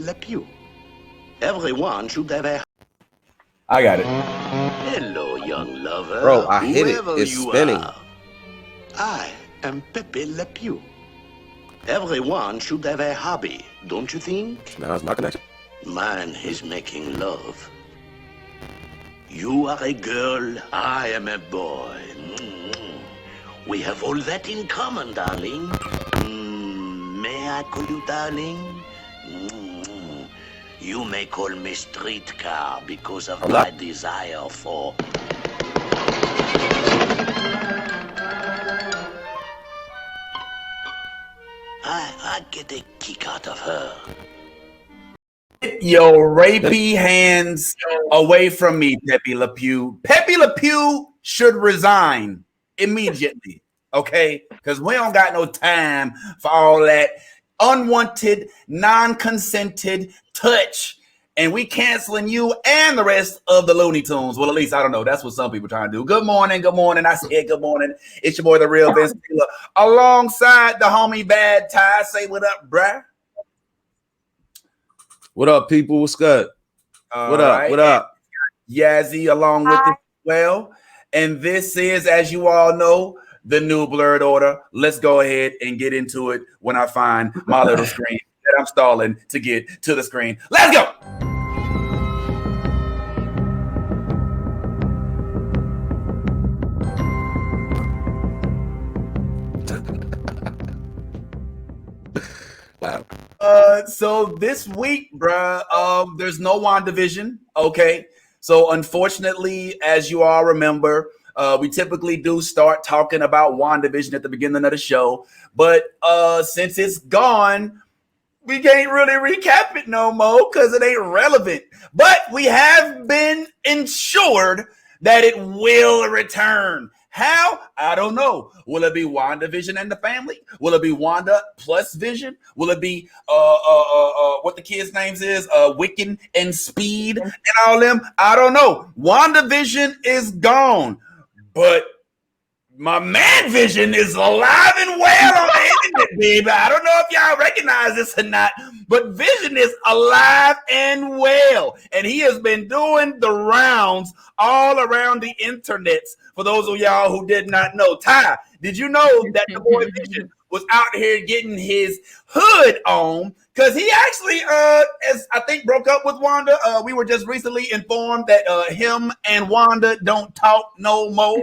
LePew. Everyone should have a... I got it. Hello, young lover. Bro, I hit it. Whoever It's you spinning. are. I am Pepe LePew. Everyone should have a hobby, don't you think? Now it's my connection. Mine is making love. You are a girl, I am a boy. We have all that in common, darling. May I call you darling? You may call me streetcar because of my desire for... I get a kick out of her. Yo, rapey hands away from me, Pepe LePew. Pepe LePew should resign immediately, okay? Because we don't got no time for all that unwanted, non-consented touch. And we canceling you and the rest of the Looney Tunes. Well, at least, I don't know. That's what some people trying to do. Good morning, good morning. I said good morning. It's your boy, the real Vince Taylor, alongside the homie Bad Ty. Say what up, bruh. What up, people? What's good? What up? Right. What up? Yazzie along with it as well. And this is, as you all know, the new Blerd order. Let's go ahead and get into it when I find my little screen that I'm stalling to get to the screen. Let's go. Wow. So this week, bruh, there's no WandaVision. Okay. So unfortunately, as you all remember, we typically do start talking about WandaVision at the beginning of the show. But since it's gone, we can't really recap it no more because it ain't relevant. But we have been ensured that it will return. How? I don't know. Will it be WandaVision and the family? Will it be Wanda plus Vision? Will it be what the kids' names is? Wiccan and Speed and all them? I don't know. WandaVision is gone, but my man Vision is alive and well on the internet, baby. I don't know if y'all recognize this or not, but Vision is alive and well, and he has been doing the rounds all around the internets. For those of y'all who did not know, Ty, did you know that the boy Vision was out here getting his hood on? Because he actually, as I think, broke up with Wanda. We were just recently informed that him and Wanda don't talk no more.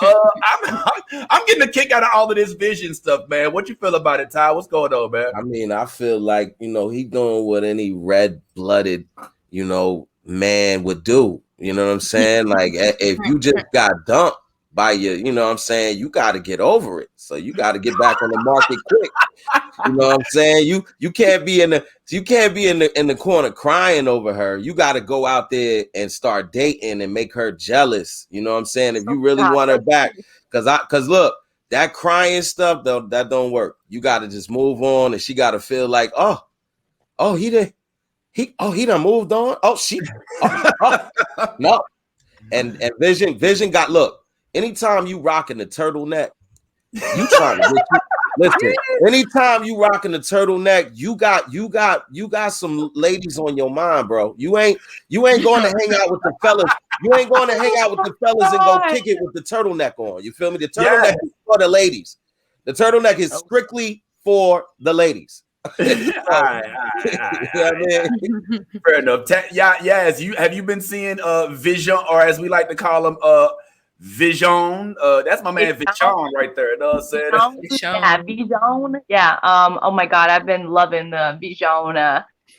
I'm getting a kick out of all of this Vision stuff, man. What you feel about it, Ty? What's going on, man? I mean, I feel like, he doing what any red-blooded, man would do. You know what I'm saying? Like, if you just got dumped by your, you got to get over it. So you got to get back on the market quick. You know what I'm saying? You can't be in the corner crying over her. You got to go out there and start dating and make her jealous. You know what I'm saying? If you really want her back, because look, that crying stuff though, that don't work. You got to just move on, and she got to feel like, he done moved on. No. And Vision got, look, anytime you rocking the turtleneck, you trying to get listen, anytime you rocking the turtleneck, you got some ladies on your mind, bro. You ain't going to hang out with the fellas. You ain't going to hang out with the fellas and go kick it with the turtleneck on. You feel me? The turtleneck is for the ladies. The turtleneck is strictly for the ladies. All right. Fair enough. Yes. Have you been seeing Vision, or as we like to call him, Vision? That's my man Vision right there. You know what I'm saying? Yeah, Vision. Yeah. Oh my God, I've been loving the Vision,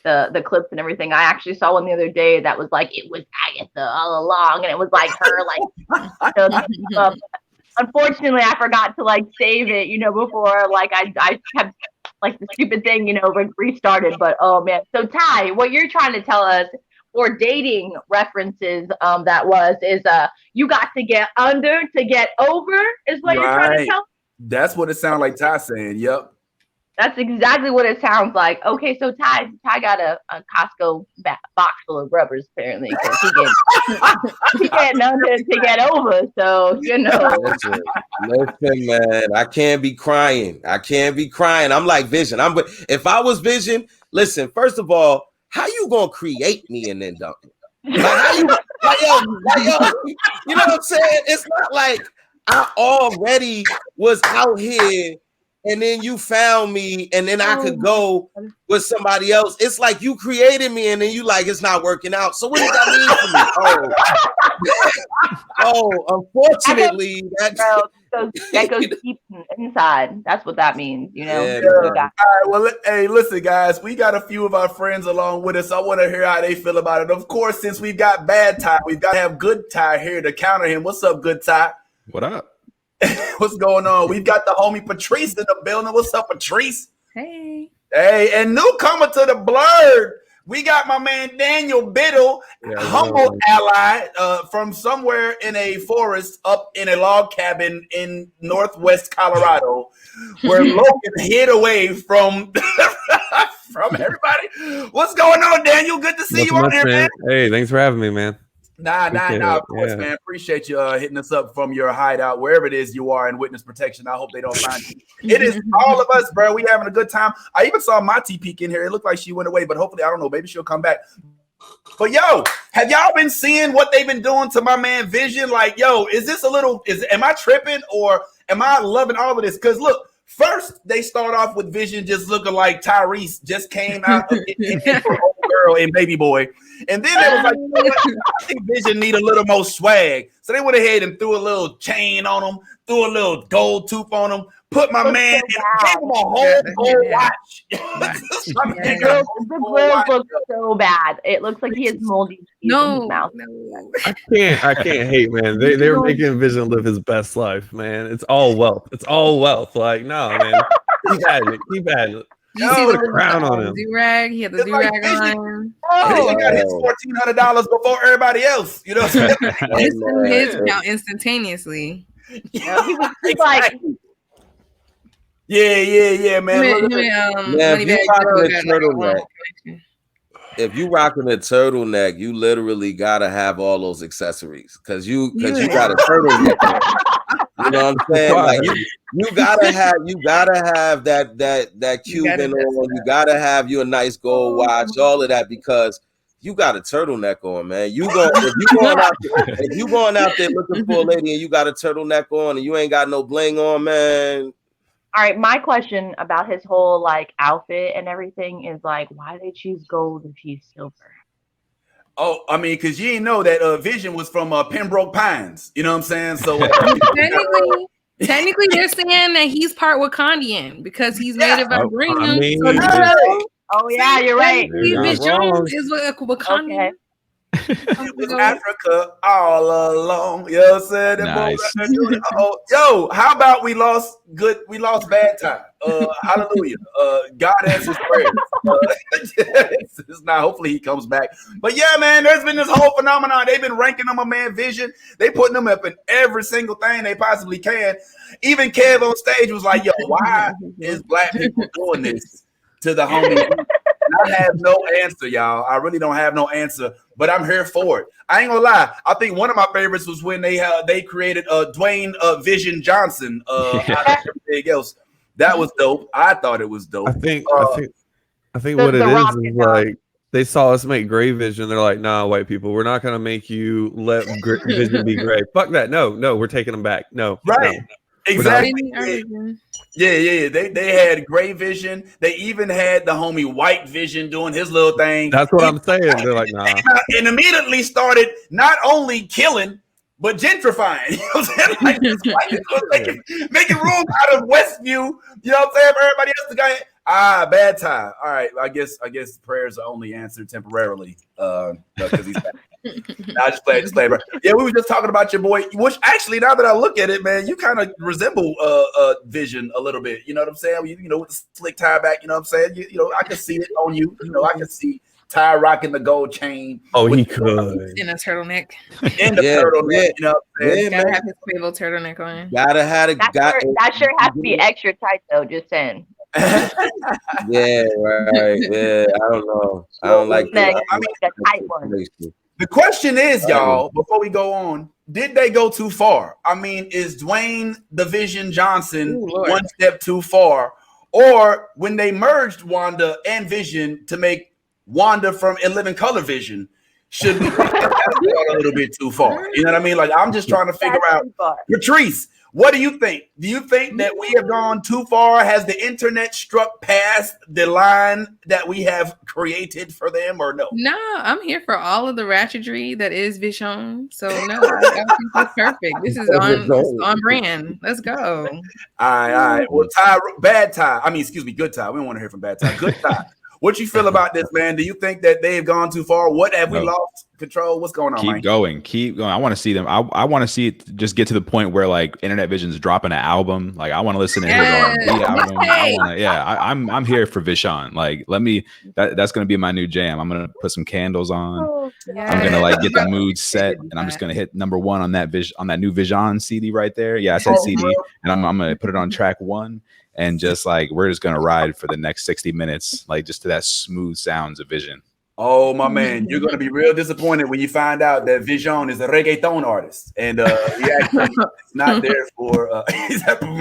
the clips and everything. I actually saw one the other day that was like, it was Agatha all along, and it was like her, unfortunately, I forgot to save it, before I kept the stupid thing, restarted. But oh man. So Ty, what you're trying to tell us for dating references, is you got to get under to get over is what you're trying to tell? That's what it sounds like Ty saying. Yep. That's exactly what it sounds like. Okay, so Ty got a Costco box full of rubbers apparently because he getting nothing to get over. So Listen, man, I can't be crying. I'm like Vision. If I was Vision, listen. First of all, how you gonna create me and then dump me? Like how you, yo, you know what I'm saying? It's not like I already was out here. And then you found me, and then I could go with somebody else. It's like you created me, and then you like it's not working out. So what does that mean for me? Unfortunately, that goes deep inside. That's what that means, you know. Yeah, all right, well, hey, listen, guys, we got a few of our friends along with us. I want to hear how they feel about it. Of course, since we've got bad Ty, we've got to have good Ty here to counter him. What's up, good Ty? What up? What's going on? We've got the homie Patrice in the building. What's up, Patrice? Hey. Hey, and newcomer to the Blerd, we got my man Daniel Biddle, humble ally from somewhere in a forest up in a log cabin in northwest Colorado, where Logan hid away from everybody. What's going on, Daniel? Good to see you on here, man. Hey, thanks for having me, man. Nah, of course, man. Appreciate you hitting us up from your hideout, wherever it is you are in witness protection. I hope they don't find you. It is all of us, bro. We having a good time. I even saw Monty peek in here. It looked like she went away, but hopefully, I don't know. Maybe she'll come back. But yo, have y'all been seeing what they've been doing to my man Vision? Like, yo, am I tripping or am I loving all of this? Because look, first they start off with Vision just looking like Tyrese just came out of girl and Baby Boy. And then it was like, you know what? I think Vision need a little more swag. So they went ahead and threw a little chain on him, threw a little gold tooth on him, put my man in, gave him a whole gold watch. The grill looks so bad. It looks like he has moldy teeth in his mouth. No. I can't hate, man. They're making Vision live his best life, man. It's all wealth. Like, no, man. Keep at it. You see the crown on him. Do-rag. He had the do-rag on. He got his $1,400 before everybody else. You know what I'm saying? His account instantaneously. Yeah, he was like, yeah, man. If you rocking a turtleneck, you literally gotta have all those accessories because you got a turtleneck. You know what I'm saying? Like you gotta have that Cuban on. You gotta have you a nice gold watch, all of that because you got a turtleneck on, man. If you going out there looking for a lady and you got a turtleneck on and you ain't got no bling on, man. All right, my question about his whole like outfit and everything is like, why they choose gold if he's silver? Oh, I mean, because you didn't know that Vision was from Pembroke Pines. You know what I'm saying? So technically, they're saying that he's part Wakandian because he's made of vibranium. Oh yeah, you're right. Miss Jones is Wakandian. Okay. It was Africa all along. You know what I'm saying? Nice. Yo, how about we lost bad time? Hallelujah. God answers prayers. It's not, hopefully he comes back. But yeah, man, there's been this whole phenomenon. They've been ranking him a man Vision. They putting him up in every single thing they possibly can. Even Kev on stage was like, yo, why is black people doing this to the homie? I have no answer, y'all. I really don't have no answer, but I'm here for it. I ain't gonna lie. I think one of my favorites was when they created Dwayne Vision Johnson out of everything else. That was dope. I thought it was dope. I think what it is like they saw us make Gray Vision. They're like, nah, white people, we're not gonna make you let Vision be gray. Fuck that. No, we're taking them back. No, right. No. Exactly. Yeah. They had Gray Vision. They even had the homie White Vision doing his little thing. That's what I'm saying. They're like, nah. And immediately started not only killing, but gentrifying. You know what I'm saying? Like, making room out of Westview. You know what I'm saying? For everybody else, the guy. Bad time. All right. I guess prayers are only answered temporarily. Because he's back. Nah, just play, bro. Yeah, we were just talking about your boy, which actually, now that I look at it, man, you kind of resemble Vision a little bit. You know what I'm saying? You know, with the slick tie back. You know what I'm saying? You know, I can see it on you. You know, I can see Ty rocking the gold chain. Oh, he could in a turtleneck. In the turtleneck. You know what I'm saying? Gotta have his Quavo turtleneck on. Gotta have it. That shirt has to be extra tight, though. Just saying. Yeah, right. Yeah, I don't know. I don't like No, the. I mean the tight one. The question is, y'all, before we go on, did they go too far? I mean, is Dwayne the Vision Johnson one step too far? Or when they merged Wanda and Vision to make Wanda from 11 Color Vision, should we think that a little bit too far? You know what I mean? Like, I'm just trying to figure out. Patrice, what do you think? Do you think that we have gone too far? Has the internet struck past the line that we have created for them, or no? No, I'm here for all of the ratchetry that is Vision. So no, I think that's perfect. This is on brand. Let's go. All right. Well, Ty, bad Ty. I mean, excuse me, good Ty. We don't want to hear from bad Ty. Good Ty. What you feel about this, man? Do you think that they've gone too far? What have we lost control? What's going on? Keep going. I want to see them. I want to see it just get to the point where like Internet Vision's dropping an album. Like I want to listen to his R&B album. I'm here for Vision. Like that's gonna be my new jam. I'm gonna put some candles on. I'm gonna like get the mood set, and I'm just gonna hit number 1 on that new Vision CD right there. Yeah, I said CD, and I'm gonna put it on track 1. And just like we're just gonna ride for the next 60 minutes, like just to that smooth sounds of Vision. Oh my man, you're gonna be real disappointed when you find out that Vision is a reggaeton artist, and he actually is not there for.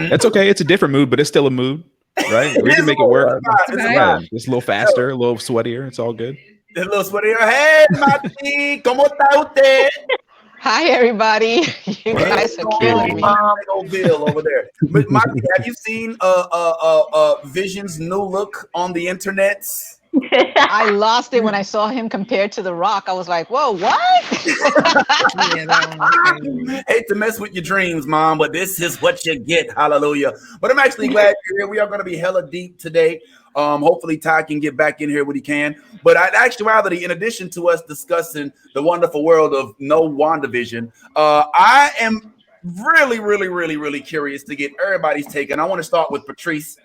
That's okay. It's a different mood, but it's still a mood, right? We can make it work. It's a little faster, a little sweatier. It's all good. A little sweatier. Hey, Mati, ¿cómo está usted? Hi, everybody. You guys are killing me. Old Bill over there. Mati, have you seen Vision's new look on the internet? I lost it when I saw him compared to The Rock. I was like, whoa, what? Hate to mess with your dreams, Mom, but this is what you get. Hallelujah. But I'm actually glad you're here. We are going to be hella deep today. Hopefully Ty can get back in here when he can. But in actuality, in addition to us discussing the wonderful world of no WandaVision, I am really curious to get everybody's take. And I want to start with Patrice,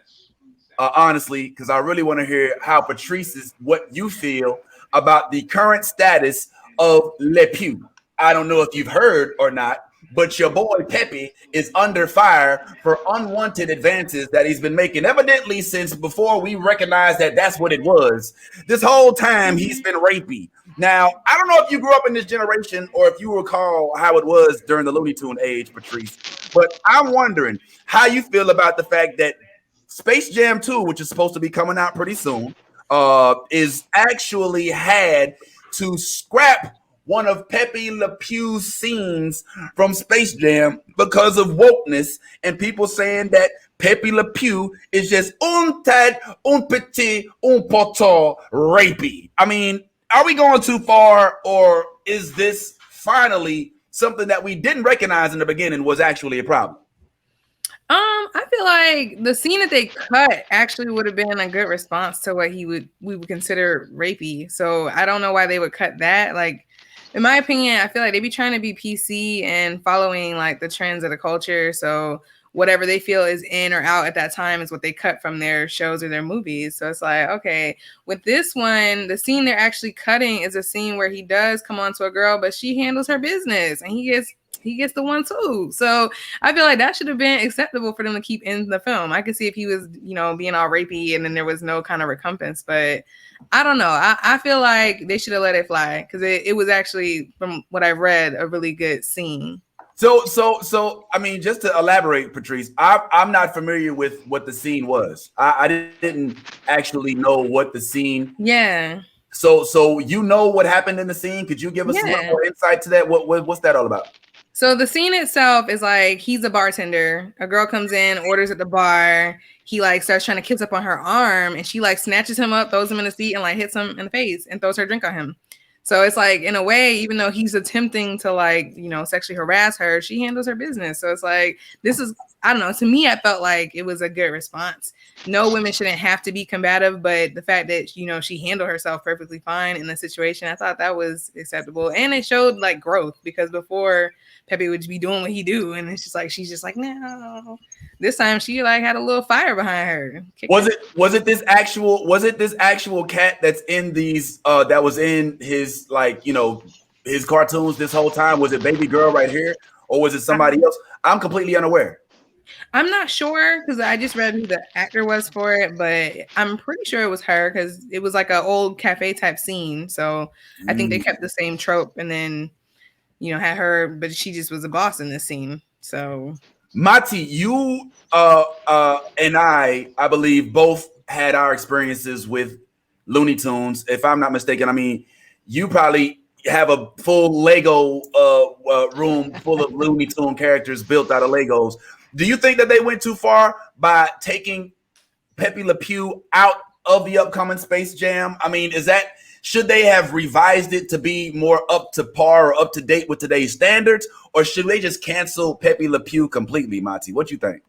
honestly, because I really want to hear how Patrice is, what you feel about the current status of LePew. I don't know if you've heard or not, but your boy Pepe is under fire for unwanted advances that he's been making, evidently since before we recognized that that's what it was. This whole time he's been rapey. Now, I don't know if you grew up in this generation or if you recall how it was during the Looney Tune age, Patrice, but I'm wondering how you feel about the fact that Space Jam 2, which is supposed to be coming out pretty soon, is actually had to scrap one of Pepe LePew's scenes from Space Jam because of wokeness and people saying that Pepe LePew is just un petit, un poteau rapey. I mean, are we going too far, or is this finally something that we didn't recognize in the beginning was actually a problem? I feel like the scene that they cut actually would have been a good response to what we would consider rapey. So I don't know why they would cut that. Like, in my opinion, I feel like they be trying to be PC and following like the trends of the culture. So whatever they feel is in or out at that time is what they cut from their shows or their movies. So it's like, okay, with this one, the scene they're actually cutting is a scene where he does come on to a girl, but she handles her business and he gets the one too. So I feel like that should have been acceptable for them to keep in the film. I could see if he was, being all rapey and then there was no kind of recompense, but I don't know. I feel like they should have let it fly because it was actually, from what I've read, a really good scene. So I mean, just to elaborate, Patrice, I'm not familiar with what the scene was. I didn't actually know what the scene. Yeah. So you know what happened in the scene? Could you give us a little more insight to that? What's that all about? So the scene itself is like he's a bartender. A girl comes in, orders at the bar. He like starts trying to kiss up on her arm, and she like snatches him up, throws him in the seat, and like hits him in the face and throws her drink on him. So it's like, in a way, even though he's attempting to like, sexually harass her, she handles her business. So it's like, this is, I don't know. To me, I felt like it was a good response. No, women shouldn't have to be combative, but the fact that, she handled herself perfectly fine in the situation, I thought that was acceptable. And it showed like growth, because before Pepe would be doing what he do. And it's just like, she's just like, no. This time she like had a little fire behind her. Was it this actual cat that's in these that was in his his cartoons this whole time? Was it baby girl right here, or was it somebody else? I'm completely unaware. I'm not sure because I just read who the actor was for it, but I'm pretty sure it was her because it was like an old cafe type scene. So I think they kept the same trope and then, had her, but she just was a boss in this scene. So Mati, you and I believe both had our experiences with Looney Tunes. If I'm not mistaken, I mean, you probably have a full Lego room full of Looney Tune characters built out of Legos. Do you think that they went too far by taking Pepe Le Pew out of the upcoming Space Jam? I mean, should they have revised it to be more up to par or up to date with today's standards, or should they just cancel Pepe Le Pew completely, Mati? What you think?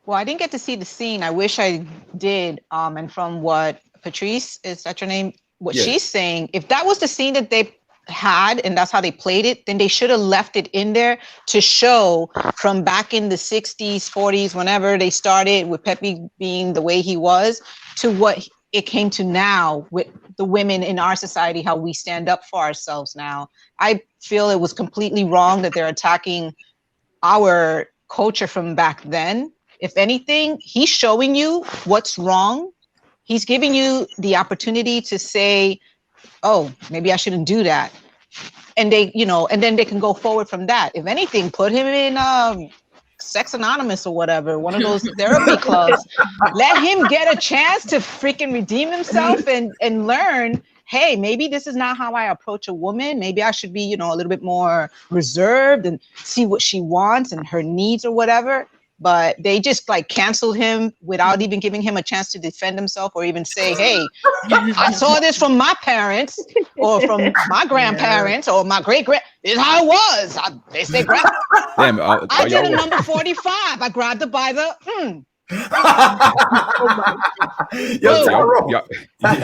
Well, I didn't get to see the scene. I wish I did. And from what Patrice, is that your name? What she's saying, if that was the scene that they had and that's how they played it, then they should have left it in there to show from back in the 60s, 40s, whenever they started with Pepe being the way he was, to what it came to now with the women in our society, how we stand up for ourselves now. I feel it was completely wrong that they're attacking our culture from back then. If anything, he's showing you what's wrong. He's giving you the opportunity to say, oh, maybe I shouldn't do that. And and then they can go forward from that. If anything, put him in Sex Anonymous or whatever, one of those therapy clubs. Let him get a chance to freaking redeem himself and learn, hey, maybe this is not how I approach a woman. Maybe I should be, a little bit more reserved and see what she wants and her needs or whatever. But they just canceled him without even giving him a chance to defend himself or even say, hey, I saw this from my parents or from my grandparents or my great-grand. This is how it was. They say, Damn, I did a number 45. I grabbed her by the...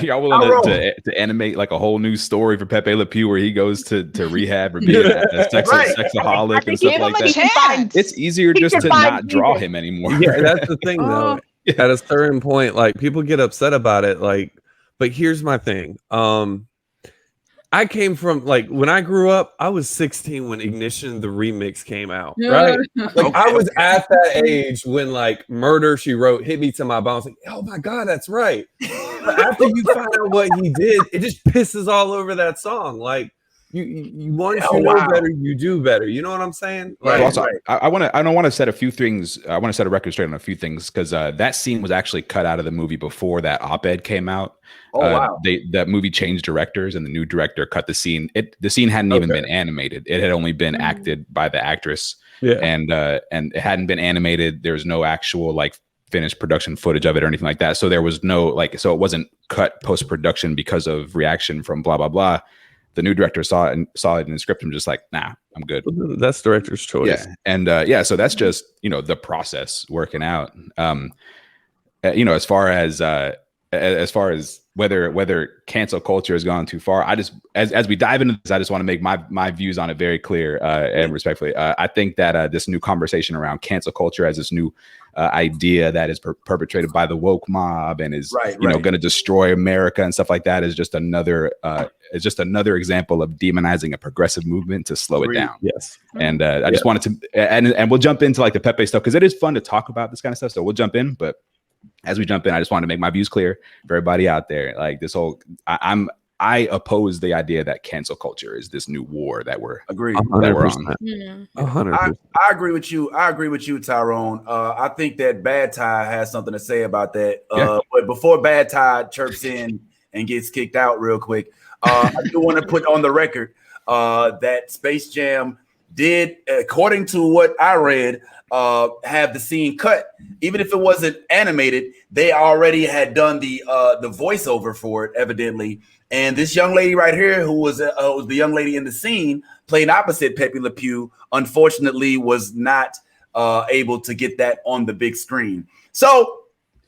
Y'all willing to animate a whole new story for Pepe Le Pew where he goes to rehab or being a sexaholic and stuff like that? It's easier just to not draw him anymore. Yeah, that's the thing though. At a certain point, people get upset about it. But here's my thing. I came from when I grew up, I was 16 when Ignition the remix came out, right? I was at that age when Murder She Wrote hit me to my bones. Oh my God, that's right. But after you find out what he did, it just pisses all over that song. You once you know better, you do better. You know what I'm saying? Also, I want to set a few things. I want to set a record straight on a few things because that scene was actually cut out of the movie before that op-ed came out. Oh wow! That movie changed directors, and the new director cut the scene. The scene hadn't even been animated; it had only been acted by the actress. Yeah, and it hadn't been animated. There was no actual finished production footage of it or anything like that. So there was no so it wasn't cut post production because of reaction from blah blah blah. The new director saw it in the script and just nah, I'm good. That's director's choice. Yeah, and so that's just the process working out. As far as whether cancel culture has gone too far, I just as we dive into this, I just want to make my views on it very clear and respectfully. I think that this new conversation around cancel culture as this new idea that is perpetrated by the woke mob and is going to destroy America and stuff like that is just another example of demonizing a progressive movement to slow it down. Yes, and I just wanted to and we'll jump into the Pepe stuff because it is fun to talk about this kind of stuff. So we'll jump in, but as we jump in, I just wanted to make my views clear for everybody out there. This whole, I oppose the idea that cancel culture is this new war that we're on. 100%. I agree with you. I agree with you, Tyrone. I think that Bad Ty has something to say about that. But before Bad Ty chirps in and gets kicked out real quick, I do want to put on the record that Space Jam did, according to what I read, have the scene cut. Even if it wasn't animated, they already had done the voiceover for it, evidently. And this young lady right here, who was the young lady in the scene, playing opposite Pepe Le Pew, unfortunately was not able to get that on the big screen. So,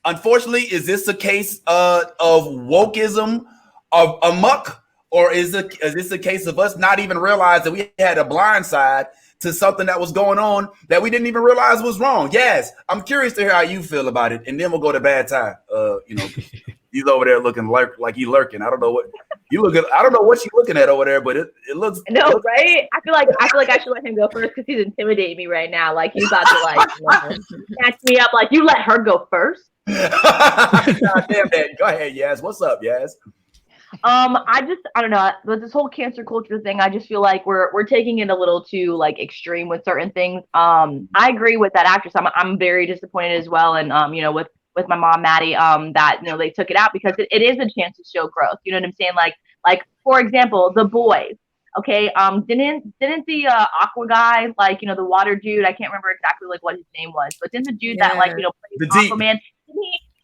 unfortunately, is this a case of wokeism, of amok, or is this a case of us not even realize that we had a blind side to something that was going on that we didn't even realize was wrong? Yes, I'm curious to hear how you feel about it, and then we'll go to Bad Ty. He's over there looking like he's lurking. I don't know what. You look at. I don't know what you're looking at over there, but it looks. No, right? I feel like I should let him go first because he's intimidating me right now. Like he's about to like snatch me up. Like you let her go first. God damn that. Go ahead, Yas. What's up, Yas? I don't know, with this whole cancer culture thing, I just feel like we're taking it a little too like extreme with certain things. I agree with that actress. I'm very disappointed as well, and you know, with my mom Maddie, that you know they took it out because it is a chance to show growth. You know what I'm saying? Like for example, The Boys. Okay, didn't the Aqua guy, like you know the water dude? I can't remember exactly like what his name was, but didn't the dude that like you know plays Aquaman?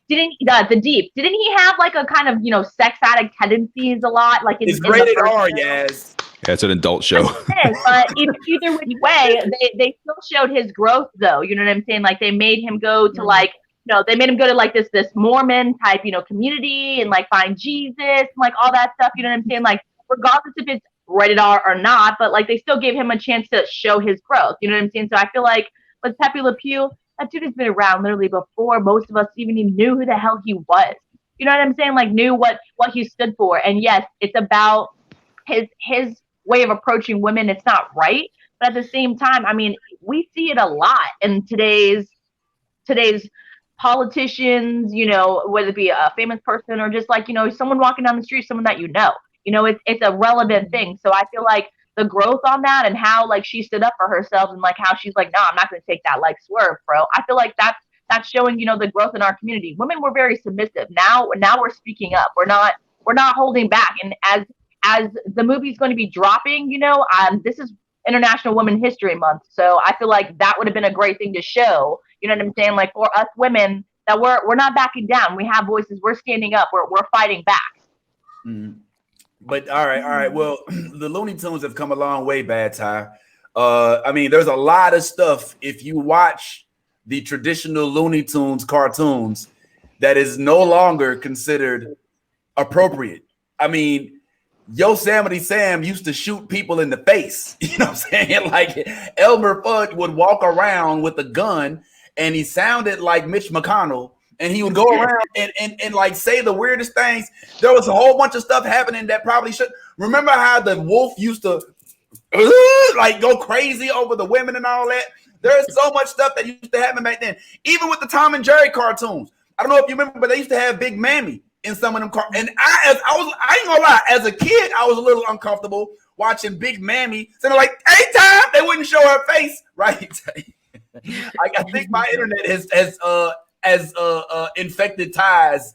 The Deep, didn't he have like a kind of you know sex addict tendencies a lot? Like it's rated R, yes. Yeah, it's an adult show. But either which way, they still showed his growth though. You know what I'm saying? Like they made him go to like. No, they made him go to like this Mormon type, you know, community and like find Jesus and like all that stuff. You know what I'm saying? Like regardless if it's rated R or not, but like they still gave him a chance to show his growth. You know what I'm saying? So I feel like with Pepe LePew, that dude has been around literally before most of us even knew who the hell he was. You know what I'm saying? Like knew what he stood for. And yes, it's about his way of approaching women. It's not right, but at the same time, I mean, we see it a lot in today's politicians, you know, whether it be a famous person or just like, you know, someone walking down the street, someone that you know, it's a relevant thing. So I feel like the growth on that and how like she stood up for herself and like how she's like, no, I'm not going to take that like swerve, bro. I feel like that's showing, you know, the growth in our community. Women were very submissive. Now we're speaking up. We're not holding back. And as the movie's going to be dropping, you know, this is International Women History Month. So I feel like that would have been a great thing to show. You know what I'm saying? Like for us women, that we're not backing down. We have voices. We're standing up. We're fighting back. Mm-hmm. But all right. Well, the Looney Tunes have come a long way, Bad Ty. I mean, there's a lot of stuff. If you watch the traditional Looney Tunes cartoons, that is no longer considered appropriate. I mean, Yosemite Sam used to shoot people in the face. You know what I'm saying? Like Elmer Fudd would walk around with a gun and he sounded like Mitch McConnell and he would go around and like say the weirdest things. There was a whole bunch of stuff happening that probably should. Remember how the wolf used to like go crazy over the women and all that? There's so much stuff that used to happen back then. Even with the Tom and Jerry cartoons. I don't know if you remember, but they used to have Big Mammy in some of them and I ain't gonna lie, as a kid, I was a little uncomfortable watching Big Mammy. So they're like, anytime they wouldn't show her face, right? I think my internet has infected Ty's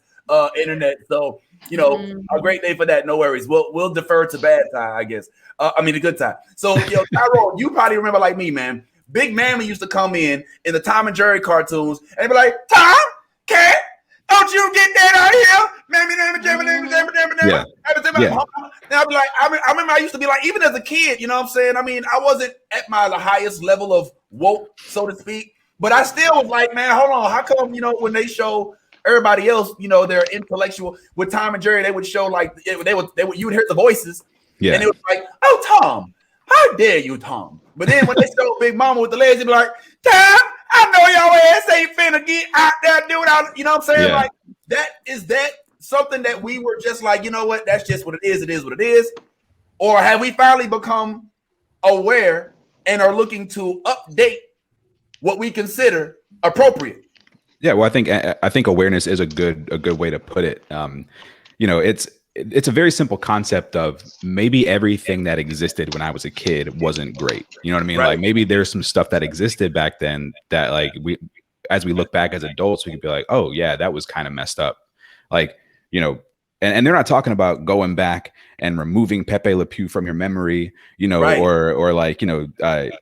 internet. So, you know, a great day for that. No worries. We'll defer to Bad Ty, I guess. I mean, a good time. So, yo, Tyrone, you probably remember like me, man. Big Mammy used to come in the Tom and Jerry cartoons and be like, Tom, cat, don't you get that out here? Mammy, yeah. And I'd be like, I remember I used to be like, even as a kid, you know what I'm saying? I mean, I wasn't at the highest level of woke, so to speak, but I still was like, man, hold on. How come, you know, when they show everybody else, you know, they're intellectual with Tom and Jerry, they would show like, you would hear the voices. Yeah. And it was like, oh, Tom, how dare you, Tom? But then when they show Big Mama with the legs, they'd be like, Tom, I know your ass ain't finna get out there doing all, you know what I'm saying? Yeah. Like that something that we were just like, you know what? That's just what it is. It is what it is. Or have we finally become aware and are looking to update what we consider appropriate? Yeah, well, I think awareness is a good way to put it. You know, it's a very simple concept of maybe everything that existed when I was a kid wasn't great. You know what I mean? Right. Like maybe there's some stuff that existed back then that like as we look back as adults, we could be like, oh yeah, that was kind of messed up. Like, you know, and they're not talking about going back and removing Pepe Le Pew from your memory, you know, right. or like, you know,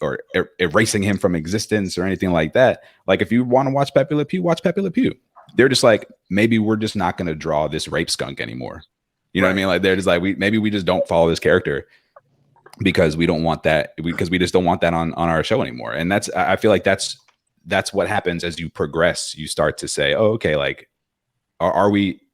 or erasing him from existence or anything like that. Like if you want to watch Pepe Le Pew, watch Pepe Le Pew. They're just like, maybe we're just not going to draw this rape skunk anymore. You know what I mean? Like they're just like, maybe we just don't follow this character because we don't want that, because we just don't want that on our show anymore. And I feel like that's what happens as you progress. You start to say, oh, okay, like,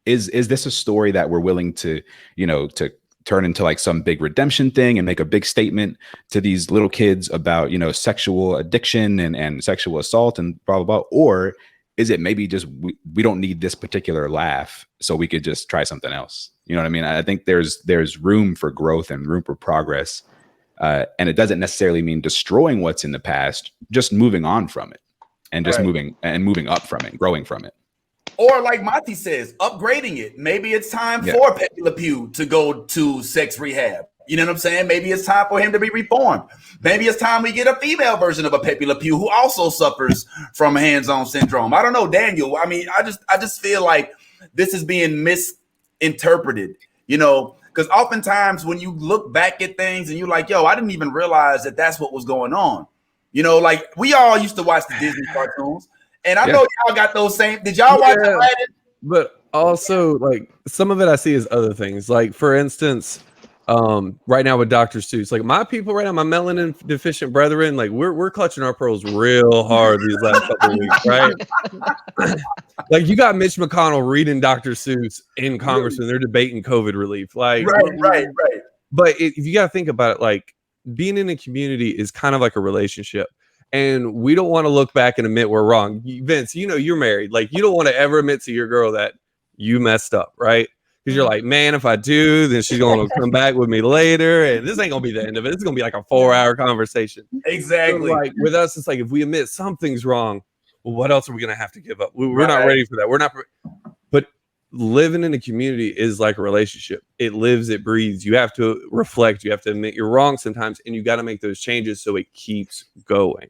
is this a story that we're willing to, you know, to turn into like some big redemption thing and make a big statement to these little kids about, you know, sexual addiction and sexual assault and blah, blah, blah. Or is it maybe just we don't need this particular laugh, so we could just try something else? You know what I mean? I think there's room for growth and room for progress, and it doesn't necessarily mean destroying what's in the past, just moving on from it, and just moving up from it, growing from it. Or like Monty says, upgrading it. Maybe it's time for Pepe LePew to go to sex rehab. You know what I'm saying? Maybe it's time for him to be reformed. Maybe it's time we get a female version of a Pepe LePew who also suffers from hands-on syndrome. I don't know, Daniel. I mean, I just feel like this is being misinterpreted, you know, because oftentimes when you look back at things and you're like, yo, I didn't even realize that that's what was going on. You know, like we all used to watch the Disney cartoons. And I know y'all got those same. Did y'all watch Aladdin? But also, like, some of it I see as other things. Like, for instance, right now with Dr. Seuss, like my people right now, my melanin deficient brethren, like we're clutching our pearls real hard these last couple of weeks, right? Like you got Mitch McConnell reading Dr. Seuss in Congress when they're debating COVID relief. Like, right. But if you got to think about it, like being in a community is kind of like a relationship. And we don't want to look back and admit we're wrong. Vince, you know, you're married. Like, you don't want to ever admit to your girl that you messed up, right? Because you're like, man, if I do, then she's going to come back with me later. And this ain't going to be the end of it. It's going to be like a 4-hour conversation. Exactly. So, like, with us, it's like, if we admit something's wrong, well, what else are we going to have to give up? We're not ready for that. We're not. But living in a community is like a relationship. It lives, it breathes. You have to reflect. You have to admit you're wrong sometimes. And you got to make those changes so it keeps going.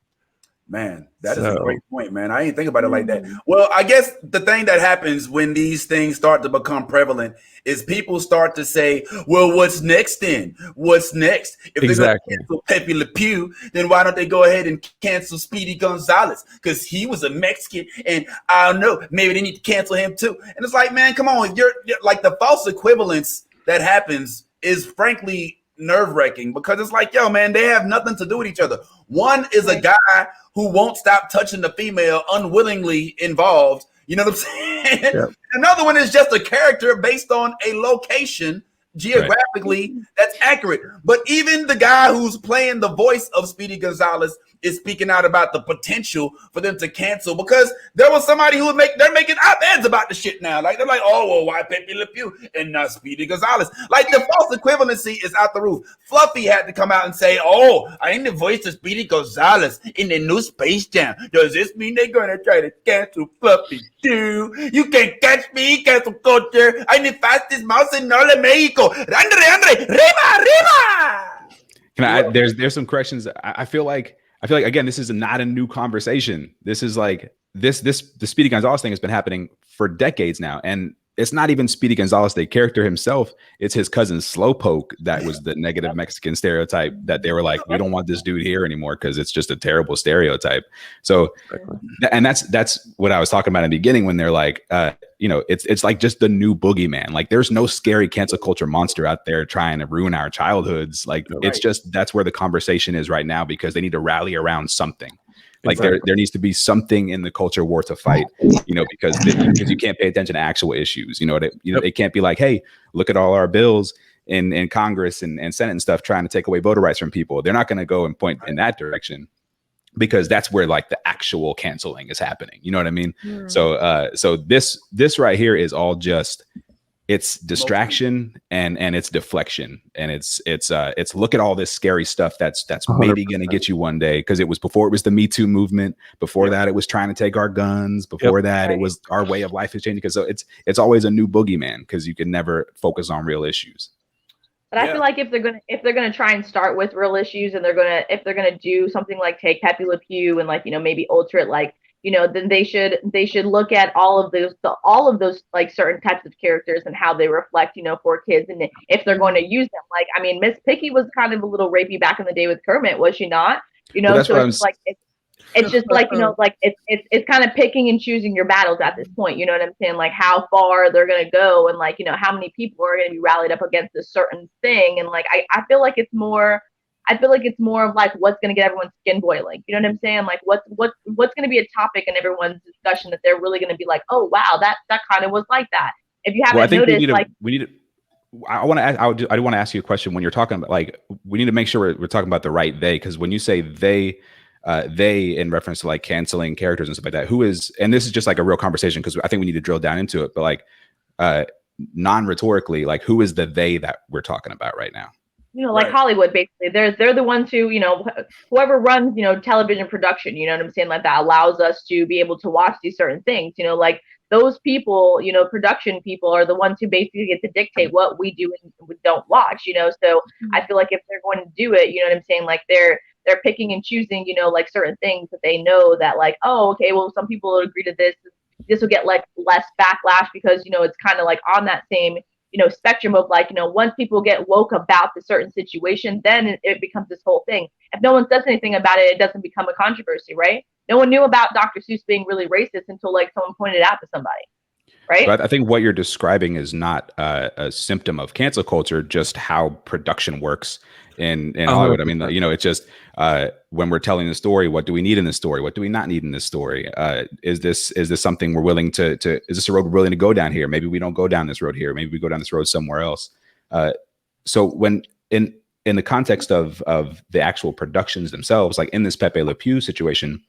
Man, that is a great point, man. I didn't think about it like that. Well, I guess the thing that happens when these things start to become prevalent is people start to say, well, what's next then? What's next? If they're going to cancel Pepe LePew, then why don't they go ahead and cancel Speedy Gonzalez? Because he was a Mexican, and I don't know, maybe they need to cancel him too. And it's like, man, come on. You're like the false equivalence that happens is frankly nerve-wracking because it's like, yo, man, they have nothing to do with each other. One is a guy who won't stop touching the female, unwillingly involved. You know what I'm saying? Yep. Another one is just a character based on a location geographically that's accurate. But even the guy who's playing the voice of Speedy Gonzalez is speaking out about the potential for them to cancel because there was somebody who they're making op-eds about the shit now. Like they're like, oh, well, why Pepe LePew and not Speedy Gonzalez? Like the false equivalency is out the roof. Fluffy had to come out and say, oh, I am the voice of Speedy Gonzalez in the new Space Jam. Does this mean they're going to try to cancel Fluffy too? You can't catch me, cancel culture. I'm the fastest mouse in all of Mexico. Andre, Riva! Can I? There's some corrections. I feel like again, this is not a new conversation. This is like the Speedy Gonzalez thing has been happening for decades now, and it's not even Speedy Gonzalez, the character himself. It's his cousin Slowpoke that was the negative Mexican stereotype that they were like, we don't want this dude here anymore because it's just a terrible stereotype. So, and that's what I was talking about in the beginning when they're like, you know, it's like just the new boogeyman. Like there's no scary cancel culture monster out there trying to ruin our childhoods. Like it's just that's where the conversation is right now because they need to rally around something. Like there needs to be something in the culture war to fight, you know, because you can't pay attention to actual issues. You know, it can't be like, hey, look at all our bills in Congress and Senate and stuff trying to take away voter rights from people. They're not going to go and point in that direction because that's where like the actual canceling is happening. You know what I mean? So this right here is all just it's distraction and it's deflection and it's look at all this scary stuff that's maybe going to get you one day because it was before it was the Me Too movement. Before that, it was trying to take our guns. Before that, it was our way of life is changing. Because so it's always a new boogeyman because you can never focus on real issues. But I feel like if they're gonna try and start with real issues and if they're gonna do something like take Pepe LePew and like maybe alter it like. Then they should look at all of those like certain types of characters and how they reflect, for kids. And if they're going to use them, like, I mean, Miss Piggy was kind of a little rapey back in the day with Kermit, was she not? So it's like, it's just like, like it's kind of picking and choosing your battles at this point. You know what I'm saying? Like how far they're going to go and like, how many people are going to be rallied up against a certain thing. And like, I feel like it's more of like what's going to get everyone's skin boiling. You know what I'm saying? Like what's going to be a topic in everyone's discussion that they're really going to be like, oh wow, that kind of was like that. If you haven't noticed, I want to ask you a question when you're talking about like we need to make sure we're talking about the right they because when you say they, they, in reference to like canceling characters and stuff like that, who is, and this is just like a real conversation because I think we need to drill down into it, but like non-rhetorically, like who is the they that we're talking about right now? You know, like Hollywood, basically, they're the ones who, you know, whoever runs, you know, television production, you know what I'm saying, like that allows us to be able to watch these certain things, you know, like those people, you know, production people are the ones who basically get to dictate what we do and we don't watch, you know. So I feel like if they're going to do it, you know what I'm saying, like they're picking and choosing, you know, like certain things that they know that like, oh, okay, well, some people will agree to this. This will get like less backlash because, you know, it's kind of like on that same, you know, spectrum of like, you know, once people get woke about the certain situation, then it becomes this whole thing. If no one says anything about it, it doesn't become a controversy, right? No one knew about Dr. Seuss being really racist until like someone pointed it out to somebody, right? But I think what you're describing is not a symptom of cancel culture, just how production works in Hollywood. I mean, you know, it's just when we're telling the story, what do we need in this story? What do we not need in this story? Is this something we're willing to is this a road we're willing to go down here? Maybe we don't go down this road here. Maybe we go down this road somewhere else. So when in the context of the actual productions themselves, like in this Pepe Le Pew situation,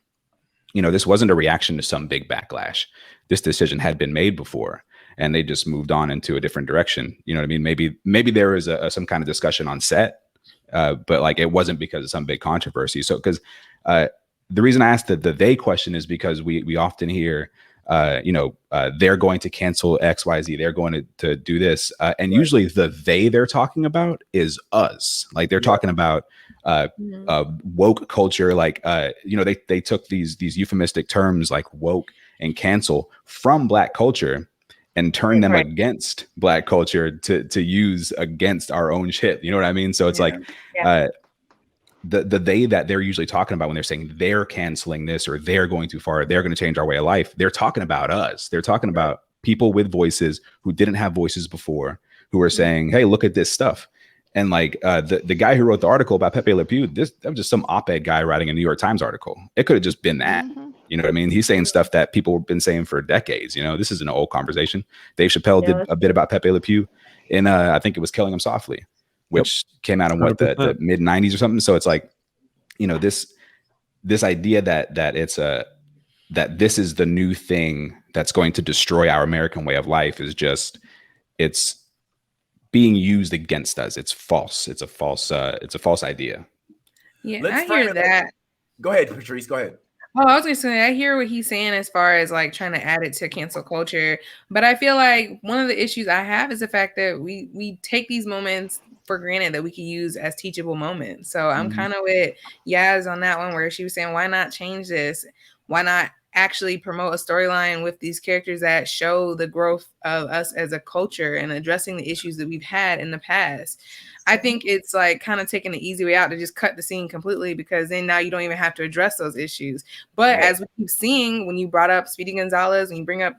you know, this wasn't a reaction to some big backlash. This decision had been made before, and they just moved on into a different direction. You know what I mean? Maybe there was some kind of discussion on set, but like it wasn't because of some big controversy. So because the reason I asked the they question is because we often hear, you know, they're going to cancel XYZ, they're going to do this, and usually the they're talking about is us. Like they're talking about woke culture, like you know, they took these euphemistic terms like woke and cancel from Black culture and turn them against Black culture to use against our own shit. You know what I mean? So it's like the they that they're usually talking about when they're saying they're canceling this or they're going too far, they're going to change our way of life. They're talking about us. They're talking about people with voices who didn't have voices before, who are saying, hey, look at this stuff. And like the guy who wrote the article about Pepe Le Pew, that was just some op-ed guy writing a New York Times article. It could have just been that. You know what I mean? He's saying stuff that people have been saying for decades. You know, this is an old conversation. Dave Chappelle did a bit about Pepe Le Pew in I think it was Killing Him Softly, which came out in what the mid 90s or something. So it's like, you know, this idea that it's that this is the new thing that's going to destroy our American way of life is just, it's being used against us. It's false. It's a false idea. Yeah, I hear that. Go ahead, Patrice. Go ahead. Oh, I was going to say, I hear what he's saying as far as like trying to add it to cancel culture. But I feel like one of the issues I have is the fact that we take these moments for granted that we can use as teachable moments. So I'm kind of with Yas on that one where she was saying, why not change this? Why not actually promote a storyline with these characters that show the growth of us as a culture and addressing the issues that we've had in the past? I think it's like kind of taking the easy way out to just cut the scene completely, because then now you don't even have to address those issues. But as we keep seeing, when you brought up Speedy Gonzalez, when you bring up,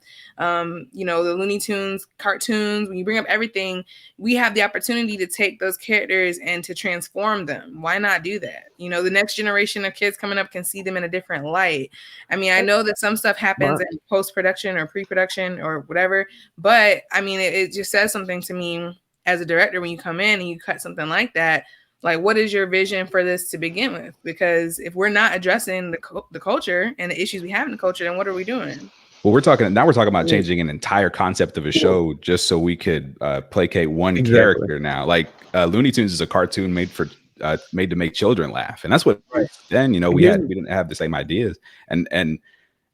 you know, the Looney Tunes cartoons, when you bring up everything, we have the opportunity to take those characters and to transform them. Why not do that? You know, the next generation of kids coming up can see them in a different light. I mean, I know that some stuff happens in post-production or pre-production or whatever, but I mean, it just says something to me as a director when you come in and you cut something like that. Like, what is your vision for this to begin with? Because if we're not addressing the culture and the issues we have in the culture, then what are we doing? Well, we're talking about changing an entire concept of a show just so we could placate one character now. Like Looney Tunes is a cartoon made to make children laugh, and that's what then, you know, we didn't have the same ideas, and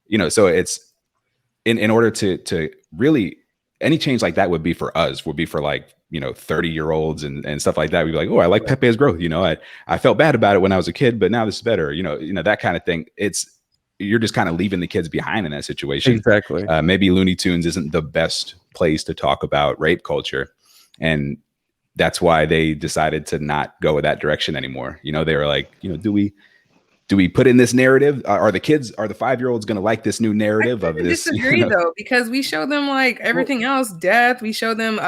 you know, so it's in order to really, any change like that would be for like, you know, 30-year-olds and stuff like that. We'd be like, oh, I like Pepe's growth. You know, I felt bad about it when I was a kid, but now this is better. You know, that kind of thing. You're just kind of leaving the kids behind in that situation. Exactly. Maybe Looney Tunes isn't the best place to talk about rape culture, and that's why they decided to not go that direction anymore. You know, they were like, you know, do we put in this narrative? Are the 5-year-olds going to like this new narrative of this? Disagree, you know? Though, because we show them like everything else, death. We show them,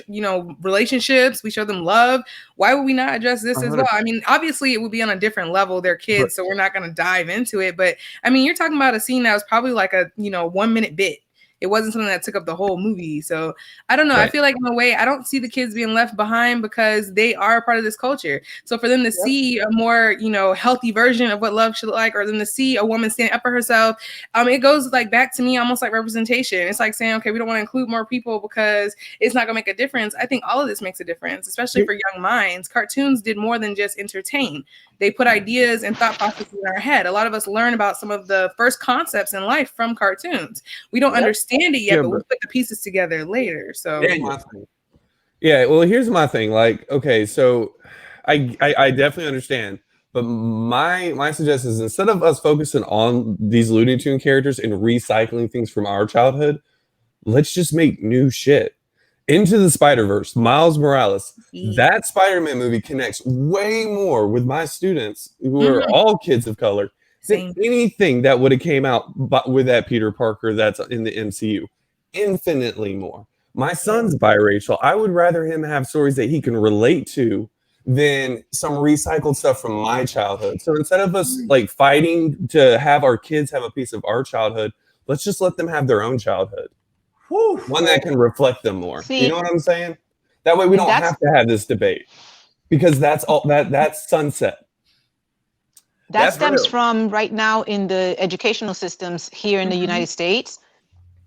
you know, relationships. We show them love. Why would we not address this as well? I mean, obviously it would be on a different level. They're kids, so we're not going to dive into it. But I mean, you're talking about a scene that was probably like a, you know, 1-minute bit. It wasn't something that took up the whole movie. So I don't know. Right. I feel like in a way, I don't see the kids being left behind because they are a part of this culture. So for them to see a more, healthy version of what love should look like, or them to see a woman standing up for herself, it goes like back to me almost like representation. It's like saying, okay, we don't want to include more people because it's not gonna make a difference. I think all of this makes a difference, especially for young minds. Cartoons did more than just entertain. They put ideas and thought processes in our head. A lot of us learn about some of the first concepts in life from cartoons. We don't understand it yet, but we put the pieces together later. So yeah, well, here's my thing. Like, okay, so I definitely understand, but my suggestion is, instead of us focusing on these Looney Tune characters and recycling things from our childhood, let's just make new shit. Into the Spider-Verse, Miles Morales, that Spider-Man movie connects way more with my students, who are all kids of color, than anything that would have came out with that Peter Parker that's in the MCU. Infinitely more. My son's biracial. I would rather him have stories that he can relate to than some recycled stuff from my childhood. So instead of us like fighting to have our kids have a piece of our childhood, let's just let them have their own childhood. One that can reflect them more. You know what I'm saying? That way we don't have to have this debate, because that's all that's sunset. That stems from right now in the educational systems here in the United States.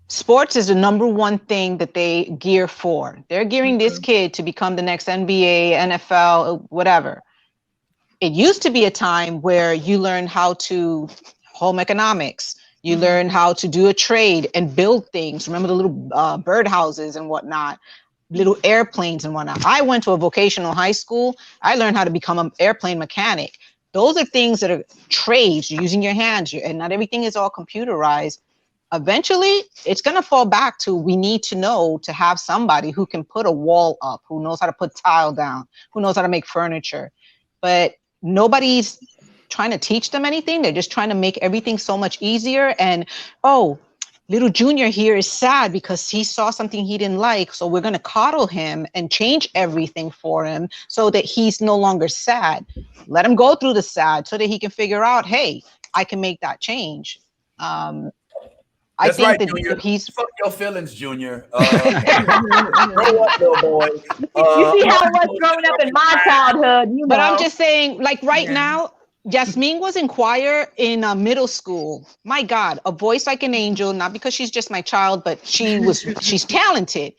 Sports is the number one thing that they gear for. They're gearing this kid to become the next NBA, NFL, whatever. It used to be a time where you learn how to home economics. You learn how to do a trade and build things. Remember the little bird houses and whatnot, little airplanes and whatnot. I went to a vocational high school. I learned how to become an airplane mechanic. Those are things that are trades. You're using your hands, and not everything is all computerized. Eventually, it's going to fall back to, we need to know to have somebody who can put a wall up, who knows how to put tile down, who knows how to make furniture. But nobody's trying to teach them anything. They're just trying to make everything so much easier. And, oh, little Junior here is sad because he saw something he didn't like. So we're going to coddle him and change everything for him so that he's no longer sad. Let him go through the sad so that he can figure out, hey, I can make that change. I That's think right, that Junior. he's Fuck your feelings, Junior. Grow up, little boy. You see how it was growing up in my childhood, But I'm just saying, like right now, Yasmin was in choir in middle school. My God, a voice like an angel, not because she's just my child, but she's talented.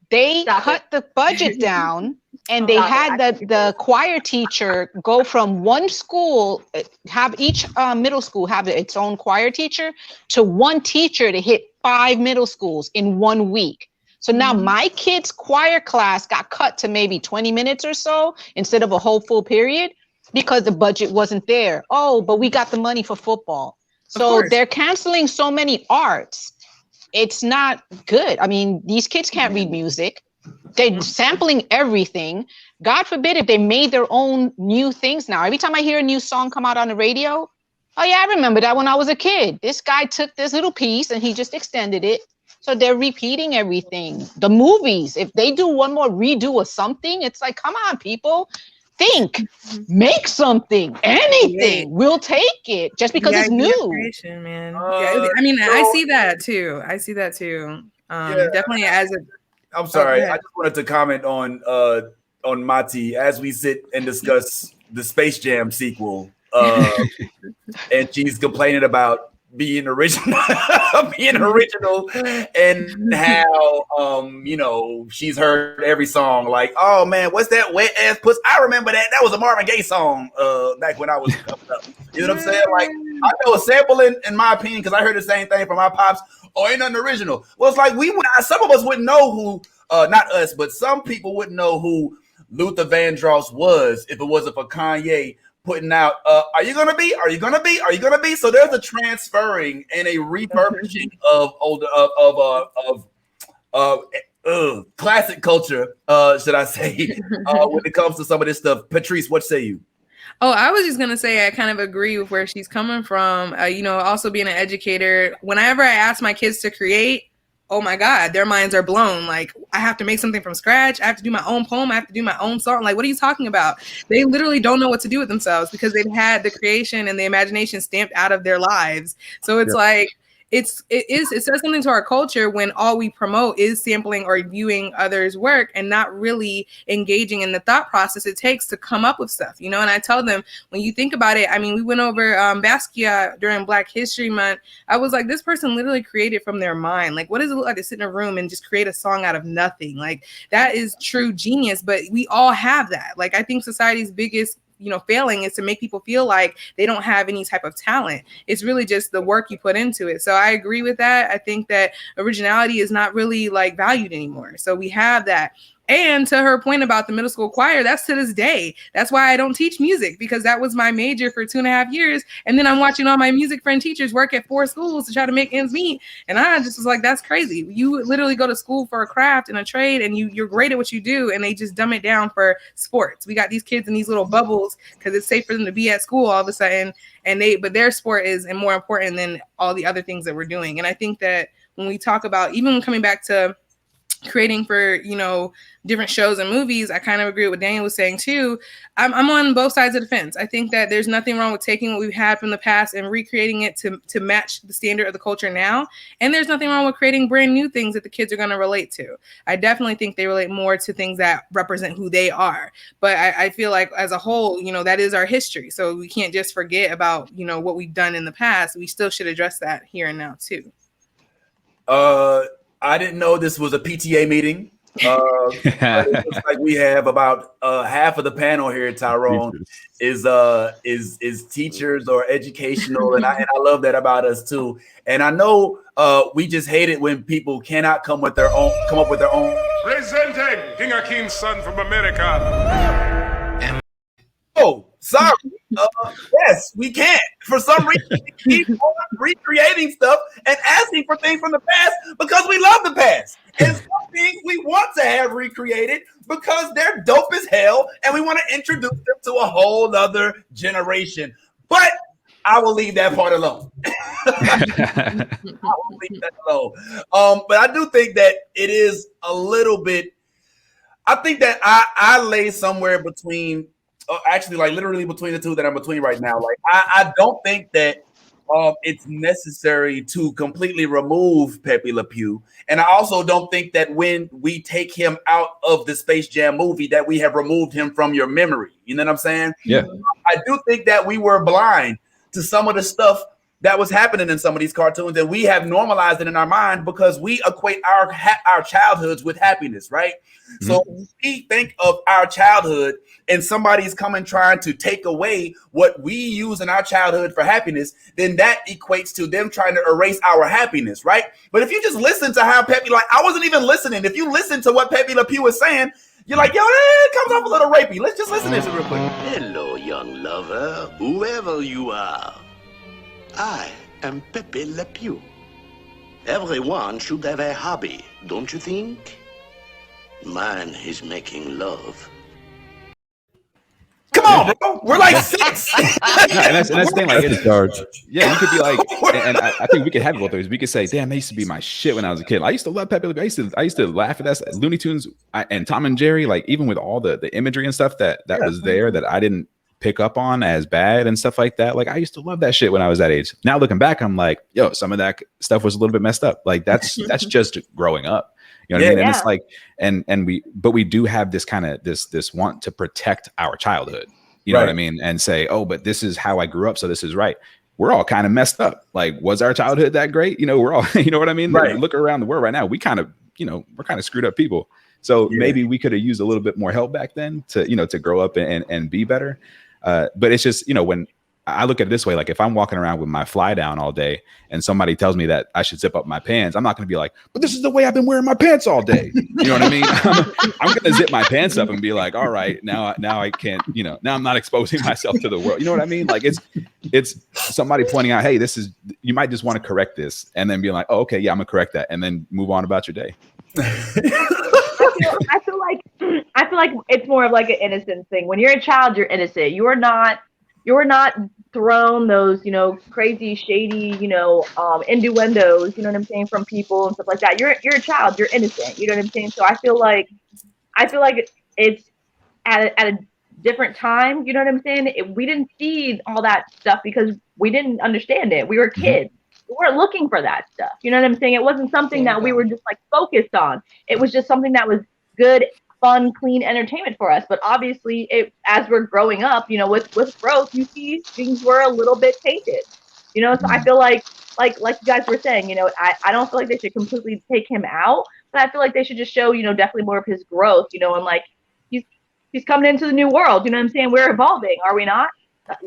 They cut the budget down, and they had the choir teacher go from one school, have each middle school have its own choir teacher, to one teacher to hit 5 middle schools in 1 week. So now my kid's choir class got cut to maybe 20 minutes or so instead of a whole full period because the budget wasn't there. Oh, but we got the money for football. So they're canceling so many arts. It's not good. I mean, these kids can't read music. They're sampling everything. God forbid if they made their own new things now. Every time I hear a new song come out on the radio, oh yeah, I remember that when I was a kid. This guy took this little piece and he just extended it. So they're repeating everything. The movies, if they do one more redo of something, it's like, come on, people. Think, make something, anything. We'll take it just because it's new. Man. I mean, I see that too. Definitely as a. I'm sorry. I just wanted to comment on Mati as we sit and discuss the Space Jam sequel, and she's complaining about being original, and how she's heard every song. Like, oh man, what's that wet ass puss? I remember that. That was a Marvin Gaye song back when I was coming up. You know what I'm saying? Like, I know a sample in my opinion, because I heard the same thing from my pops. Oh, ain't nothing original. Well, it's like some of us wouldn't know who, not us, but some people wouldn't know who Luther Vandross was if it wasn't for Kanye putting out, are you gonna be? Are you gonna be? Are you gonna be? So there's a transferring and a refurbishing of classic culture, should I say, when it comes to some of this stuff. Patrice, what say you? Oh, I was just going to say I kind of agree with where she's coming from. Also being an educator, whenever I ask my kids to create, oh my God, their minds are blown. Like, I have to make something from scratch. I have to do my own poem. I have to do my own song. Like, what are you talking about? They literally don't know what to do with themselves because they've had the creation and the imagination stamped out of their lives. So it's like, it says something to our culture when all we promote is sampling or viewing others' work and not really engaging in the thought process it takes to come up with stuff, you know. And I tell them, when you think about it, I mean, we went over Basquiat during Black History Month. I was like, this person literally created from their mind. Like, what does it look like to sit in a room and just create a song out of nothing? Like, that is true genius. But we all have that. Like, I think society's biggest failing is to make people feel like they don't have any type of talent. It's really just the work you put into it. So I agree with that. I think that originality is not really like valued anymore. So we have that. And to her point about the middle school choir, that's to this day. That's why I don't teach music, because that was my major for 2.5 years. And then I'm watching all my music friend teachers work at 4 schools to try to make ends meet. And I just was like, that's crazy. You literally go to school for a craft and a trade, and you're great at what you do. And they just dumb it down for sports. We got these kids in these little bubbles because it's safe for them to be at school all of a sudden. But their sport is more important than all the other things that we're doing. And I think that when we talk about, even coming back to creating for different shows and movies, I kind of agree with what Daniel was saying too. I'm on both sides of the fence. I think that there's nothing wrong with taking what we've had from the past and recreating it to match the standard of the culture now, and there's nothing wrong with creating brand new things that the kids are going to relate to. I definitely think they relate more to things that represent who they are, but I feel like as a whole, that is our history, so we can't just forget about what we've done in the past. We still should address that here and now too. I didn't know this was a PTA meeting. It looks like we have about half of the panel here, Tyrone, is teachers or educational, and I love that about us too. And I know we just hate it when people cannot come up with their own. Presenting King Akeem's son from America. Oh, sorry. Yes, we can't. For some reason, we keep on recreating stuff and asking for things from the past because we love the past. And some things we want to have recreated because they're dope as hell and we want to introduce them to a whole other generation. But I will leave that part alone. I will leave that alone. But I do think that it is a little bit, I think that I lay somewhere between, actually, like literally between the two that I'm between right now. Like, I don't think that it's necessary to completely remove Pepe LePew. And I also don't think that when we take him out of the Space Jam movie that we have removed him from your memory. You know what I'm saying? Yeah. I do think that we were blind to some of the stuff that was happening in some of these cartoons, and we have normalized it in our mind because we equate our childhoods with happiness, right? Mm-hmm. So we think of our childhood and somebody's coming trying to take away what we use in our childhood for happiness, then that equates to them trying to erase our happiness, right? But if you just listen to how Pepe, like I wasn't even listening. If you listen to what Pepe LePew was saying, you're like, yo, it comes off a little rapey. Let's just listen to this real quick. Hello, young lover, whoever you are. I am Pepe LePew. Everyone should have a hobby, don't you think? Mine is making love. Come on, bro. We're like 6. and that's the thing. Like, it's charge. Yeah, you could be like, and I think we could have both those. We could say, damn, they used to be my shit when I was a kid. I used to love Pepe LePew. I used to laugh at that. Looney Tunes and Tom and Jerry. Like, even with all the imagery and stuff that was there that I didn't pick up on as bad and stuff like that. Like, I used to love that shit when I was that age. Now looking back, I'm like, yo, some of that stuff was a little bit messed up. Like, that's just growing up. You know what I mean? And it's like, but we do have this kind of this want to protect our childhood. You know what I mean? And say, oh, but this is how I grew up, so this is right. We're all kind of messed up. Like, was our childhood that great? We're all, you know what I mean? Right. Look around the world right now. We kind of, we're kind of screwed up people. So maybe we could have used a little bit more help back then to grow up and be better. But it's just, when I look at it this way, like if I'm walking around with my fly down all day and somebody tells me that I should zip up my pants, I'm not going to be like, but this is the way I've been wearing my pants all day. You know what I mean? I'm going to zip my pants up and be like, all right, now I can't, now I'm not exposing myself to the world. You know what I mean? Like it's somebody pointing out, hey, you might just want to correct this, and then be like, oh, okay, yeah, I'm gonna correct that, and then move on about your day. I feel like it's more of like an innocence thing. When you're a child, you're innocent. You are not thrown those, crazy, shady, innuendos, you know what I'm saying, from people and stuff like that. You're a child, you're innocent, you know what I'm saying? So I feel like it's at a different time, you know what I'm saying? We didn't see all that stuff because we didn't understand it. We were kids. weren't looking for that stuff. You know what I'm saying? It wasn't something that we were just like focused on. It was just something that was good, fun, clean entertainment for us. But obviously, as we're growing up, you know, with growth, you see things were a little bit tainted. You know, so I feel like you guys were saying, you know, I don't feel like they should completely take him out, but I feel like they should just show, you know, definitely more of his growth, you know, and like he's coming into the new world. You know what I'm saying? We're evolving, are we not?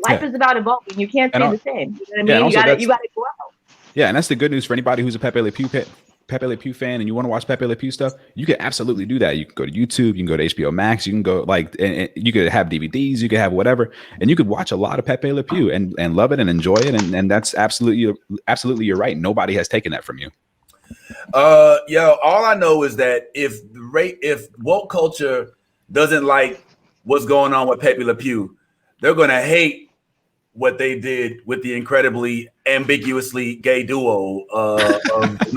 Life is about evolving. You can't stay the same. You know what I mean? You gotta grow. Yeah, and that's the good news for anybody who's a Pepe LePew fan and you want to watch Pepe LePew stuff. You can absolutely do that. You can go to YouTube, you can go to HBOMax, you can go and you could have DVDs, you could have whatever, and you could watch a lot of Pepe LePew and love it and enjoy it. And that's absolutely you're right. Nobody has taken that from you. All I know is that if woke culture doesn't like what's going on with Pepe LePew, they're gonna hate what they did with the incredibly ambiguously gay duo of the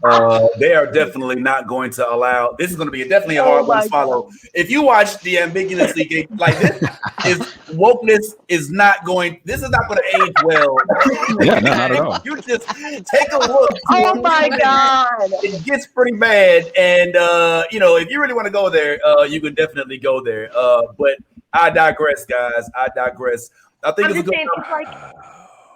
90s. They are definitely not going to allow. This is going to be definitely a hard one to follow. If you watch the ambiguously gay, like this, wokeness is not going. This is not going to age well. Yeah, no, not at all. You just take a look. Oh my God, it gets pretty bad. And you know, if you really want to go there, you can definitely go there. But I digress, guys. I digress. I think it's saying, it's like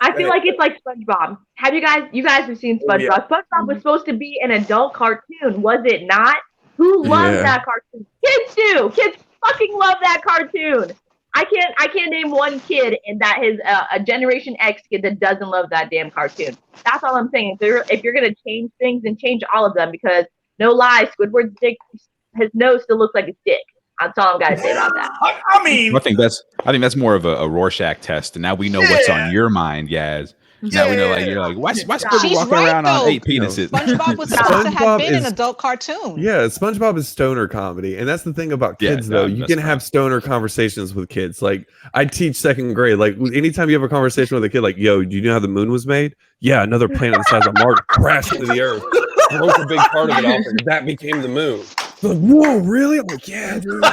I feel like it's like SpongeBob. Have you guys have seen SpongeBob? Yeah. SpongeBob was supposed to be an adult cartoon, was it not? Who loves that cartoon? Kids do. Kids fucking love that cartoon. I can't name one kid in that is a Generation X kid that doesn't love that damn cartoon. That's all I'm saying. If you're gonna change things, and change all of them, because no lie, Squidward's dick, his nose still looks like a dick. That's all I'm gotta say about that. I mean, I think that's more of a Rorschach test, and now we know what's on your mind, Yaz. Now we know, like, you're like, why Squidward walking around on 8 penises? SpongeBob was supposed to have been an adult cartoon. Yeah, SpongeBob is stoner comedy, and that's the thing about kids, though. You can have stoner conversations with kids. Like, I teach second grade. Like, anytime you have a conversation with a kid, like, yo, do you know how the moon was made? Yeah, another planet the size of Mars crashed into the Earth, broke a big part of it off, and that became the moon. Like, whoa, really? I'm like, yeah, dude.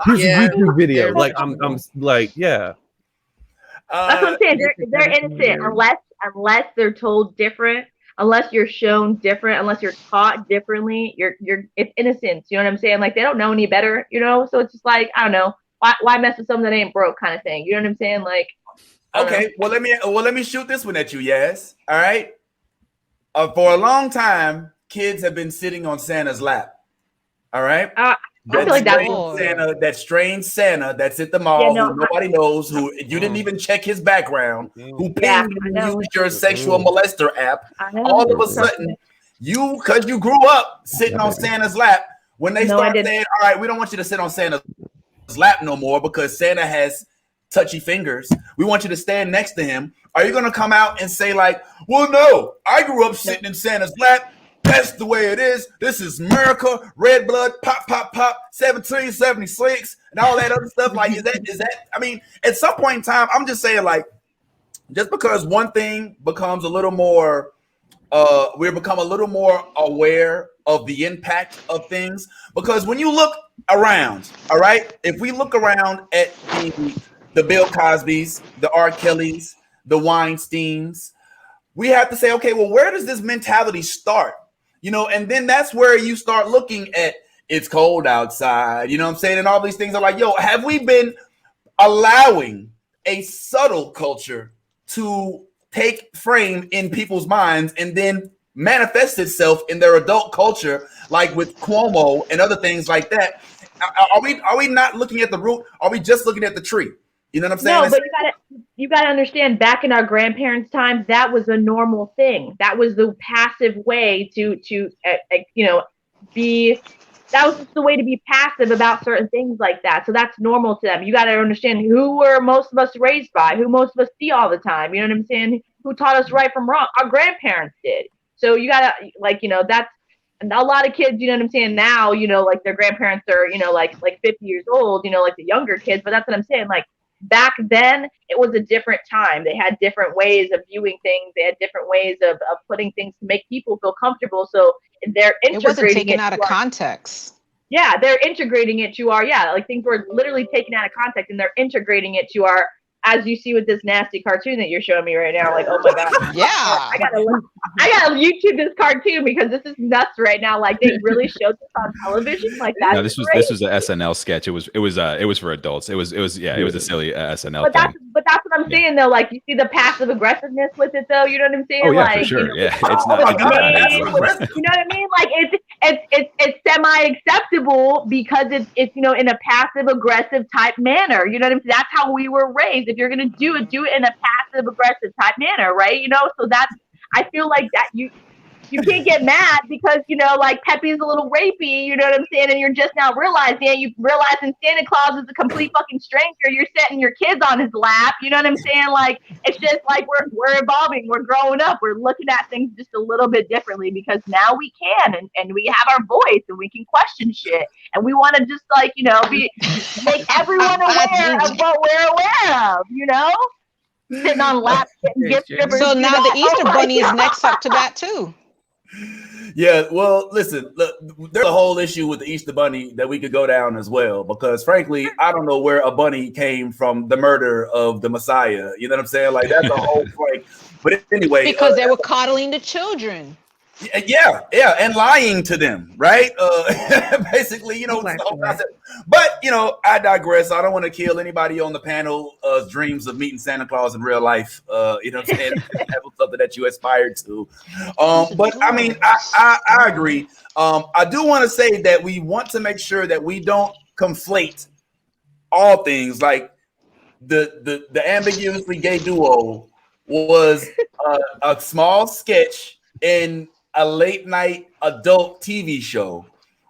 Here's a YouTube video. Like, I'm like, yeah. That's what I'm saying. They're innocent unless they're told different, unless you're shown different, unless you're taught differently. It's innocence. You know what I'm saying? Like, they don't know any better. You know, so it's just like, I don't know, why mess with something that ain't broke, kind of thing. You know what I'm saying? Like, okay, well let me shoot this one at you, Yaz. All right. For a long time, kids have been sitting on Santa's lap. All right. I feel like that strange Santa that's at the mall, who nobody knows, who you didn't even check his background, who pinged you with your sexual molester app. All of a sudden, because you grew up sitting on Santa's lap, when they start saying, all right, we don't want you to sit on Santa's lap no more because Santa has touchy fingers. We want you to stand next to him. Are you going to come out and say like, well, no, I grew up sitting in Santa's lap. That's the way it is. This is America, red blood, pop, pop, pop, 1776, and all that other stuff. Like, is that? I mean, at some point in time, I'm just saying, like, just because one thing becomes a little more, we become a little more aware of the impact of things. Because when you look around, all right, if we look around at the Bill Cosbys, the R. Kellys, the Weinsteins, we have to say, okay, well, where does this mentality start? You know, and then that's where you start looking at it's cold outside, you know what I'm saying? And all these things are like, yo, have we been allowing a subtle culture to take frame in people's minds and then manifest itself in their adult culture, like with Cuomo and other things like that? Are we not looking at the root? Are we just looking at the tree? You know what I'm saying? No, but you gotta understand, back in our grandparents' times, that was a normal thing. That was the passive way to be. That was just the way to be passive about certain things like that. So that's normal to them. You got to understand who were most of us raised by, who most of us see all the time. You know what I'm saying? Who taught us right from wrong? Our grandparents did. So you gotta, like, you know, that's, and a lot of kids, you know what I'm saying, now, you know, like their grandparents are, you know, like 50 years old, you know, like the younger kids. But that's what I'm saying. Like, back then, it was a different time. They had different ways of viewing things. They had different ways of putting things to make people feel comfortable. So they're integrating it. Wasn't taken out of context. Yeah, they're integrating it to our, like things were literally taken out of context, and they're integrating it to our as you see with this nasty cartoon that you're showing me right now, like, oh my god, Yeah. I gotta YouTube this cartoon because this is nuts right now. Like they really showed this on television. Like that. No, this was an SNL sketch. It was for adults. It was a silly SNL thing. But that's what I'm saying though. Like you see the passive aggressive-ness with it though. You know what I'm saying? Oh yeah, like, for sure. You know, It's not. you know what I mean? Like it's semi-acceptable because it's you know in a passive-aggressive type manner. You know what I'm saying? That's how we were raised. If you're gonna do it in a passive-aggressive type manner, right? You know, so that's I feel like that you can't get mad because, you know, like Pepe's a little rapey, you know what I'm saying? And you're just now realizing Santa Claus is a complete fucking stranger. You're setting your kids on his lap, you know what I'm saying? Like, it's just like we're evolving, we're growing up, we're looking at things just a little bit differently because now we can and we have our voice and we can question shit. And we want to just like, you know, make everyone aware of what we're aware of, you know? Sitting on laps, getting gift strippers. So now the Easter Bunny is next up to bat too. Yeah, well, listen, look, there's a whole issue with the Easter Bunny that we could go down as well, because frankly, I don't know where a bunny came from the murder of the Messiah. You know what I'm saying? Like that's a whole point. But anyway, because they were coddling the children. Yeah, and lying to them, right? Basically, you know. But you know, I digress. I don't want to kill anybody on the panel dreams of meeting Santa Claus in real life. You know what I'm saying? That was something that you aspired to. But I mean, I agree. I do want to say that we want to make sure that we don't conflate all things. Like the ambiguously gay duo was a small sketch in a late night adult TV show,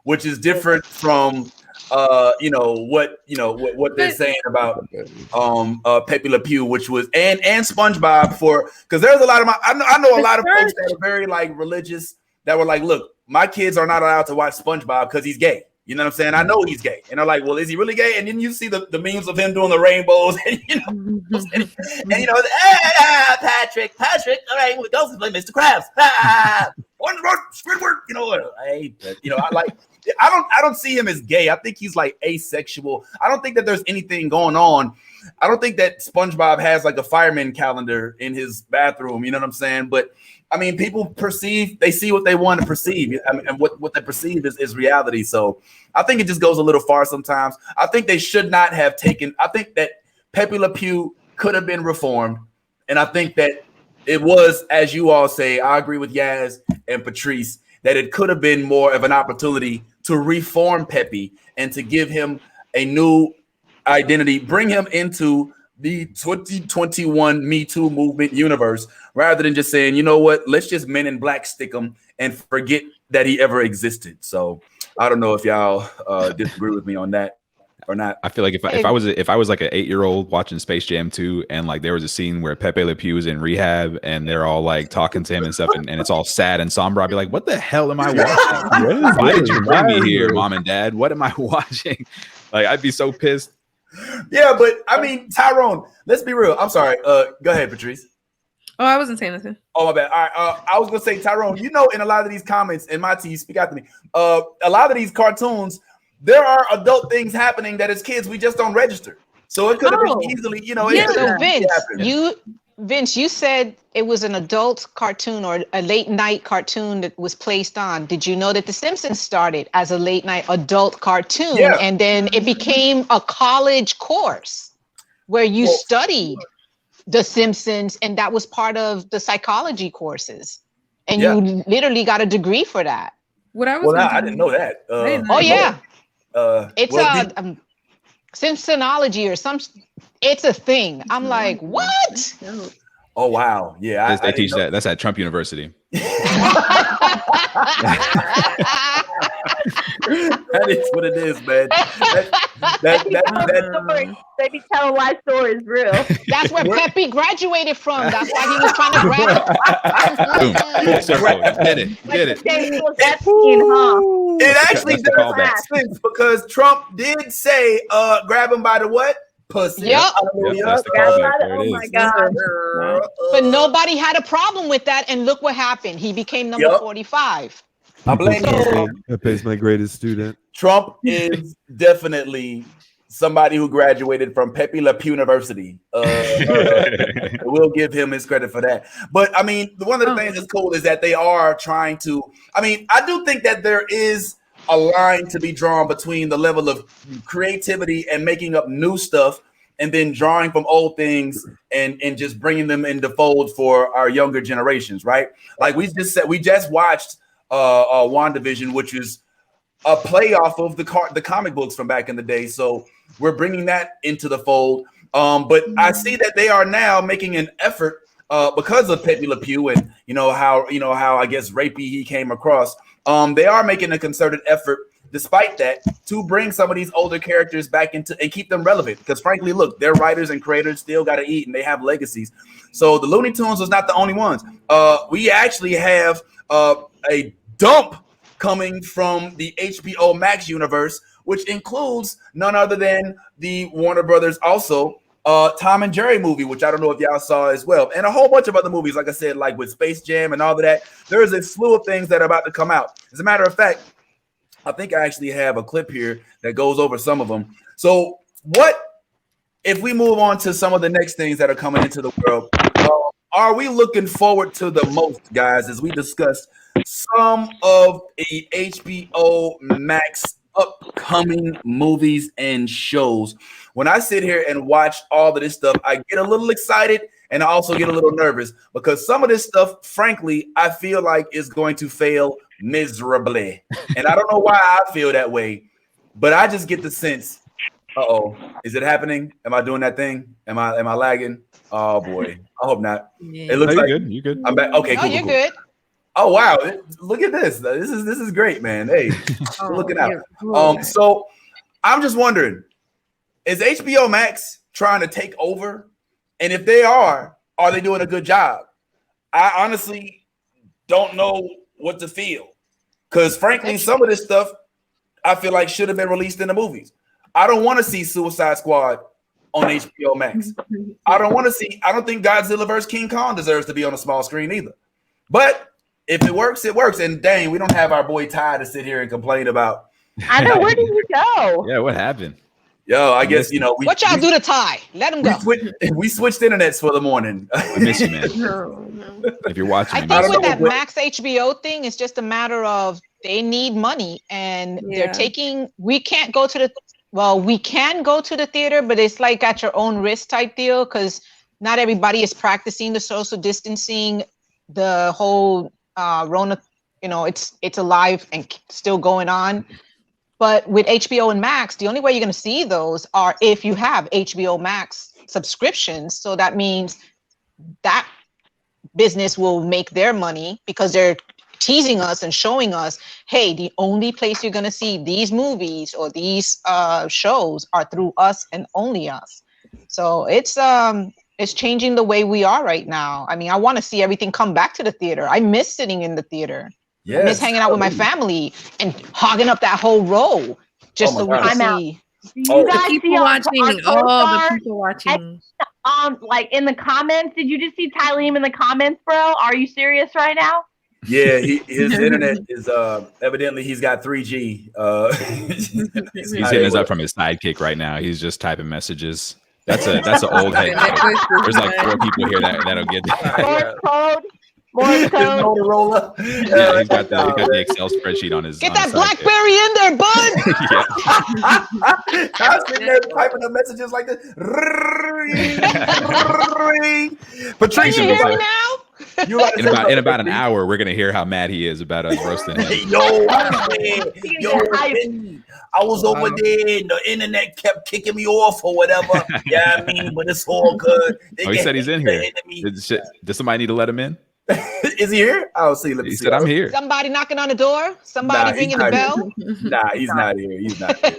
which is different from what they're saying about Pepe LePew, which was and SpongeBob because there's a lot of I know a lot of folks that are very like religious that were like, look, my kids are not allowed to watch SpongeBob because he's gay. You know what I'm saying? I know he's gay. And they're like, well, is he really gay? And then you see the memes of him doing the rainbows and Patrick, all right, we go play Mr. Krabs. Squidward, I don't see him as gay. I think he's like asexual. I don't think that there's anything going on. I don't think that SpongeBob has like a fireman calendar in his bathroom. You know what I'm saying? But I mean, people they see what they want to perceive. I mean, and what they perceive is reality. So I think it just goes a little far sometimes. I think they should not have I think that Pepe LePew could have been reformed. And I think that it was, as you all say, I agree with Yas and Patrice, that it could have been more of an opportunity to reform Pepe and to give him a new identity, bring him into the 2021 Me Too movement universe, rather than just saying, you know what, let's just Men in Black stick him and forget that he ever existed. So I don't know if y'all disagree with me on that or not. I feel like if I was like an 8-year-old watching Space Jam 2 and like there was a scene where Pepe Le Pew is in rehab and they're all like talking to him and stuff and it's all sad and somber, I'd be like, what the hell am I watching? Why did you bring me here, Mom and Dad? What am I watching? Like, I'd be so pissed. Yeah, but I mean, Tyrone, let's be real. I'm sorry. Go ahead, Patrice. Oh, I wasn't saying anything. Oh, my bad. All right. I was gonna say, Tyrone, you know, in a lot of these comments, and Mati, speak out to me. A lot of these cartoons, there are adult things happening that as kids we just don't register. So it could have been easily, you know. Yeah. So Vince, you said it was an adult cartoon or a late night cartoon that was placed on. Did you know that The Simpsons started as a late night adult cartoon and then it became a college course where you studied The Simpsons and that was part of the psychology courses and you literally got a degree for that. I didn't know that. It's Simpsonology or some. It's a thing. I'm like, what? Oh wow, yeah. They teach that. That's at Trump University. That is what it is, man. They be telling life stories, real. That's where Pepe graduated from. That's why he was trying to grab it. Get it. It actually does make sense because Trump did say, grab him by the what? Pussy. Yep. That's the callback. Oh my God. But nobody had a problem with that. And look what happened. He became number 45. I blame Pepe's my greatest student. Trump is definitely somebody who graduated from Pepe LePew University. We'll give him his credit for that. But I mean, one of the things that's cool is that they are trying to. I mean, I do think that there is a line to be drawn between the level of creativity and making up new stuff, and then drawing from old things and just bringing them into fold for our younger generations, right? Like we just watched WandaVision, which is a play off of the comic books from back in the day. So we're bringing that into the fold. But I see that they are now making an effort because of Pepe LePew and how I guess rapey he came across. They are making a concerted effort, despite that, to bring some of these older characters back into and keep them relevant. Because frankly, look, their writers and creators still got to eat and they have legacies. So the Looney Tunes was not the only ones. We actually have a dump coming from the HBOMax universe, which includes none other than the Warner Brothers also Tom and Jerry movie, which I don't know if y'all saw as well, and a whole bunch of other movies, like I said, like with Space Jam and all of that. There is a slew of things that are about to come out. As a matter of fact, I think I actually have a clip here that goes over some of them. So what if we move on to some of the next things that are coming into the world? Are we looking forward to the most, guys, as we discuss some of the HBO Max upcoming movies and shows? When I sit here and watch all of this stuff, I get a little excited and I also get a little nervous because some of this stuff, frankly, I feel like is going to fail miserably. And I don't know why I feel that way, but I just get the sense, is it happening? Am I doing that thing? Am I lagging? Oh boy, I hope not. Yeah. It looks like good. You good? I'm back. Okay, cool. You're Cool. good. Oh wow, look at this. This is great, man. Hey, we're looking out. So I'm just wondering, is HBO Max trying to take over? And if they are they doing a good job? I honestly don't know what to feel. Because frankly, some of this stuff I feel like should have been released in the movies. I don't want to see Suicide Squad on HBO Max. I don't think Godzilla vs. King Kong deserves to be on a small screen either. But if it works, it works. And dang, we don't have our boy Ty to sit here and complain about. I know, where did you go? Yeah, what happened? Yo, I guess What y'all do to Ty? Let him go. We switched internets for the morning. I miss you, man. If you're watching, I think with that Max HBO thing, it's just a matter of they need money and they're taking. We can go to the theater, but it's like at your own risk type deal because not everybody is practicing the social distancing. The whole Rona, it's alive and still going on. But with HBO and Max, the only way you're going to see those are if you have HBO Max subscriptions. So that means that business will make their money because they're teasing us and showing us, hey, the only place you're going to see these movies or these shows are through us and only us. So it's changing the way we are right now. I mean, I want to see everything come back to the theater. I miss sitting in the theater. Yes, I miss hanging out with my family and hogging up that whole row just so we can see. You guys people see watching. The people watching. Like in the comments, did you just see Tyleem in the comments, bro? Are you serious right now? Yeah, his internet is evidently he's got 3G. He's hitting us up from his sidekick right now. He's just typing messages. That's an old head. There's like 4 people here that'll get that. Morse code. Motorola. Yeah, he's got the Excel spreadsheet on his. Get that BlackBerry in there, bud. I was sitting there typing up messages like this. Patricia, you hear me now? In about an hour, we're gonna hear how mad he is about us roasting him. I was over there and the internet kept kicking me off or whatever. Yeah, I mean, but it's all good. He said he's in here. Does somebody need to let him in? Is he here? I'll see. He said, I'm here. Somebody knocking on the door? Somebody ringing the bell? Nah, he's not here. He's not here.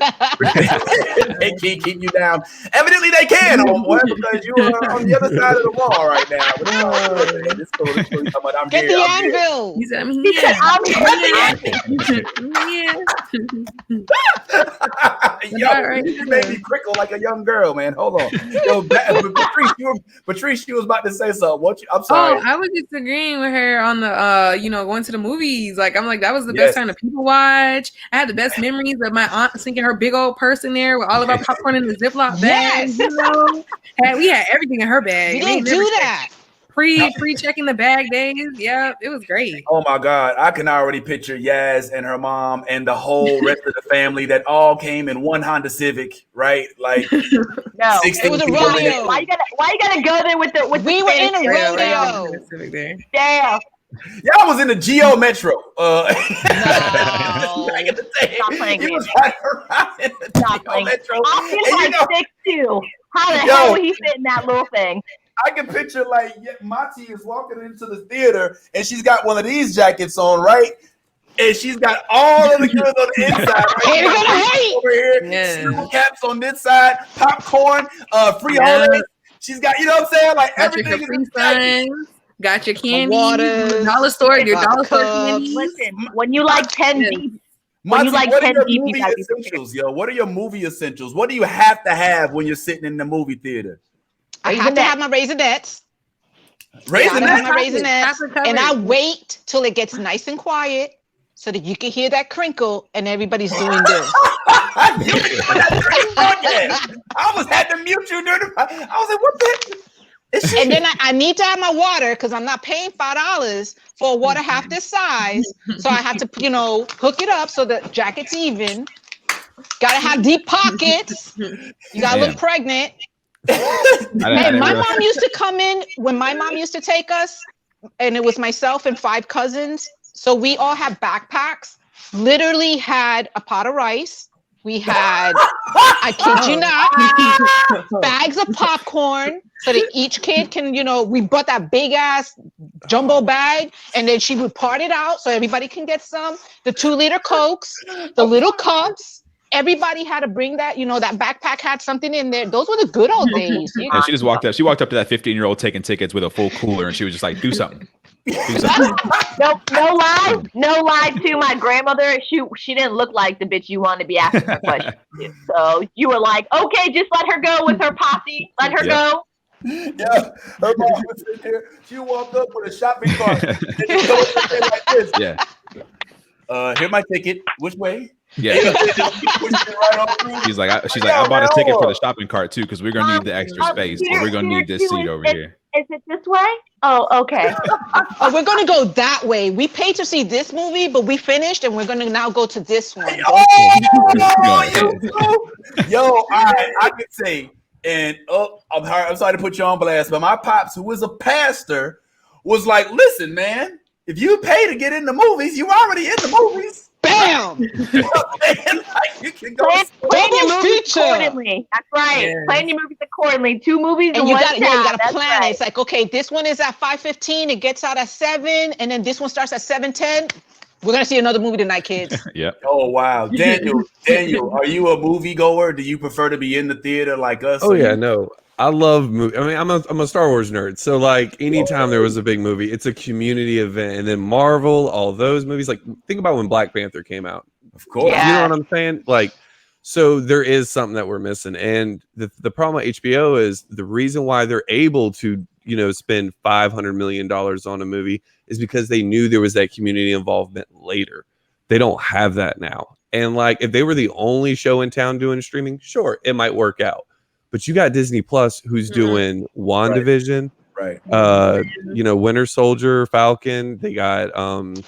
They can't keep you down. Evidently, they can, homeboy, because you are on the other side of the wall right now. But it's cool. It's cool. I'm Get here. the I'm here. anvil. He said, I'm He here. said, I'm Yo, you made me crickle like a young girl, man. Hold on. Yo, Patrice, you was about to say something. I'm sorry. Oh, I was just agreeing with her on the going to the movies. Like, I'm like, that was the best time to people watch. I had the best memories of my aunt sinking her big old purse in there with all of our popcorn in the Ziploc bag. Yes. You know? We had everything in her bag. We didn't do that. Pre-checking the bag days. Yeah, it was great. Oh my God. I can already picture Yas and her mom and the whole rest of the family that all came in one Honda Civic, right? Like no, 16 it was a people in rodeo. it. Why you gotta go there with the We were in a rodeo. Damn. Y'all was in the Geo Metro. No. Stop playing He games. was riding around in the Stop Geo playing. Metro. Austin's And like 6'2". How the hell would he fit in that little thing? I can picture like Mati is walking into the theater and she's got one of these jackets on, right? And she's got all of the girls on the inside. Right? Over here, snow caps on this side, popcorn, frijoles. She's got, you know what I'm saying? Like Got everything your is Capri Suns, got your candy, waters, dollar store, your vodka dollar store cups. candy. Listen, when you like 10 deep, Monty, like what are 10 your deep, you movie gotta be essentials, yo? What are your movie essentials? What do you have to have when you're sitting in the movie theater? I have to have my Raisinets. Raisinets? I have my Raisinets, and I wait till it gets nice and quiet so that you can hear that crinkle and everybody's doing this. I almost had to mute you during I was like, what the? And then I need to have my water because I'm not paying $5 for a water half this size. So I have to, hook it up so the jacket's even. Gotta have deep pockets. You gotta look pregnant. Hey, my mom used to come in when my mom used to take us, and it was myself and 5 cousins. So we all had backpacks, literally had a pot of rice. We had, I kid you not, bags of popcorn so that each kid can, we bought that big ass jumbo bag and then she would part it out so everybody can get some. The 2-liter Cokes, the little cups. Everybody had to bring that, that backpack had something in there. Those were the good old days. Yeah, she just walked up. She walked up to that 15-year-old taking tickets with a full cooler, and she was just like, "Do something." No lie to my grandmother. She didn't look like the bitch you wanted to be asking her questions. So you were like, okay, just let her go with her posse. Let her go. Yeah, her mom was sitting here. She walked up with a shopping cart and she goes like this. Yeah. Here's my ticket. Which way? Yeah. She's like, I bought a ticket for the shopping cart too because we're gonna need the extra space. So we're gonna need this seat over here. Is it this way? Oh, okay. We're gonna go that way. We paid to see this movie, but we finished, and we're gonna now go to this one. Yo, I could say, and I'm sorry to put you on blast, but my pops, who was a pastor, was like, "Listen, man, if you pay to get in the movies, you already in the movies." Bam! You can go plan your movies accordingly. That's right. Yeah. Plan your movies accordingly. 2 movies and you got to plan it. It's like, okay, this one is at 5:15. It gets out at 7, and then this one starts at 7:10. We're gonna see another movie tonight, kids. Yeah. Oh wow, Daniel, are you a movie goer? Do you prefer to be in the theater like us? Oh yeah, no. I love movies. I mean, I'm a Star Wars nerd. So like anytime there was a big movie, it's a community event. And then Marvel, all those movies, like think about when Black Panther came out. Of course. You know what I'm saying? Like, so there is something that we're missing. And the problem with HBO is the reason why they're able to, spend $500 million on a movie is because they knew there was that community involvement later. They don't have that now. And like, if they were the only show in town doing streaming, sure, it might work out. But you got Disney Plus, who's doing WandaVision, right? Winter Soldier, Falcon. They got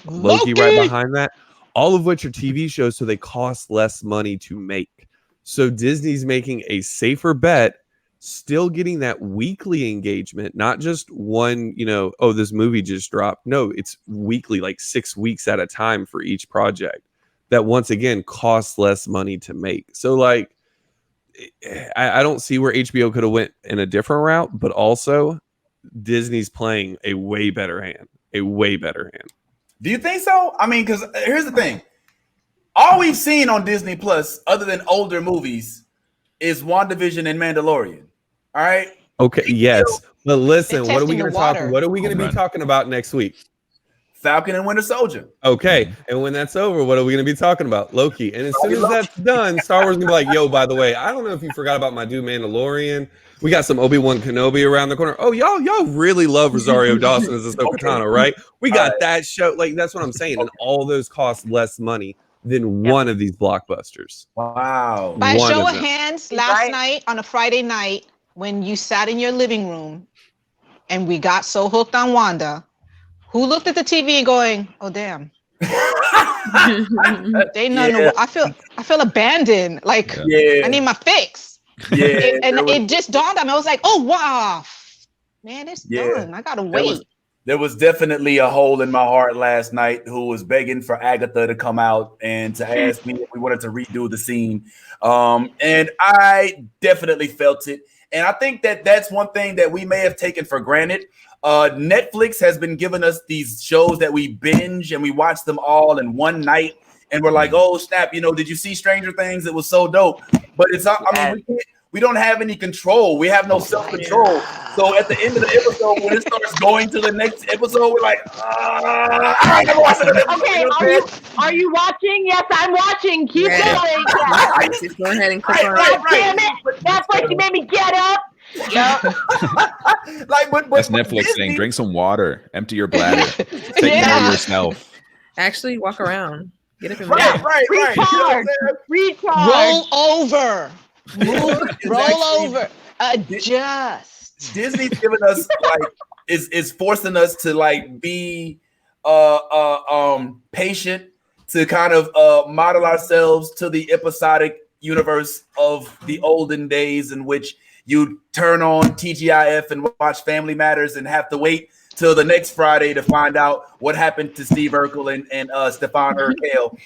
Loki right behind that. All of which are TV shows, so they cost less money to make. So Disney's making a safer bet, still getting that weekly engagement, not just one. This movie just dropped. No, it's weekly, like 6 weeks at a time for each project. That once again costs less money to make. So like. I don't see where HBO could have went in a different route, but also Disney's playing a way better hand. Do you think so? I mean, because here's the thing. All we've seen on Disney Plus, other than older movies, is WandaVision and Mandalorian. All right. Okay, yes. But listen, They're what are we testing gonna the talk? water. What are we gonna be Right. talking about next week? Falcon and Winter Soldier. Okay, and when that's over, what are we gonna be talking about? Loki. And as soon as Loki. that's done, Star Wars gonna be like, yo, by the way, I don't know if you forgot about my dude Mandalorian. We got some Obi-Wan Kenobi around the corner. Oh, y'all really love Rosario Dawson as Ahsoka Tano, right? We got that show. Like, that's what I'm saying. And all those cost less money than one of these blockbusters. Wow. By One show of of them. hands, He's last right. night on a Friday night, when you sat in your living room and we got so hooked on Wanda, who looked at the TV going, "Oh damn, they know." Yeah. I feel abandoned. Like Yeah. I need my fix. Yeah. It just dawned on me. I was like, "Oh wow, man, it's Yeah. done. I gotta There wait." There was definitely a hole in my heart last night who was begging for Agatha to come out and to ask me if we wanted to redo the scene. And I definitely felt it. And I think that that's one thing that we may have taken for granted. Netflix has been giving us these shows that we binge and we watch them all in one night. And we're like, oh, snap, did you see Stranger Things? It was so dope. But we don't have any control. We have no self-control. So at the end of the episode, when it starts going to the next episode, we're like, I never watched it. Okay, are you watching? Yes, I'm watching. Keep going. Just go ahead and click on God damn it! That's why she made me get up. Yeah. but That's Netflix saying, drink some water, empty your bladder, take care of yourself. Actually, walk around. Get up and Right. Recharge. Recharge. Roll over. Roll over. Adjust. Disney's giving us is forcing us to be patient, to kind of model ourselves to the episodic universe of the olden days in which you turn on TGIF and watch Family Matters and have to wait till the next Friday to find out what happened to Steve Urkel and Stefan Urkel.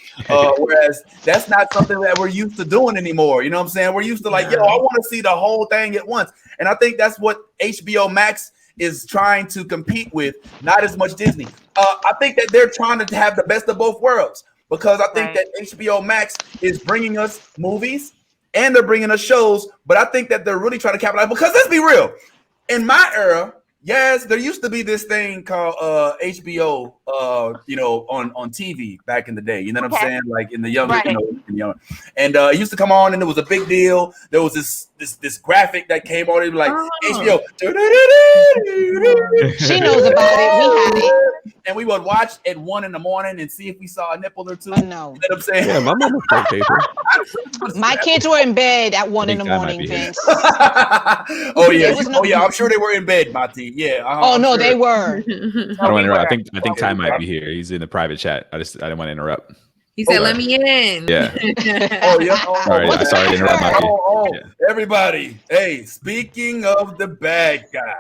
Whereas that's not something that we're used to doing anymore. You know what I'm saying? We're used to I want to see the whole thing at once. And I think that's what HBOMax is trying to compete with, not as much Disney. I think that they're trying to have the best of both worlds, because I think that HBOMax is bringing us movies and they're bringing us shows, but I think that they're really trying to capitalize, because let's be real. In my era, yes, there used to be this thing called HBO, on TV back in the day. You know what I'm saying? Like in the younger, and it used to come on, and it was a big deal. There was this graphic that came on. It was like HBO. She knows about it. We had it. And we would watch at 1 a.m. and see if we saw a nipple or two. No. You know what I'm saying? Yeah, my mama played paper. My kids were in bed at 1 a.m, Vince. Oh yeah. I'm sure they were in bed, Mati. Yeah. Oh no, they were. I don't want to interrupt. I think Ty might be here. He's in the private chat. I didn't want to interrupt. He said, "Let me in." Yeah. Sorry to interrupt, Mati. Everybody. Hey, speaking of the bad guy,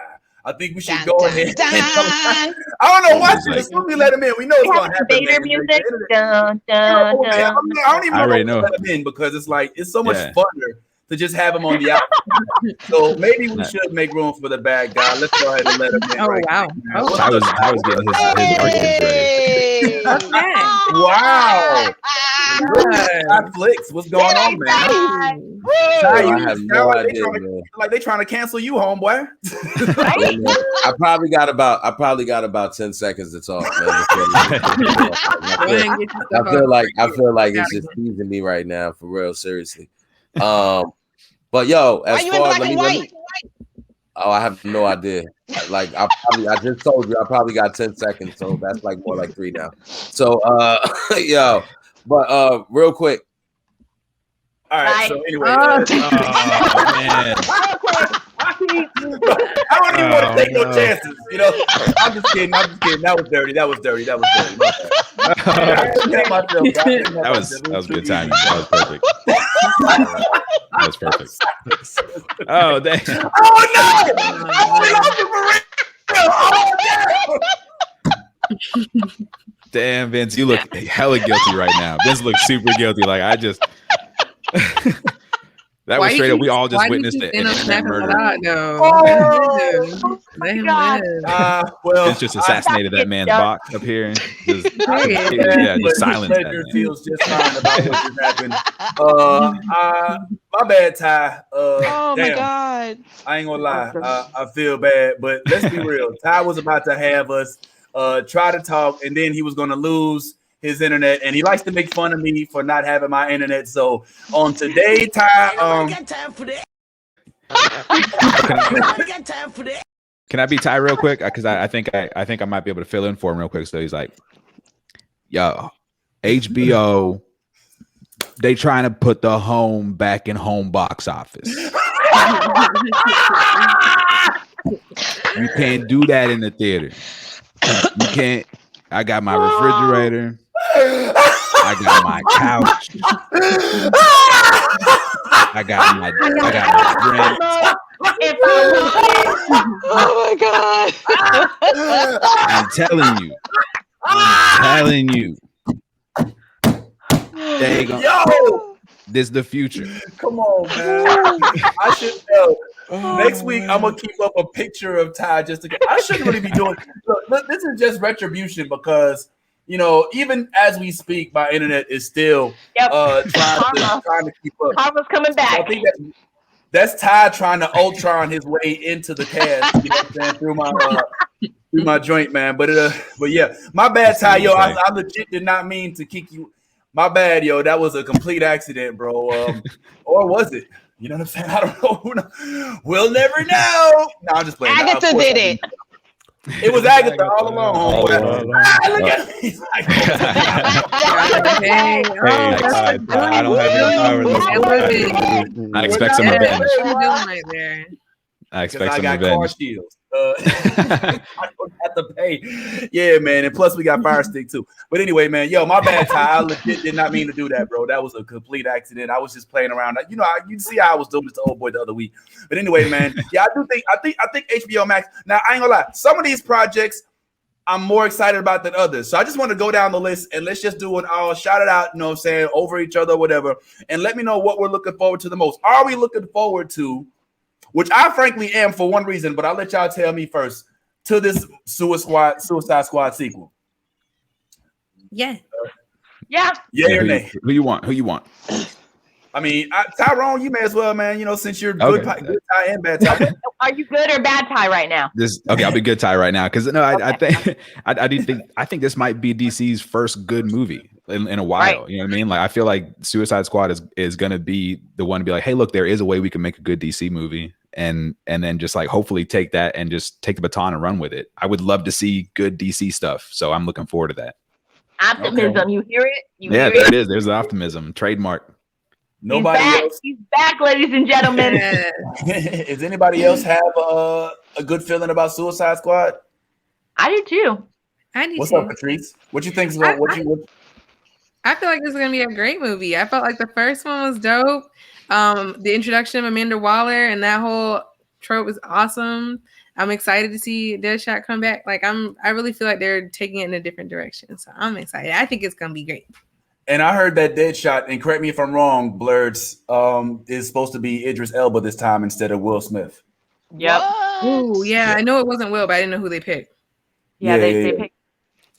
I think we should go ahead. I don't know why. As soon as we let him in, we know it's going to happen. Vader music. Dun, dun, I dun. don't even know. Let him in, because it's so much funner to just have him on the outside. So maybe we should make room for the bad guy. Let's go ahead and let him in. Oh wow! I was getting his arguments ready. Okay. Wow. Netflix, what's going on, man? I have no idea, man. Like they trying to cancel you, homeboy. I probably got about 10 seconds to talk, man. I feel like it's just teasing me right now, for real, seriously. But yo, as Why you far in as black and white? Oh, I have no idea. Like I just told you, I probably got 10 seconds, so that's like more like 3 now. So yo, but real quick. All right. So anyway, man. I don't even want to take no chances. I'm just kidding. That was dirty. That was good timing. That was perfect. That was perfect. Oh, dang. Oh no! We lost it for real. Oh no! Damn, Vince, you look hella guilty right now. Vince looks super guilty. Like I just That was straight up. We all just witnessed it. Let murder. Let him live. Well, It's just assassinated that man's box up here. Just silence that man. Feels just fine about what just happened. My bad, Ty. Oh my damn. God. I ain't gonna lie. I feel bad, but let's be real. Ty was about to have us try to talk, and then he was gonna lose his internet, and he likes to make fun of me for not having my internet. So on today, Ty, I got time for that. I got time for that. Can I be Ty real quick? Because I think I might be able to fill in for him real quick. So he's like, "Yo, HBO, they trying to put the home back in home box office. You can't do that in the theater. You can't. I got my refrigerator. I got my couch. I got my friend. Oh my God. I'm telling you. There you go. Yo, this is the future. Come on, man. I should know. Next week, I'm gonna keep up a picture of Ty just to get. I shouldn't really be doing. Look, this is just retribution because even as we speak, my internet is still trying to keep up. Karma's coming back. So I think that's Ty trying to Ultron his way into the cast. You know what I'm saying? Through my joint, man. But yeah, my bad, Ty. Yo, I legit did not mean to kick you. My bad, yo. That was a complete accident, bro. Or was it? You know what I'm saying? I don't know. We'll never know. No, I'm just playing. Agatha did it. It was Agatha all along. Look at me. He's like, I don't have any power. I expect some revenge. What are you doing right there? I expect some car revenge. shields. I don't have to pay. Yeah, man. And plus, we got Fire Stick too. But anyway, man, yo, my bad, Ty. I legit did not mean to do that, bro. That was a complete accident. I was just playing around. You see how I was doing this to old boy the other week. But anyway, man, yeah, I think HBO Max. Now, I ain't gonna lie. Some of these projects I'm more excited about than others. So I just want to go down the list and let's just do it all. Shout it out, you know what I'm saying, over each other, whatever. And let me know what we're looking forward to the most. Are we looking forward to? Which I frankly am for one reason, but I'll let y'all tell me first, to this Suicide Squad sequel. Yeah. Yeah. Yeah or nay? Who you want? I mean, Tyrone, you may as well, man, since you're good Ty and bad Ty. Are you good or bad Ty right now? I'll be good Ty right now. Because I think this might be DC's first good movie in a while. Right. You know what I mean? Like I feel like Suicide Squad is gonna be the one to be like, hey, look, there is a way we can make a good DC movie. And then just like hopefully take that and just take the baton and run with it. I would love to see good DC stuff. So I'm looking forward to that. Optimism. Okay. You hear it? There it is. There's the optimism. Trademark. Nobody else. He's back, ladies and gentlemen. Does anybody else have a good feeling about Suicide Squad? I do too. What's up, Patrice? What you think? I feel like this is gonna be a great movie. I felt like the first one was dope. The introduction of Amanda Waller and that whole trope is awesome. I'm excited to see Deadshot come back. Like I really feel like they're taking it in a different direction. So I'm excited. I think it's gonna be great. And I heard that Deadshot, and correct me if I'm wrong, Blerd, is supposed to be Idris Elba this time instead of Will Smith. Yep. Ooh, yeah. I know it wasn't Will, but I didn't know who they picked. Yeah, they picked.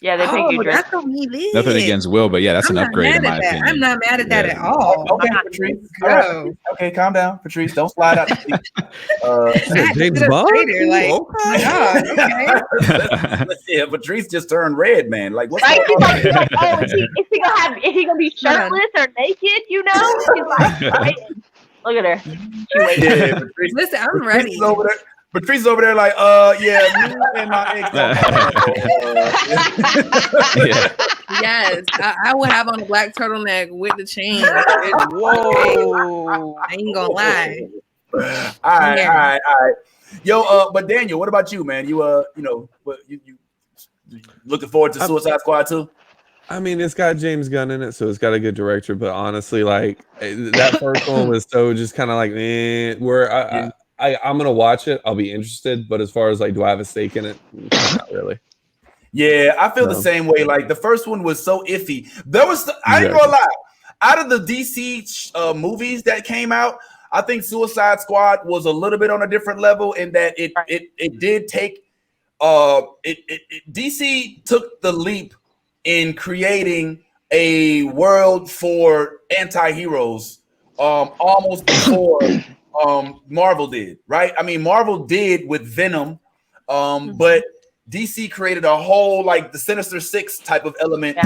Yeah, they picked Idris. That's gonna be lit. Nothing against Will, but yeah, that's an upgrade in my opinion. I'm not mad at that at all. Okay, Patrice. Okay, calm down, Patrice. Don't slide out. James Bond. Like, oh my God, okay. Let's see. Patrice just turned red, man. Like, what's going on? Is he gonna be shirtless or naked? He's like, right? Look at her. Yeah, listen, I'm ready. Patrice is over there like, yeah, me and my ex. Yes, I would have on a black turtleneck with the chain. Whoa. I ain't gonna lie. All right. Yo, but Daniel, what about you, man? You you looking forward to Suicide Squad too? I mean, it's got James Gunn in it, so it's got a good director. But honestly, like that first one was so just kind of like, I'm gonna watch it. I'll be interested, but as far as like, do I have a stake in it? Not really. Yeah, I feel the same way. Like the first one was so iffy. I ain't gonna lie. Out of the DC movies that came out, I think Suicide Squad was a little bit on a different level in that it did take DC took the leap in creating a world for anti-heroes almost before Marvel did, right? I mean, Marvel did with Venom, but DC created a whole like the Sinister Six type of element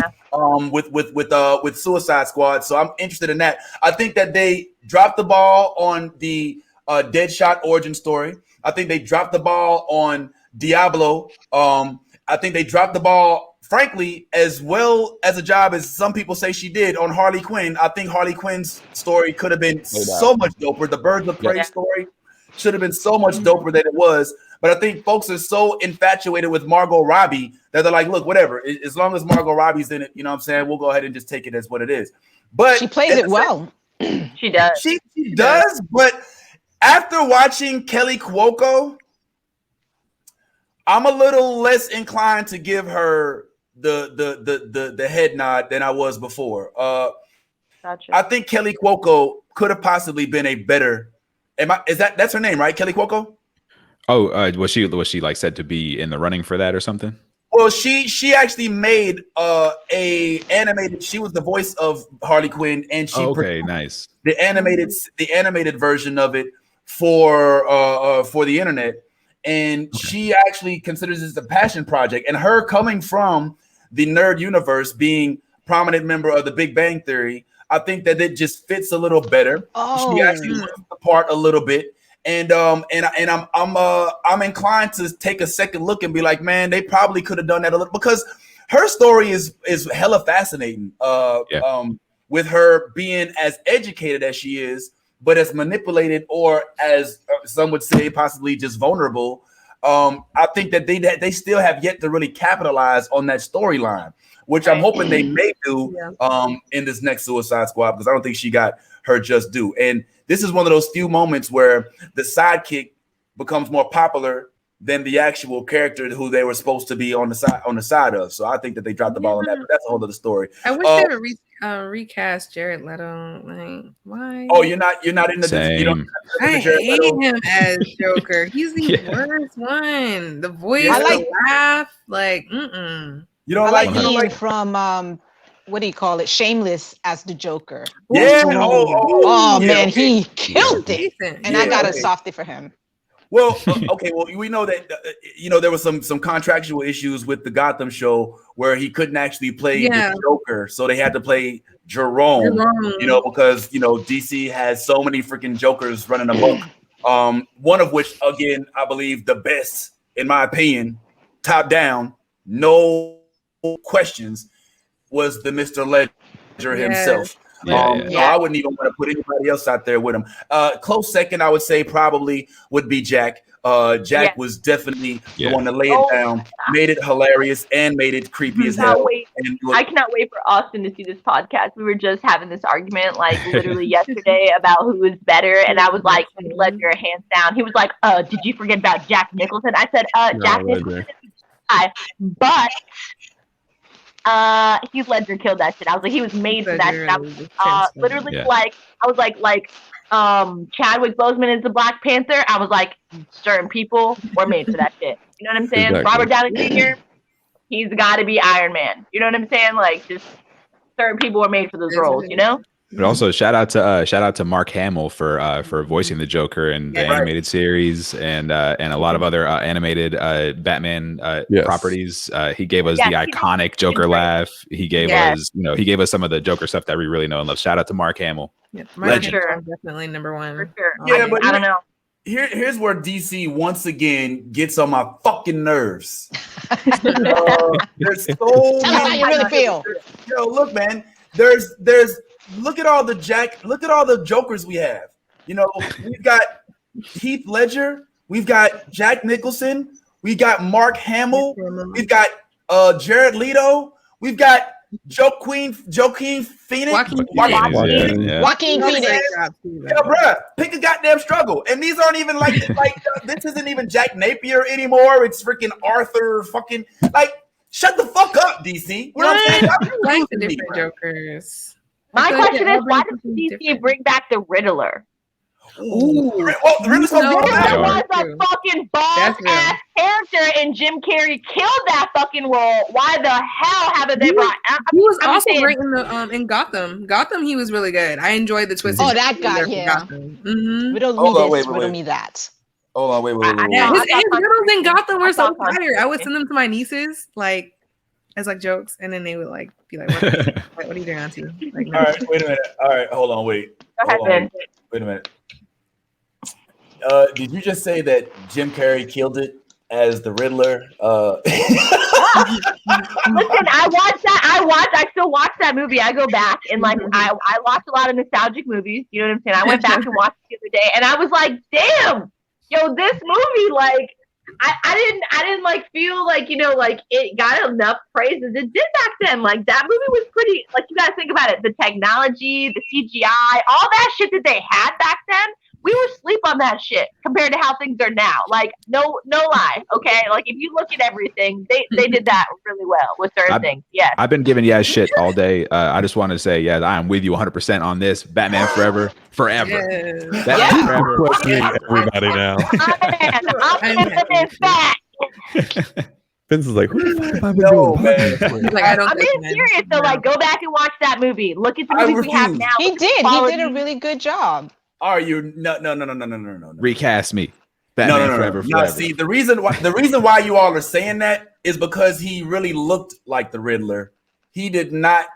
with Suicide Squad. So I'm interested in that. I think that they dropped the ball on the Deadshot origin story. I think they dropped the ball on Diablo. I think they dropped the ball, frankly, as well as a job as some people say she did on Harley Quinn. I think Harley Quinn's story could have been so much doper. The Birds of Prey story should have been so much doper than it was. But I think folks are so infatuated with Margot Robbie that they're like, look, whatever. As long as Margot Robbie's in it, you know what I'm saying? We'll go ahead and just take it as what it is. But she plays it well. She does. She does. But after watching Kelly Cuoco, I'm a little less inclined to give her the head nod than I was before. Gotcha. I think Kelly Cuoco could have possibly been a better. That's her name, right? Kelly Cuoco? Oh, was she like said to be in the running for that or something? Well, she actually made a animated. She was the voice of Harley Quinn, and she nice the animated version of it for the internet. And she actually considers this a passion project. And her coming from the nerd universe, being prominent member of the Big Bang Theory, I think that it just fits a little better. She actually looks the part a little bit. And I'm inclined to take a second look and be like, man, they probably could have done that a little, because her story is hella fascinating. With her being as educated as she is, but as manipulated, or as some would say, possibly just vulnerable. I think that they still have yet to really capitalize on that storyline, which I'm hoping they may do in this next Suicide Squad, because I don't think she got her just due. And this is one of those few moments where the sidekick becomes more popular than the actual character who they were supposed to be on the side of. So I think that they dropped the ball on that, but that's a whole other story. I wish they would recast Jared Leto. Like, why? Oh, you're not into this. You don't. I hate him as Joker. He's the worst one. The voice, the laugh, like, You don't like Ian from what do you call it? Shameless as the Joker. Yeah. Man, he killed it. And I got a softie for him. Well, okay. Well, we know that there was some contractual issues with the Gotham show where he couldn't actually play the Joker, so they had to play Jerome. Because DC has so many freaking Jokers running amok. One of which, again, I believe the best, in my opinion, top down, no questions, was the Mr. Ledger himself. I wouldn't even want to put anybody else out there with him. Close second, I would say probably would be Jack. Jack was definitely the one to lay it down, made it hilarious, and made it creepy as hell. I cannot wait for Austin to see this podcast. We were just having this argument like literally yesterday about who is better, and I was like, Ledger, hands down. He was like, did you forget about Jack Nicholson? I said, Jack Nicholson is but Heath Ledger killed that shit. I was like, he was made for that shit. Like, I was like Chadwick Boseman is the Black Panther. I was like, certain people were made for that shit. You know what I'm saying? Exactly. Robert Downey Jr., he's got to be Iron Man. You know what I'm saying? Like, just certain people were made for those roles. You know. But also shout out to Mark Hamill for voicing the Joker in the animated series and a lot of other animated Batman properties. He gave us the iconic Joker laugh. He gave us some of the Joker stuff that we really know and love. Shout out to Mark Hamill. Yeah, definitely number one. For sure. Yeah, but I don't know. Here's where DC once again gets on my fucking nerves. There's so Tell us how you really feel. Yo, look, man. There's look at all the Jokers we have. We've got Heath Ledger, we've got Jack Nicholson, we got Mark Hamill, we've got Jared Leto, we've got Joaquin Phoenix. Joaquin Phoenix. Yeah, bruh, pick a goddamn struggle. And these aren't even like this isn't even Jack Napier anymore. It's freaking Arthur fucking shut the fuck up, DC. You know what I'm saying? Like the different Jokers. My question is, why does DC bring back the Riddler? Ooh. Well, the Riddler's so good. Riddler was a fucking boss-ass character, and Jim Carrey killed that fucking role. Why the hell haven't they brought? He was also great in Gotham. Gotham, he was really good. I enjoyed the twist. Oh, that guy, yeah. Riddle me that. Hold on, wait. His riddles in Gotham were so fire. I would send them to my nieces, like as like jokes, and then they would like be like, "What are you doing, Auntie?" Like, all right, wait a minute. All right, hold on, wait. Go ahead, Ben. Wait a minute. Did you just say that Jim Carrey killed it as the Riddler? Listen, I still watch that movie. I go back and like I watch a lot of nostalgic movies. You know what I'm saying? I went back and watched it the other day, and I was like, damn, yo, this movie, like, I didn't like feel like, you know, like it got enough praise as it did back then. Like that movie was pretty, like, you gotta think about it. The technology, the CGI, all that shit that they had back then, we were asleep on that shit compared to how things are now. Like, no lie, okay? Like, if you look at everything, they did that really well with certain things. Yes. I've been giving Yas shit all day. I just want to say, yeah, I am with you 100% on this. Batman forever. Yes. Batman forever. Everybody now. I'm back. Vince is like, I'm being serious though. Like, go back and watch that movie. Look at the movies we have now. He did a really good job. Are you no? Recast me. Batman forever. See, the reason why you all are saying that is because he really looked like the Riddler. He did not.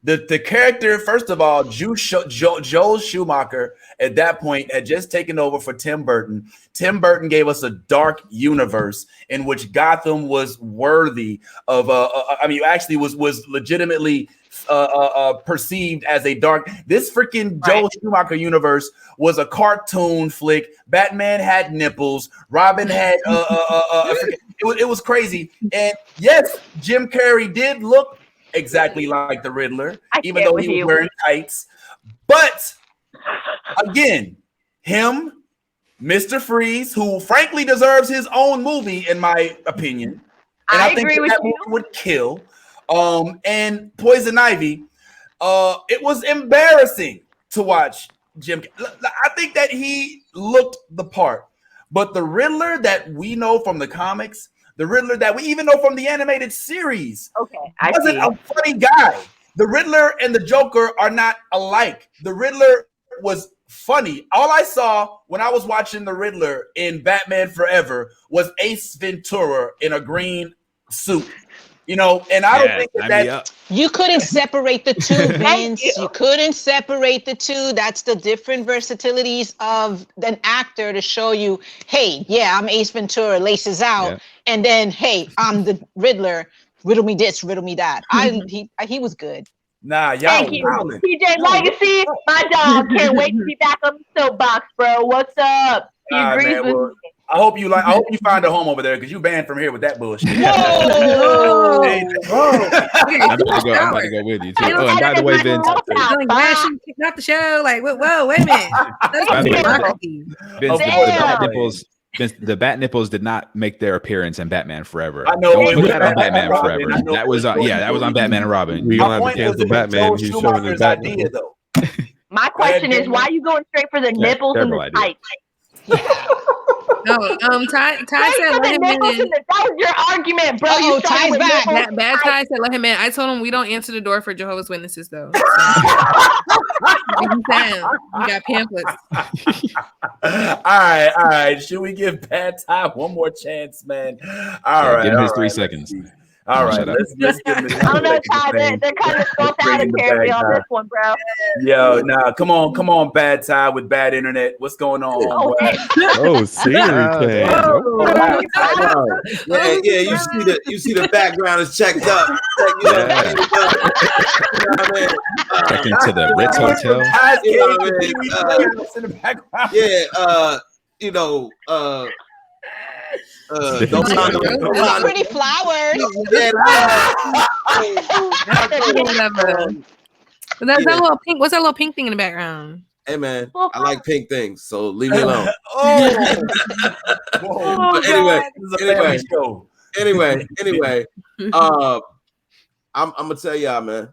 The character, first of all, Joel Schumacher at that point had just taken over for Tim Burton. Tim Burton gave us a dark universe in which Gotham was worthy of. Actually was legitimately perceived as a dark. This freaking Joel Schumacher universe was a cartoon flick. Batman had nipples. Robin had it was crazy. And yes, Jim Carrey did look exactly like the Riddler, even though he was wearing tights. But again, him, Mr. Freeze, who frankly deserves his own movie, in my opinion, and I think that movie would kill. And Poison Ivy, it was embarrassing to watch Jim. I think that he looked the part, but the Riddler that we know from the comics, the Riddler that we even know from the animated series, wasn't a funny guy. The Riddler and the Joker are not alike. The Riddler was funny. All I saw when I was watching the Riddler in Batman Forever was Ace Ventura in a green suit. You know, and I don't think that you couldn't separate the two, Vince. You couldn't separate the two. That's the different versatilities of an actor to show you, hey, yeah, I'm Ace Ventura, laces out, and then, hey, I'm the Riddler. Riddle me this, riddle me that. He was good. Nah, y'all. Thank you, TJ Legacy, my dog. Can't wait to be back on the soapbox, bro. What's up? He agrees with me. I hope you find a home over there because you banned from here with that bullshit. Whoa! I'm about to go with you too. Oh, and by the way, Vince, not the show. Like, whoa, wait a minute. Vince, the bat nipples did not make their appearance in Batman Forever. I know. Don't put that on Batman Forever. That was on Batman and Robin. We gonna have to cancel Batman. He's showing his idea though. My question is, why are you going straight for the nipples and the tights? No, Ty said let him in. That was your argument, bro. Oh, Ty's back. Bad Ty said let him in. I told him we don't answer the door for Jehovah's Witnesses though. So. We got pamphlets. All right. Should we give Bad Ty one more chance, man? All right. Give him his 3 seconds. All right, let's give him I don't know, Ty. They're kind of supposed to have a carry on this one, bro. Yo, nah, come on, Bad Ty with bad internet. What's going on? Siri Yeah, you see the background is checked up. Check into the Ritz Hotel. Pretty flowers. That's that little pink. What's that little pink thing in the background? Hey man, I like pink things, so leave me alone. Anyway, I'm gonna tell y'all, man.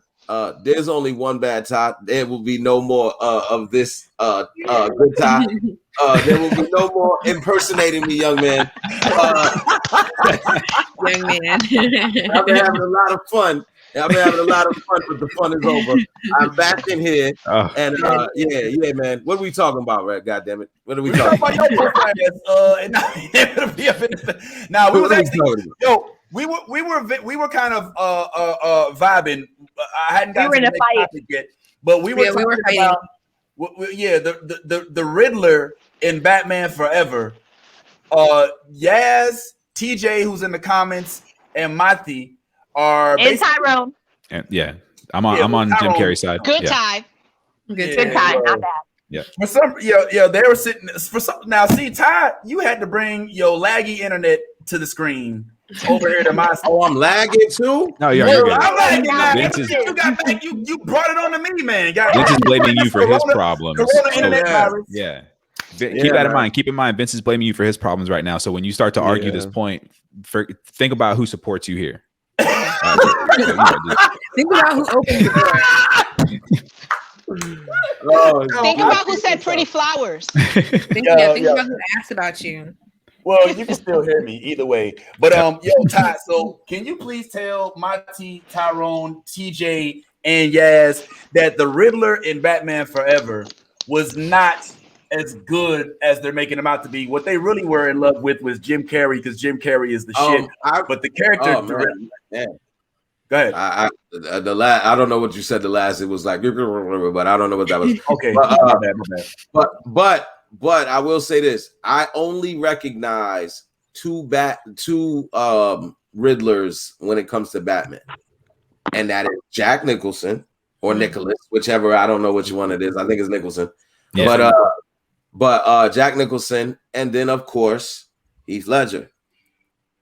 there's only one bad Ty. There will be no more of this good Ty. There will be no more impersonating me, young man. Young man. I've been having a lot of fun. But the fun is over. I'm back in here, and yeah, man. What are we talking about, right? God damn it! What are we talking about? Now we was actually, we were kind of vibing. I hadn't gotten to the topic yet, but we were talking about the Riddler in Batman Forever. Yas, TJ, who's in the comments, and Mati are and Tyrone. And I'm on Jim Carrey's side. Good Ty. Good Ty, not bad. Yeah. For some, they were sitting for some. Now, see, Ty, you had to bring your laggy internet to the screen over here to my side. Oh, I'm lagging too. No, you're good. I'm lagging now. Vince You brought it on to me, man. Vince is blaming you for his problems. Corona internet virus. Yeah. Keep that in mind. Keep in mind, Vince is blaming you for his problems right now. So when you start to argue this point, think about who supports you here. Think about who opened the door. Think about who said pretty flowers. Think about who asked about you. Well, you can still hear me either way. But Ty, so can you please tell Mati, Tyrone, TJ, and Yas that the Riddler in Batman Forever was not as good as they're making him out to be? What they really were in love with was Jim Carrey, because Jim Carrey is the shit. But the character, go ahead. I don't know what you said. The last, it was like, but I don't know what that was. Okay, my bad. But I will say this: I only recognize two Riddlers when it comes to Batman, and that is Jack Nicholson or Nicholas, whichever. I don't know which one it is. I think it's Nicholson. Yeah. But Jack Nicholson, and then of course Heath Ledger.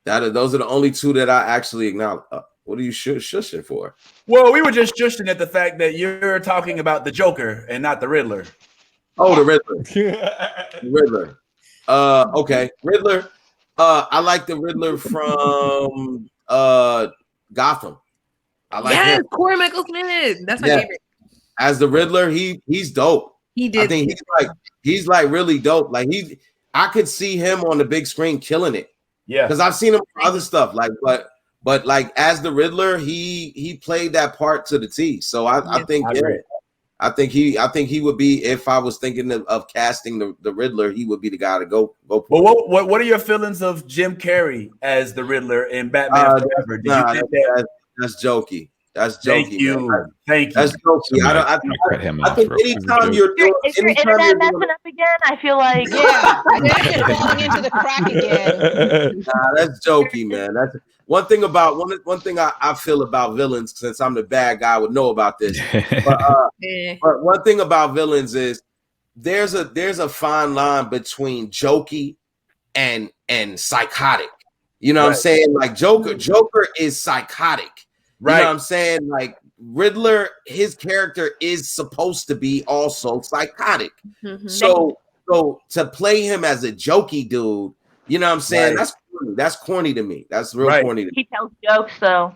Those are the only two that I actually acknowledge. What are you shushing for? Well, we were just shushing at the fact that you're talking about the Joker and not the Riddler. Oh, the Riddler. The Riddler. Okay. Riddler. I like the Riddler from Gotham. I like him. Corey Michael Smith. That's my favorite. As the Riddler, he's dope. He did. I think he's like really dope. Like I could see him on the big screen killing it. Yeah. Because I've seen him for other stuff. Like, but like as the Riddler, he played that part to the T. So I think he would be, if I was thinking of casting the Riddler, he would be the guy to go. Well, what are your feelings of Jim Carrey as the Riddler in Batman Forever? Did you think that's jokey? That's jokey. Thank you. That's jokey. I think anytime you're doing, is your internet messing up again? I feel like they're falling into the crack again. Nah, that's jokey, man. That's one thing I feel about villains, since I'm the bad guy, I would know about this. But one thing about villains is there's a fine line between jokey and psychotic. You know what I'm saying? Like Joker is psychotic. Right. You know what I'm saying? Like Riddler, his character is supposed to be also psychotic. Mm-hmm. So to play him as a jokey dude, you know what I'm saying? Right. That's corny to me. That's real corny to me. He tells jokes, so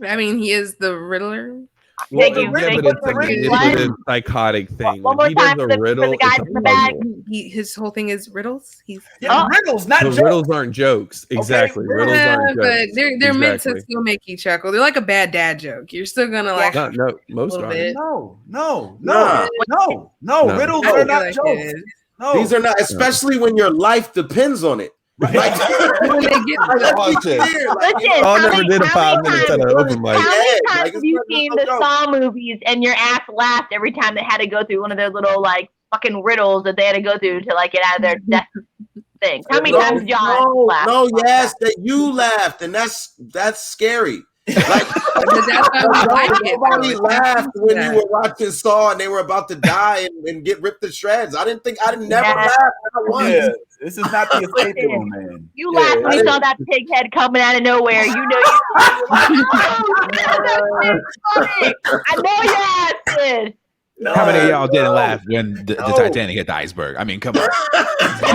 I mean, he is the Riddler. Well, it's a psychotic thing. One more time for the guys in the bag. His whole thing is riddles. Riddles, not jokes. Riddles aren't jokes. Exactly. Okay. Riddles aren't jokes. But they're meant to still make you chuckle. They're like a bad dad joke. You're still gonna like. Most aren't. No. Riddles are not jokes. No, these are not, especially when your life depends on it. Right. Y'all never did a 5 minutes at an open mic. How many times have you seen the Saw movies and your ass laughed every time they had to go through one of their little like fucking riddles that they had to go through to like get out of their death things? How many times did y'all laugh? No, yes, that you laughed, and that's scary. Like nobody laughed when you were watching Saw and they were about to die and get ripped to shreds. I didn't never laugh once. Yeah, this is not the escape room, man. You laughed when you saw that pig head coming out of nowhere. You know you. I know your ass did. No, how many of y'all didn't laugh when the Titanic hit the iceberg? I mean, come on. It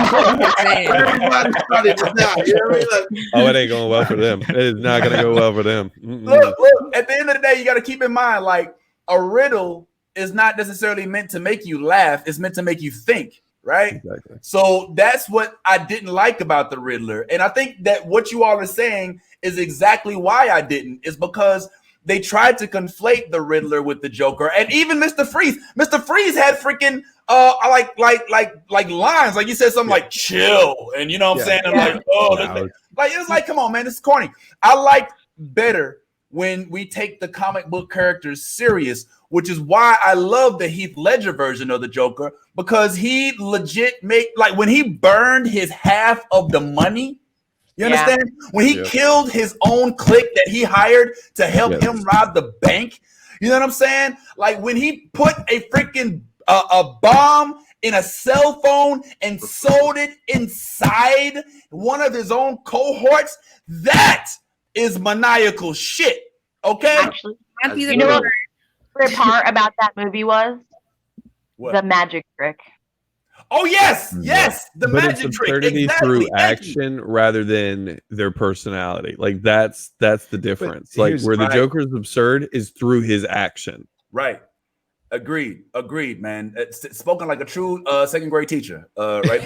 ain't going well for them. It is not going to go well for them. Look, at the end of the day, you got to keep in mind, like, a riddle is not necessarily meant to make you laugh. It's meant to make you think, right? Exactly. So that's what I didn't like about the Riddler. And I think that what you all are saying is exactly why I didn't, is because they tried to conflate the Riddler with the Joker. And even Mr. Freeze. Mr. Freeze had freaking like lines. Like you said something like chill. And you know what I'm saying? And like, like it was like, come on, man, this is corny. I like better when we take the comic book characters serious, which is why I love the Heath Ledger version of the Joker, because he legit like when he burned his half of the money, you understand? When he killed his own clique that he hired to help him rob the bank, you know what I'm saying? Like when he put a freaking a bomb in a cell phone and sold it inside one of his own cohorts, that is maniacal shit. Okay? Actually, you know what the favorite part about that movie was? What? The magic trick. Oh yes, the but magic it's trick. Absurdity Exactly. through action rather than their personality. Like that's the difference. Like where the Joker's absurd is through his action. Right. Agreed, man. It's spoken like a true second grade teacher, right?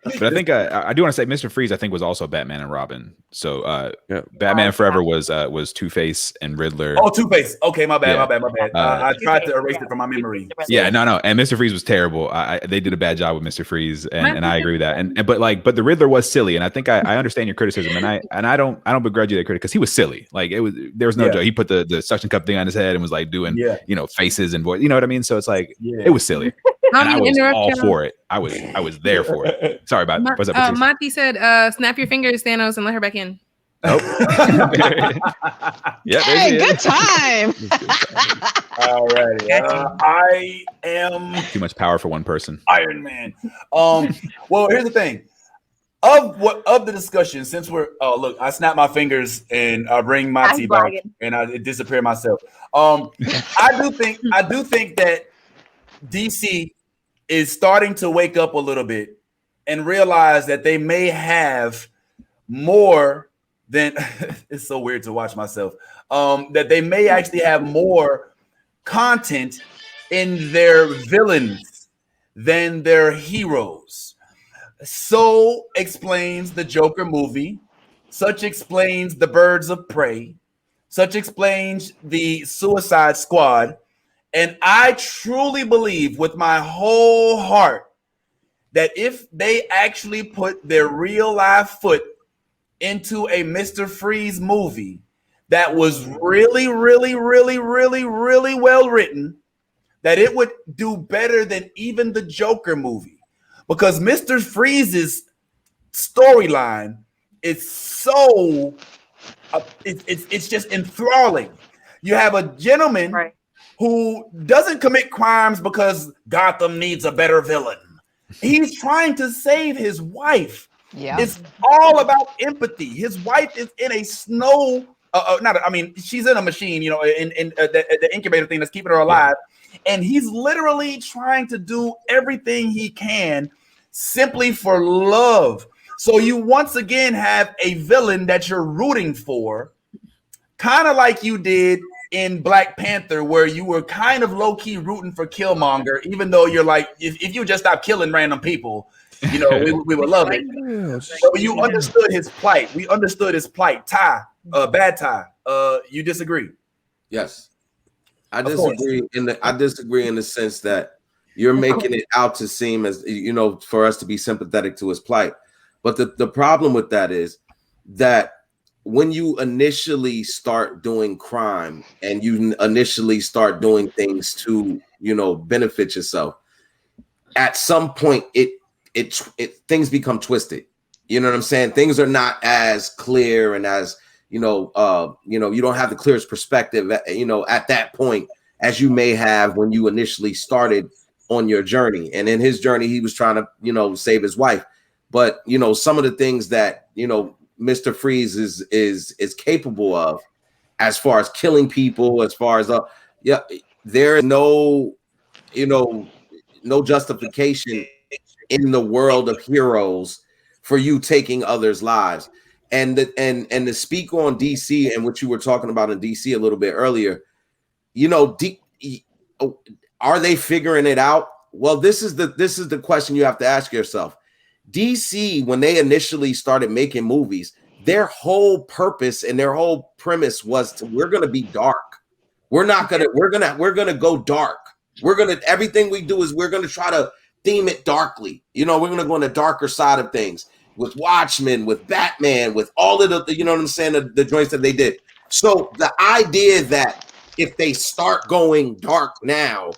But I think I do want to say Mr. Freeze, I think, was also Batman and Robin. So Batman Forever was Two-Face and Riddler. Oh, Two-Face. Okay, my bad. I tried to erase it from my memory. Yeah, no. And Mr. Freeze was terrible. They did a bad job with Mr. Freeze, and I agree with that. But the Riddler was silly, and I think I understand your criticism, and I don't begrudge you that critic because he was silly. Like there was no joke. He put the suction cup thing on his head and was like doing faces and voice. You know what I mean? So it's like it was silly. And I was all for it. I was there for it. Sorry about what's up. Monty said, "Snap your fingers, Thanos, and let her back in." Nope. Hey, good time. All righty. I am too much power for one person. Iron Man. Well, here's the thing. Of the discussion, since we're look, I snap my fingers and I bring Monty back and I disappear myself. I do think that DC is starting to wake up a little bit and realize that they may have more than it's so weird to watch myself. That they may actually have more content in their villains than their heroes. So explains the Joker movie. Such explains the Birds of Prey. Such explains the Suicide Squad. And I truly believe with my whole heart that if they actually put their real life foot into a Mr. Freeze movie that was really, really, really, really, really well written, that it would do better than even the Joker movie. Because Mr. Freeze's storyline is so it's just enthralling. You have a gentleman who doesn't commit crimes because Gotham needs a better villain. He's trying to save his wife. Yeah, it's all about empathy. His wife is in a she's in a machine, you know, in the incubator thing that's keeping her alive. And he's literally trying to do everything he can simply for love. So you once again have a villain that you're rooting for, kind of like you did in Black Panther, where you were kind of low-key rooting for Killmonger, even though you're like, if you just stop killing random people, you know, we would love it. So you understood his plight. We understood his plight. Ty, bad Ty, you disagree? Yes. I disagree in the sense that you're making it out to seem as, you know, for us to be sympathetic to his plight. But the problem with that is that when you initially start doing crime and you initially start doing things to, you know, benefit yourself, at some point things become twisted. You know what I'm saying? Things are not as clear and as, you don't have the clearest perspective, you know, at that point as you may have when you initially started on your journey. And in his journey, he was trying to, you know, save his wife. But, you know, some of the things that, you know, Mr. Freeze is capable of, as far as killing people, as far as there is no justification in the world of heroes for you taking others' lives. And to speak on DC and what you were talking about in DC a little bit earlier, you know, are they figuring it out? Well, this is the question you have to ask yourself. DC, when they initially started making movies, their whole purpose and their whole premise was we're gonna be dark. We're gonna go dark. Everything we do is we're gonna try to theme it darkly. You know, we're gonna go on the darker side of things with Watchmen, with Batman, with all of the, you know what I'm saying, the joints that they did. So the idea that if they start going dark now,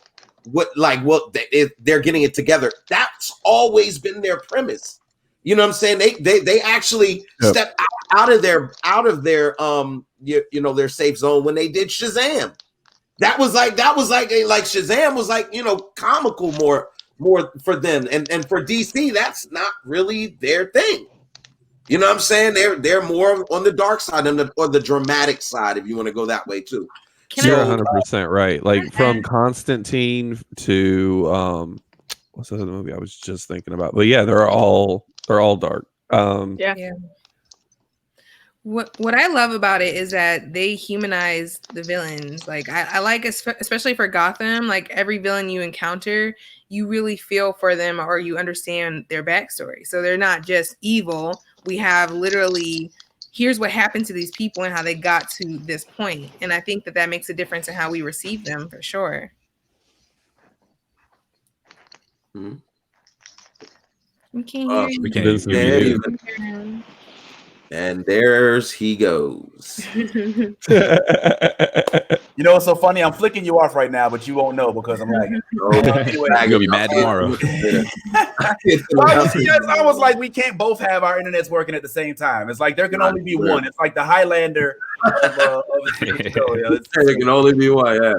they're getting it together. That's always been their premise. You know what I'm saying? They actually stepped out of their their safe zone when they did Shazam. That was like Shazam was like, you know, comical more for them, and for DC that's not really their thing. You know what I'm saying? They're more on the dark side or the dramatic side, if you want to go that way too. You're 100% right. Like from Constantine to what's the other movie I was just thinking about? But yeah, they're all dark. Yeah. What I love about it is that they humanize the villains. Like I like, especially for Gotham, like every villain you encounter, you really feel for them or you understand their backstory. So they're not just evil. We have literally, here's what happened to these people and how they got to this point. And I think that makes a difference in how we receive them for sure. Mm-hmm. We can't hear you. We can't hear you. And there's he goes. You know what's so funny? I'm flicking you off right now, but you won't know because I'm like, anyway, I'm gonna be mad tomorrow. It's almost like we can't both have our internets working at the same time. It's like there can only be one. It's like the Highlander of a TV show. Yeah, there can only be one. Yeah.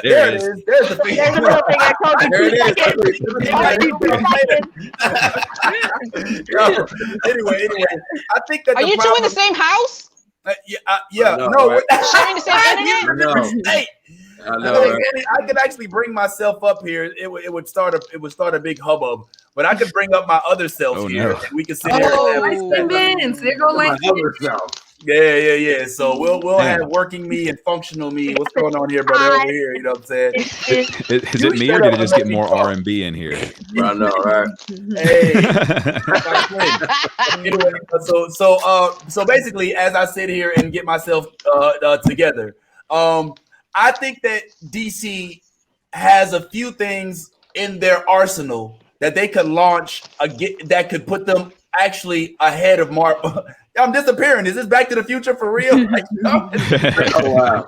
There it is. There's the thing. There's a little thing I told you. Anyway, I think that. Are you two in the same house? Yeah. Right? Sharing the same internet? I know, right? I could actually bring myself up here. It would start a big hubbub. But I could bring up my other self here, and we can sit here. There go like Yeah. So we'll have working me and functional me. What's going on here, brother? Over here, you know what I'm saying? Is it me or did it just get more R&B in here? I know, right? Hey. Anyway, so basically, as I sit here and get myself together, I think that DC has a few things in their arsenal that they could launch that could put them actually ahead of Marvel. I'm disappearing. Is this Back to the Future for real? Like, no. Oh, wow.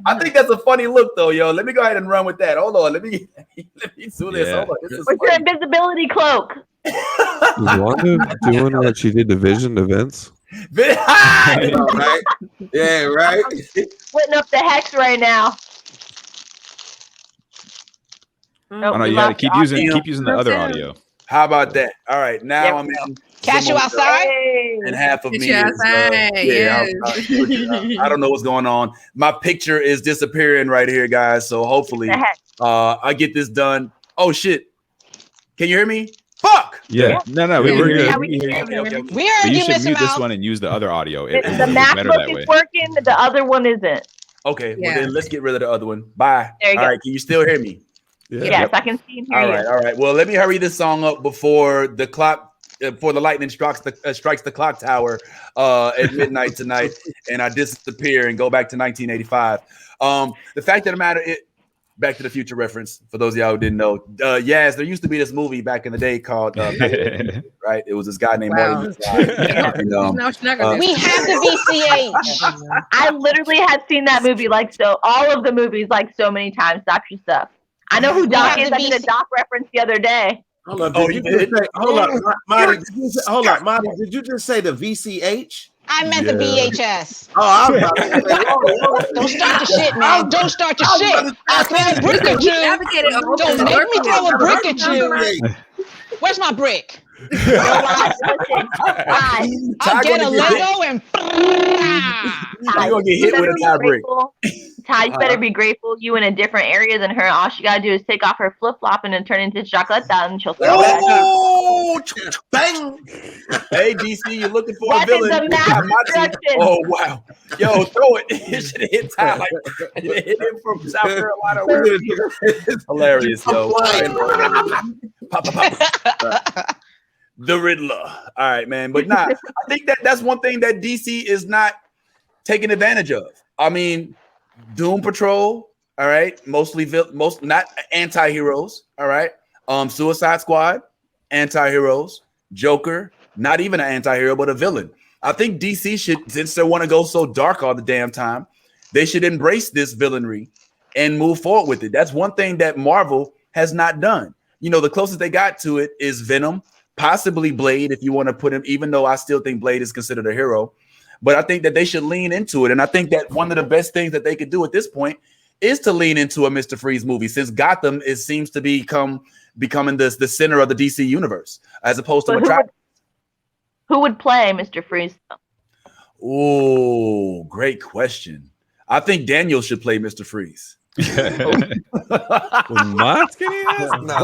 I think that's a funny look, though, yo. Let me go ahead and run with that. Hold on. Let me do this. Hold on. This is What's your invisibility cloak? Is Wanda doing what she did to Vision events? Right? Yeah, right. I'm splitting up the hex right now. Oh no, you gotta keep using the other audio. How about that? All right, now I'm in. Catch you outside. And half of me is, I don't know what's going on. My picture is disappearing right here, guys. So hopefully, I get this done. Oh shit! Can you hear me? Fuck. Yeah. No, we're good. Yeah, We heard you you, should Mr. mute this Mouth. one and use the other audio. The MacBook is working. The other one isn't. Okay, well then let's get rid of the other one. Bye. There you All go. right, can you still hear me? Yes, I can see and hear you. All right. Well, let me hurry this song up before the clock, before the lightning strikes the clock tower at midnight tonight, and I disappear and go back to 1985. The fact of the matter is, Back to the Future reference for those of y'all who didn't know. Yas, there used to be this movie back in the day called right? It was this guy named Marty. We have the VCH. I literally have seen that movie all of the movies so many times. Dr. Stuff. I know who Doc is. I did a Doc reference the other day. Hold on, Marty, did you just say the VCH? I meant the VHS. Oh, I was about to say, don't start the shit, man. Don't start the shit. I'll throw a brick at you. Don't make me throw a brick at you. Where's my brick? I'll get a Lego and you're gonna get hit with a tie brick. Ty, you better be grateful you in a different area than her. All she gotta do is take off her flip flop and then turn into chocolate, and she'll throw it. Oh, bang! Hey, DC, you're looking for a That is villain. the mass destruction. Oh wow, yo, throw it! It should have hit Ty like it hit him from South Carolina. Hilarious, yo. Pop, pop, pop. The Riddler. All right, man. But I think that's one thing that DC is not taking advantage of. I mean, Doom Patrol. All right, most not anti-heroes. All right, Suicide Squad, anti-heroes. Joker, not even an anti-hero, but a villain. I think DC should, since they want to go so dark all the damn time, they should embrace this villainry and move forward with it. That's one thing that Marvel has not done. You know, the closest they got to it is Venom, possibly Blade, if you want to put him, even though I still think Blade is considered a hero. But I think that they should lean into it. And I think that one of the best things that they could do at this point is to lean into a Mr. Freeze movie, since Gotham seems to becoming the center of the DC universe, as opposed to Metropolis. Who would play Mr. Freeze? Oh, great question. I think Daniel should play Mr. Freeze. My skinny ass? No.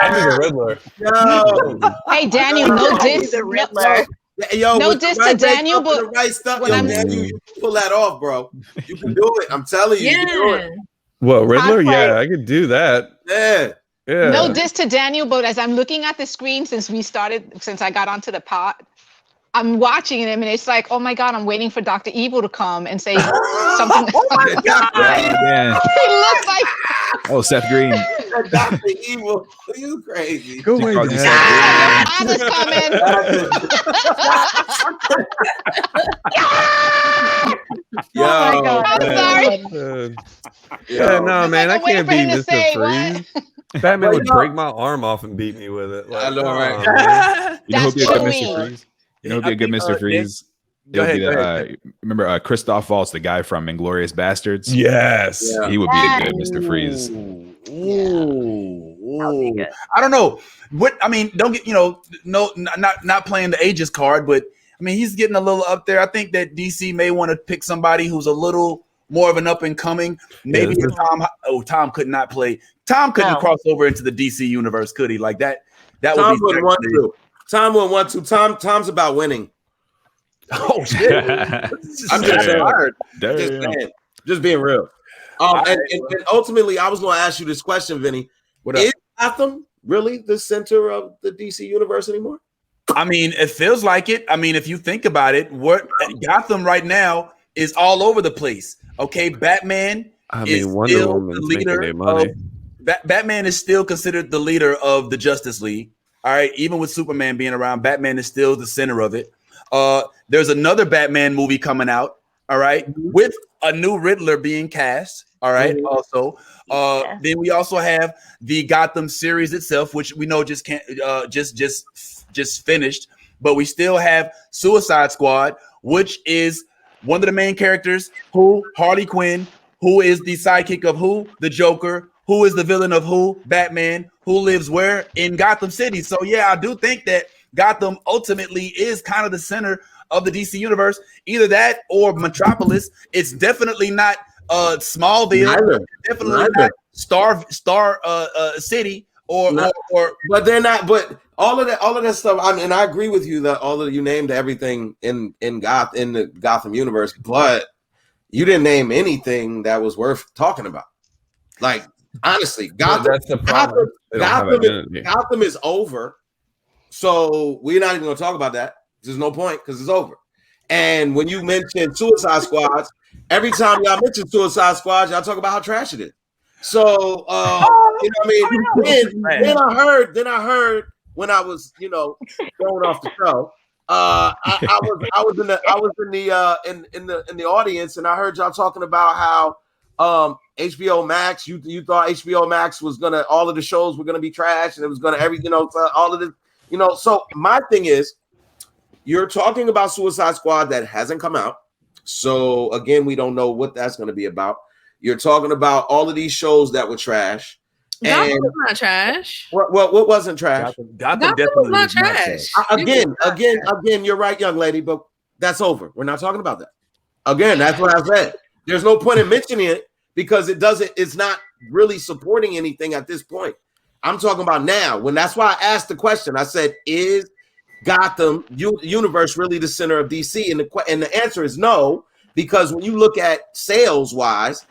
I need a Riddler. No. Hey, Daniel, no diss. The Riddler. Yo, no diss to Daniel, but the right stuff, Daniel, you can pull that off, bro. You can do it. I'm telling you, you can do it. What, Riddler? Yeah, I could do that. Yeah. Yeah. No diss to Daniel, but as I'm looking at the screen since I got onto the pod, I'm watching him and it's like, oh my God, I'm waiting for Dr. Evil to come and say something. Oh my God. Yeah. He looks like Seth Green. Dr. Evil. You crazy. Go away, Father's coming. Yo, oh my God. I'm sorry. Yeah, no, man, I can't be Mr. Freeze. Batman would no. break my arm off and beat me with it. Like, I know, right? You know who'd be a good Mr. Chewy. Freeze? You know who'd be a good Mr. Freeze? Go ahead. Remember Christoph Waltz, the guy from Inglourious Bastards? Yes. Yeah. He would be a good Mr. Freeze. Ooh. I don't know. Don't get, not playing the ages card, but I mean, he's getting a little up there. I think that DC may want to pick somebody who's a little more of an up and coming. Maybe Tom could not play. Tom couldn't cross over into the DC universe, could he? Like that Tom would be want to. Tom wouldn't want to. Tom's about winning. Oh shit! I'm just saying. Just being real. And ultimately, I was going to ask you this question, Vinny. Is Gotham really the center of the DC universe anymore? I mean, it feels like it. I mean, if you think about it, what Gotham right now is all over the place. Okay, Batman is still the leader. Batman is still considered the leader of the Justice League. All right, even with Superman being around, Batman is still the center of it. There's another Batman movie coming out. All right, with a new Riddler being cast. All right. Also, then we also have the Gotham series itself, which we know just can't just finished, but we still have Suicide Squad, which is one of the main characters. Harley Quinn, who is the sidekick of the Joker, who is the villain of Batman, who lives where in Gotham City. So yeah, I do think that Gotham ultimately is kind of the center of the DC universe. Either that or Metropolis. It's definitely not Smallville. Definitely not Star City or but they're not. But all of that stuff. I mean, and I agree with you that all of you named everything in the Gotham universe, but you didn't name anything that was worth talking about. Like honestly, Gotham is over. So we're not even going to talk about that. There's no point because it's over. And when you mention Suicide Squads, every time y'all mention Suicide Squad, y'all talk about how trash it is. So you know what I mean? Then I heard when I was, going off the show, I was in the audience and I heard y'all talking about how HBOMax, you thought HBOMax was gonna, all of the shows were gonna be trash and it was gonna all of this, so my thing is, you're talking about Suicide Squad that hasn't come out. So again, we don't know what that's going to be about. You're talking about all of these shows that were trash. Gotham was not trash. What wasn't trash? Gotham definitely was not trash. Again, you're right, young lady, but that's over. We're not talking about that. Again, that's what I said. There's no point in mentioning it because it's not really supporting anything at this point. I'm talking about now. That's why I asked the question. I said, is Gotham universe really the center of DC? And the answer is no, because when you look at sales wise,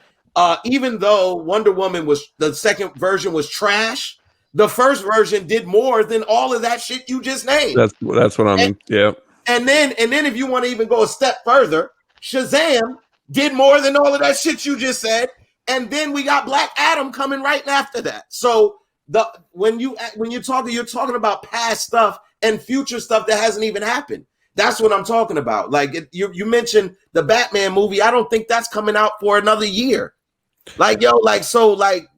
even though Wonder Woman the second version was trash, the first version did more than all of that shit you just named. That's what I mean. Yeah. And then if you want to even go a step further, Shazam did more than all of that shit you just said. And then we got Black Adam coming right after that. So when you're talking about past stuff and future stuff that hasn't even happened. That's what I'm talking about. Like you mentioned the Batman movie. I don't think that's coming out for another year. Like, yo, like, so like.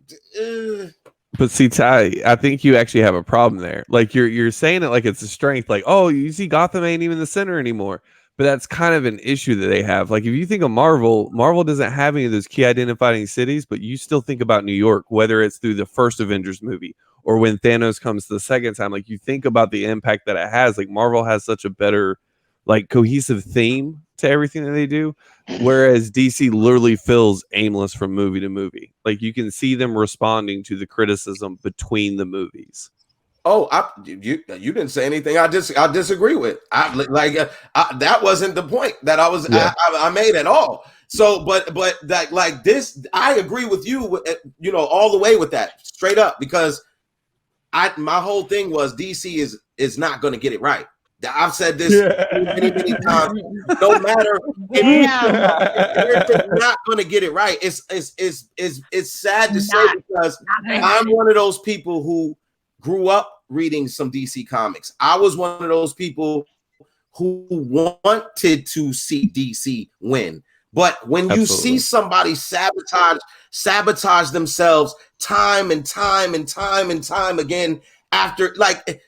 But see, Ty, I think you actually have a problem there. Like you're saying it like it's a strength. Like, oh, you see, Gotham ain't even the center anymore. But that's kind of an issue that they have. Like, if you think of Marvel doesn't have any of those key identifying cities, but you still think about New York, whether it's through the first Avengers movie or when Thanos comes the second time. Like, you think about the impact that it has. Like, Marvel has such a better, like, cohesive theme to everything that they do, whereas DC literally feels aimless from movie to movie. Like, you can see them responding to the criticism between the movies. Oh, you didn't say anything I disagree with. That wasn't the point that I made at all. So, but that, like, this, I agree with you, all the way with that, straight up, because my whole thing was DC is not going to get it right. I've said this many times. No matter if they're not going to get it right, it's sad to say, because I'm one of those people who grew up reading some DC comics. I was one of those people who wanted to see DC win. But when you see somebody sabotage themselves time and time again, after, like,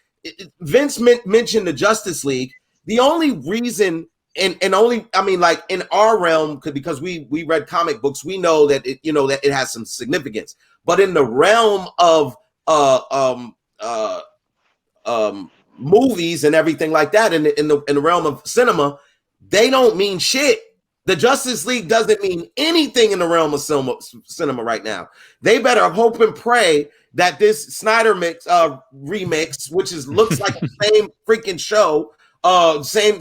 Vince mentioned the Justice League, the only reason like in our realm, because we read comic books, we know that it has some significance. But in the realm of movies and everything like that, in the realm of cinema, they don't mean shit. The Justice League doesn't mean anything in the realm of cinema right now. They better hope and pray that this Snyder remix, which looks like the same freaking show, same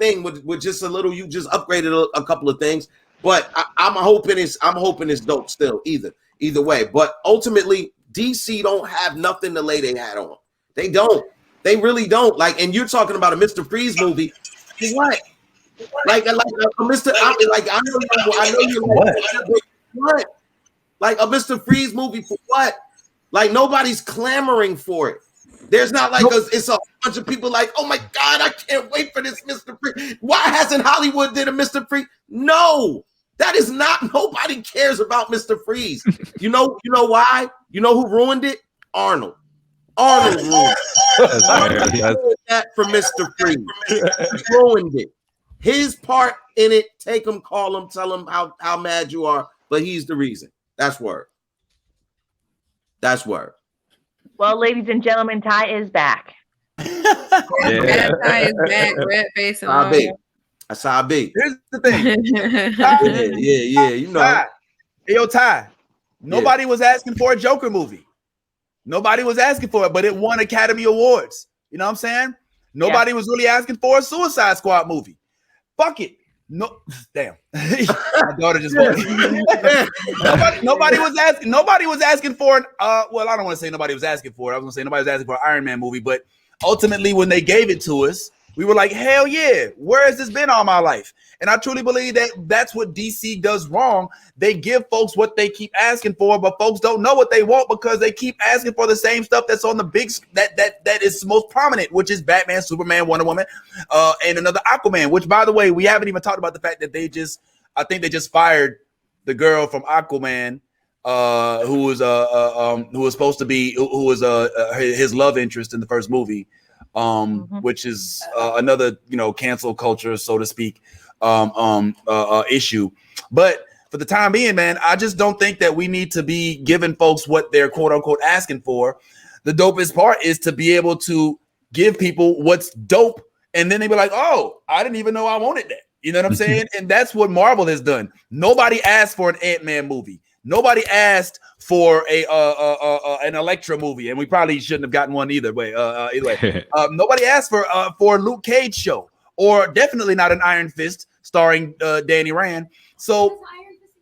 thing with just a little, you just upgraded a couple of things. But I'm hoping it's dope still, either way. But ultimately, DC don't have nothing to lay their hat on. They don't. They really don't. Like, and you're talking about a Mr. Freeze movie. What? Like a Mr. I know you what? Like a Mr. Freeze movie for what? Like, nobody's clamoring for it. There's not like it's a bunch of people like, oh my God, I can't wait for this Mr. Freeze. Why hasn't Hollywood did a Mr. Freeze? No, that is not. Nobody cares about Mr. Freeze. You know why? You know who ruined it? Arnold ruined that for Mr. Freeze. He ruined it. His part in it, take him, call him, tell him how mad you are, but he's the reason. That's word. That's word. Well, ladies and gentlemen, Ty is back. Ty is back, red face and all. That's how I be. Here's the thing. Yeah, you know. Ty. Hey, yo, Ty. Nobody was asking for a Joker movie. Nobody was asking for it, but it won Academy Awards. You know what I'm saying? Nobody was really asking for a Suicide Squad movie. Fuck it. No, damn. My daughter just nobody was asking for an well, I don't want to say nobody was asking for it. I was gonna say nobody was asking for an Iron Man movie, but ultimately when they gave it to us, we were like, hell yeah, where has this been all my life? And I truly believe that that's what DC does wrong. They give folks what they keep asking for, but folks don't know what they want because they keep asking for the same stuff that's on the big that is most prominent, which is Batman, Superman, Wonder Woman, and another Aquaman. Which, by the way, we haven't even talked about the fact that I think they just fired the girl from Aquaman, who was supposed to be his love interest in the first movie. Which is another, cancel culture, so to speak, issue. But for the time being, man, I just don't think that we need to be giving folks what they're quote unquote asking for. The dopest part is to be able to give people what's dope, and then they be like, "Oh, I didn't even know I wanted that." You know what I'm saying? And that's what Marvel has done. Nobody asked for an Ant-Man movie. Nobody asked for an Elektra movie, and we probably shouldn't have gotten one either way. Nobody asked for a Luke Cage show, or definitely not an Iron Fist starring Danny Rand. So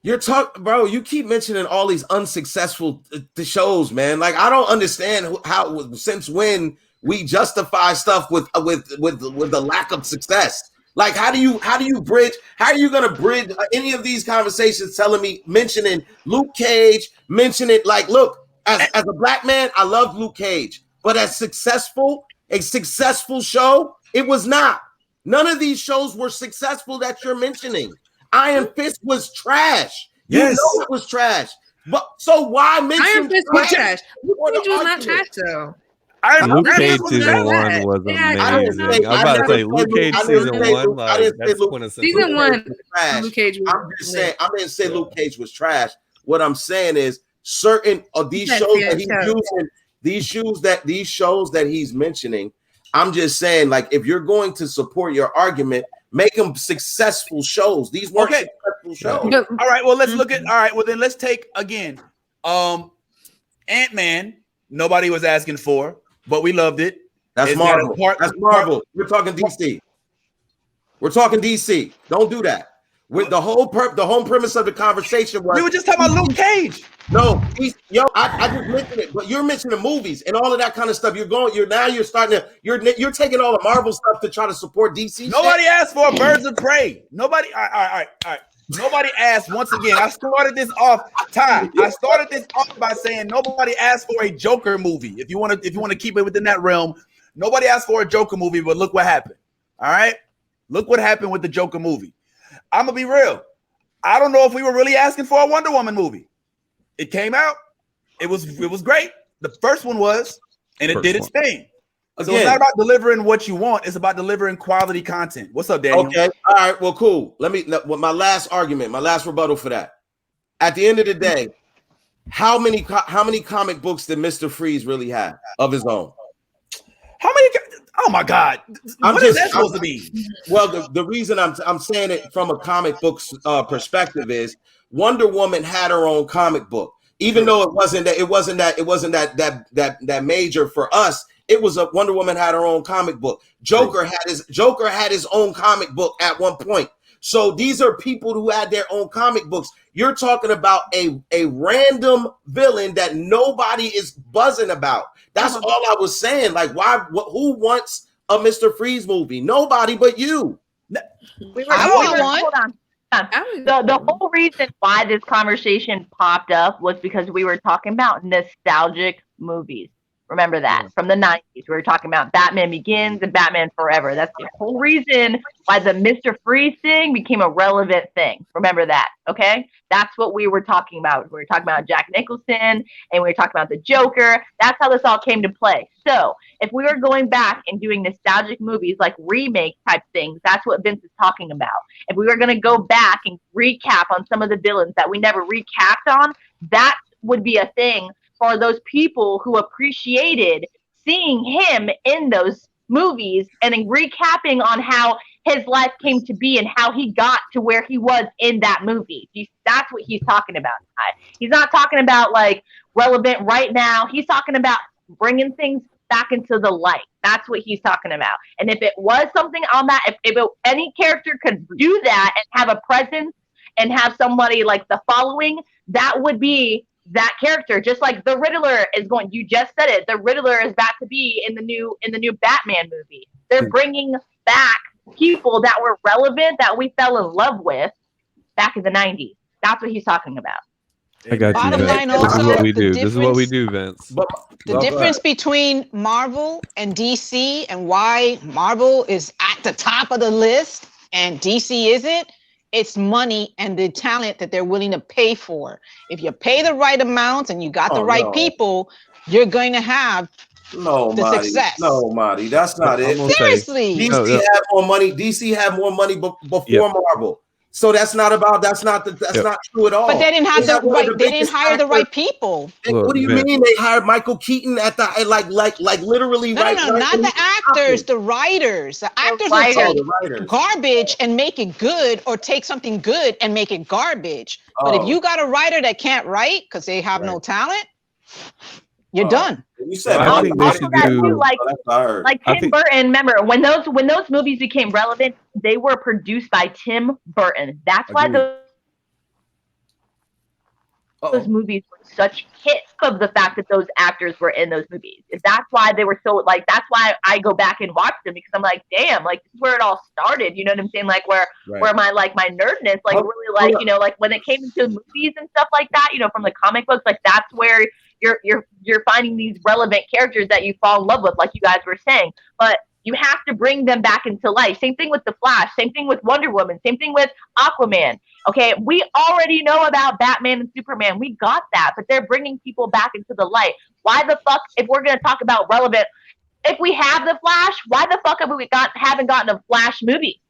you're talking, bro. You keep mentioning all these unsuccessful shows, man. Like I don't understand how since when we justify stuff with the lack of success. Like, how do you bridge? How are you gonna bridge any of these conversations? Mentioning Luke Cage, mentioning like, look, as a black man, I love Luke Cage, but a successful show, it was not. None of these shows were successful that you're mentioning. Iron Fist was trash. Yes. You know it was trash. But so why mention Iron Fist was trash? Luke Cage was not trash though. Luke Cage season 1 was amazing. I was about to say Luke Cage season 1. Like, that's season 1. Luke Cage. I didn't say Luke Cage was trash. What I'm saying is certain of these shows that he's using, these shows that he's mentioning. I'm just saying, like, if you're going to support your argument, make them successful shows. These weren't successful shows. All right. Well, let's look at. All right. Well, then let's take again. Ant-Man. Nobody was asking for. But we loved it. That's Marvel. That's Marvel. We're talking DC. We're talking DC. Don't do that. With the whole premise of the conversation was we were just talking about Luke Cage. No, I just mentioned it, but you're mentioning movies and all of that kind of stuff. You're taking all the Marvel stuff to try to support DC. Nobody asked for Birds of Prey. Nobody. All right. Nobody asked. Once again, I started this off, Ty. I started this off by saying nobody asked for a Joker movie. If you want to keep it within that realm, nobody asked for a Joker movie. But look what happened. All right, look what happened with the Joker movie. I'm gonna be real. I don't know if we were really asking for a Wonder Woman movie. It came out. It was great. The first one was, and it did its thing. So it's not about delivering what you want. It's about delivering quality content. What's up, Daniel? Okay. All right. Well, cool. My last argument, my last rebuttal for that. At the end of the day, how many comic books did Mr. Freeze really have of his own? How many? Oh my God! What is that supposed to be? Well, the reason I'm saying it from a comic books perspective is Wonder Woman had her own comic book, even though it wasn't that major for us. It was a Wonder Woman had her own comic book. Joker had his own comic book at one point. So these are people who had their own comic books. You're talking about a random villain that nobody is buzzing about. That's all I was saying. Like, who wants a Mr. Freeze movie? Nobody but you. Hold on. The whole reason why this conversation popped up was because we were talking about nostalgic movies. Remember that from the 90s. We were talking about Batman Begins and Batman Forever. That's the whole reason why the Mr. Freeze thing became a relevant thing. Remember that, okay? That's what we were talking about. We were talking about Jack Nicholson and we were talking about the Joker. That's how this all came to play. So if we were going back and doing nostalgic movies like remake type things, that's what Vince is talking about. If we were going to go back and recap on some of the villains that we never recapped on, that would be a thing for those people who appreciated seeing him in those movies and then recapping on how his life came to be and how he got to where he was in that movie. That's what he's talking about. He's not talking about like relevant right now. He's talking about bringing things back into the light. That's what he's talking about. And if it was something on that, if any character could do that and have a presence and have somebody like the following, that would be that character. Just like the Riddler is going, you just said it, the Riddler is about to be in the new Batman movie. They're bringing back people that were relevant that we fell in love with back in the 90s. That's what he's talking about. I got you. Bottom line also, this is what we do. This is what we do, Vince. The difference between Marvel and DC and why Marvel is at the top of the list and DC isn't, it's money and the talent that they're willing to pay for. If you pay the right amounts and you got the right people, you're going to have success. No, Marty, that's not it. Seriously. DC had more money. DC had more money before Marvel. So that's not true at all. But they didn't have the right. They didn't hire the right people. What do you mean they hired Michael Keaton at the like literally? No, not the actors, the writers. The actors will take garbage and make it good, or take something good and make it garbage. But if you got a writer that can't write because they have no talent, you're done. You said I think they should do like Tim Burton. Remember when those movies became relevant, they were produced by Tim Burton. That's why those movies were such hits, of the fact that those actors were in those movies. That's why they were so like. That's why I go back and watch them, because I'm like, damn, like this is where it all started. You know what I'm saying? Like where my nerdness, like really like like when it came into movies and stuff like that. From the comic books, like that's where you're finding these relevant characters that you fall in love with, like you guys were saying. But you have to bring them back into life. Same thing with The Flash. Same thing with Wonder Woman. Same thing with Aquaman. Okay, we already know about Batman and Superman. We got that, but they're bringing people back into the light. Why the fuck, if we're going to talk about relevant, if we have The Flash, why the fuck haven't gotten a Flash movie?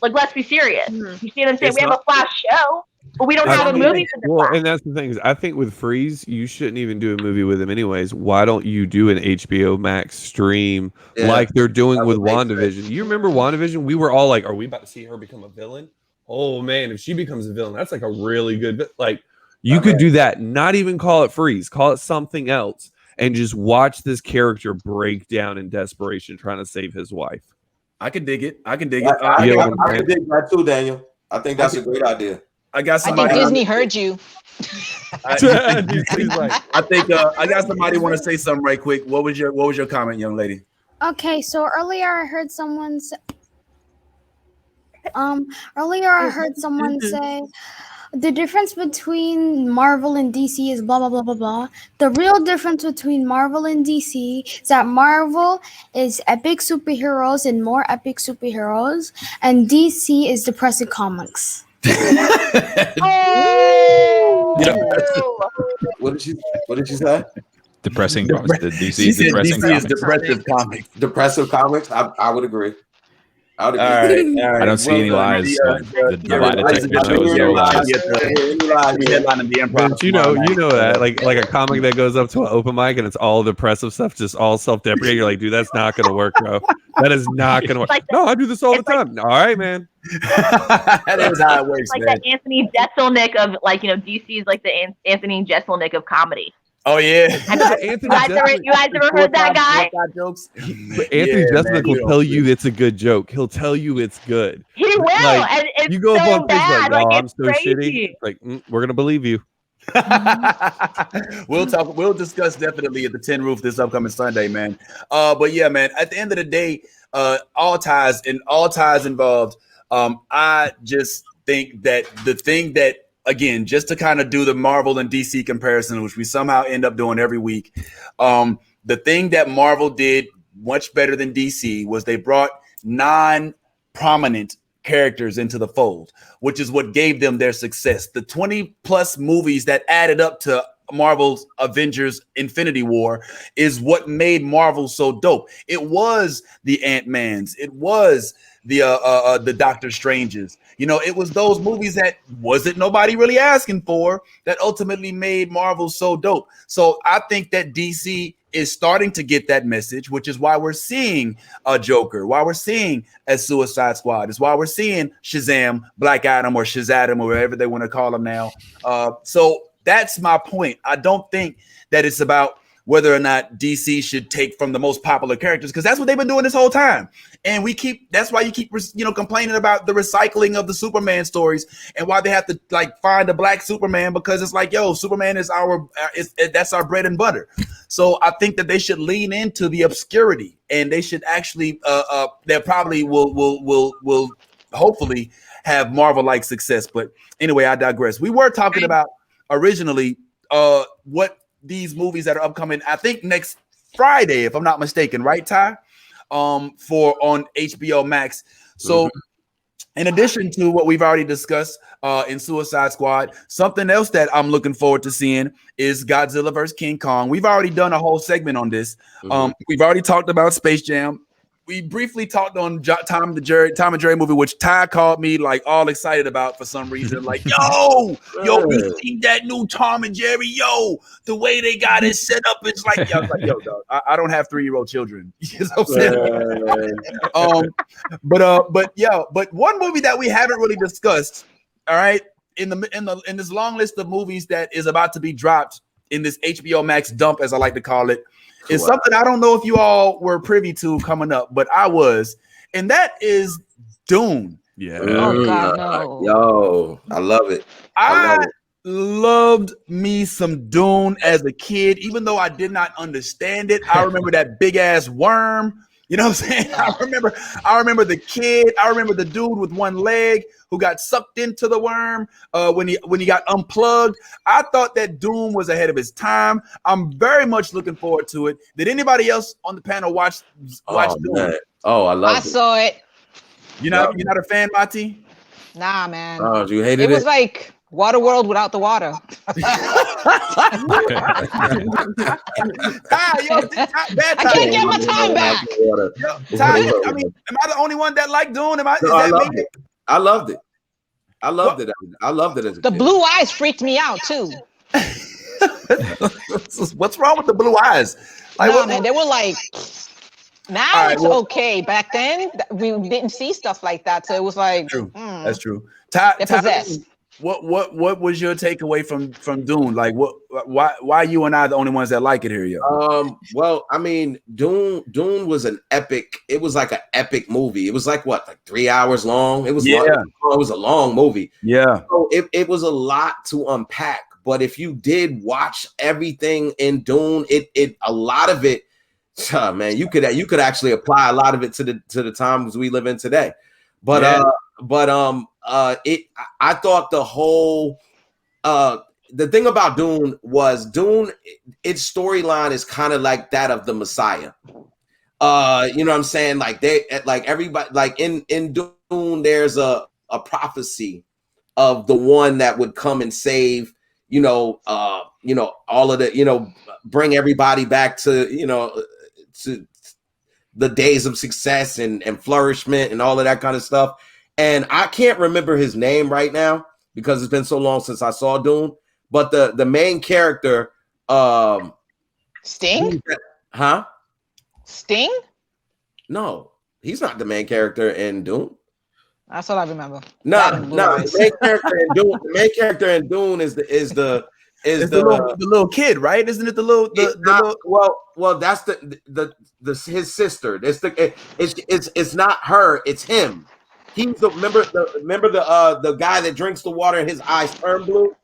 Like, let's be serious. You see what I'm saying? We have a Flash show, but we don't have a movie for The Flash. And that's the thing. I think with Freeze, you shouldn't even do a movie with him anyways. Why don't you do an HBOMax stream like they're doing with WandaVision? You remember WandaVision? We were all like, are we about to see her become a villain? Oh man, if she becomes a villain, that's like a really good like you could do that, not even call it Freeze, call it something else, and just watch this character break down in desperation trying to save his wife. I can dig it. I can dig it. I can dig that too, Daniel. I think that's a great idea. I got somebody. I think Disney heard you. I think I got somebody want to say something right quick. What was your comment, young lady? Okay, so earlier I heard someone say the difference between Marvel and DC is blah blah blah blah blah. The real difference between Marvel and DC is that Marvel is epic superheroes and more epic superheroes, and DC is depressing comics. What did she say? Depressing. The DC is depressive comics. Depressive comics. I would agree. All right. I don't see any lies. The lie detector shows no lies. But you know that like a comic that goes up to an open mic and it's all depressive stuff, just all self-deprecating. You're like, dude, that's not gonna work, bro. That is not gonna work. No, I do this all the time. All right, man. That is how it works. Like the Anthony Jeselnik of DC is like the Anthony Jeselnik of comedy. Oh yeah, you guys ever heard that guy? But Anthony Jeselnik will tell you it's a good joke. He'll tell you it's good. He will, and it's you go so up on bad. like, Like, I'm so shitty. Like, we're gonna believe you. We'll discuss definitely at the Tin Roof this upcoming Sunday, man. But yeah, man. At the end of the day, all ties involved. I just think that the thing that, again, just to kind of do the Marvel and DC comparison, which we somehow end up doing every week, the thing that Marvel did much better than DC was they brought non-prominent characters into the fold, which is what gave them their success. The 20 plus movies that added up to Marvel's Avengers Infinity War is what made Marvel so dope. It was the Ant-Mans. It was the Doctor Stranges. It was those movies that wasn't nobody really asking for that ultimately made Marvel so dope. So I think that DC is starting to get that message, which is why we're seeing a Joker, why we're seeing a Suicide Squad, is why we're seeing Shazam, Black Adam, or Shazadam, or whatever they want to call him now. So that's my point. I don't think that it's about whether or not DC should take from the most popular characters, because that's what they've been doing this whole time. And that's why you keep, complaining about the recycling of the Superman stories and why they have to find a black Superman, because it's like, yo, Superman is that's our bread and butter. So I think that they should lean into the obscurity, and they should actually, they probably will hopefully have Marvel-like success. But anyway, I digress. We were talking about originally what these movies that are upcoming, I think next Friday, if I'm not mistaken, right, Ty? For on HBOMax. So in addition to what we've already discussed in Suicide Squad, something else that I'm looking forward to seeing is Godzilla vs. King Kong. We've already done a whole segment on this. We've already talked about Space Jam. we briefly talked on Tom and Jerry movie, which Ty called me like all excited about for some reason. Like, yo, we seen that new Tom and Jerry. Yo, the way they got it set up, it's like, I was like, yo, dog, I don't have 3-year-old children. You know what I'm saying? But one movie that we haven't really discussed, all right, in this long list of movies that is about to be dropped in this HBOMax dump, as I like to call it, is something I don't know if you all were privy to coming up, but I was, and that is Dune. Yeah. Oh God, no. Yo, I love it. I loved me some Dune as a kid, even though I did not understand it. I remember that big ass worm. You know what I'm saying? I remember the kid. I remember the dude with one leg who got sucked into the worm when he got unplugged. I thought that Dune was ahead of his time. I'm very much looking forward to it. Did anybody else on the panel watch Dune? Man. Oh, I love it. I saw it. You're not a fan, Mati? Nah, man. Oh, you hated it? It was like Waterworld without the water. I can't get my time back. I mean, am I the only one that liked Dune? I loved it. I loved it. I loved it. I loved it as a The kid. blue eyes freaked me out too. What's wrong with the blue eyes? Like, man, they were like, now it's okay. Back then, we didn't see stuff like that, so it was like, true. That's true. Ty, what was your takeaway from Dune? Like, why you and I the only ones that like it here, yo? Well, I mean, Dune was an epic. It was like an epic movie. It was like 3 hours long. It was long. It was a long movie. Yeah. So it was a lot to unpack. But if you did watch everything in Dune, it a lot of it, man, you could actually apply a lot of it to the times we live in today. But I thought the whole the thing about Dune was its storyline is kind of like that of the Messiah. You know what I'm saying? Like everybody, like in Dune, there's a prophecy of the one that would come and save, all of the, bring everybody back to, to the days of success and flourishment and all of that kind of stuff. And I can't remember his name right now because it's been so long since I saw Dune. But the main character, Sting? Huh? Sting? No, he's not the main character in Dune. That's what I remember. No. The main character in Dune is the little kid, right? Isn't it the little? Well, that's his sister. It's not her. It's him. He's remember the guy that drinks the water and his eyes turn blue.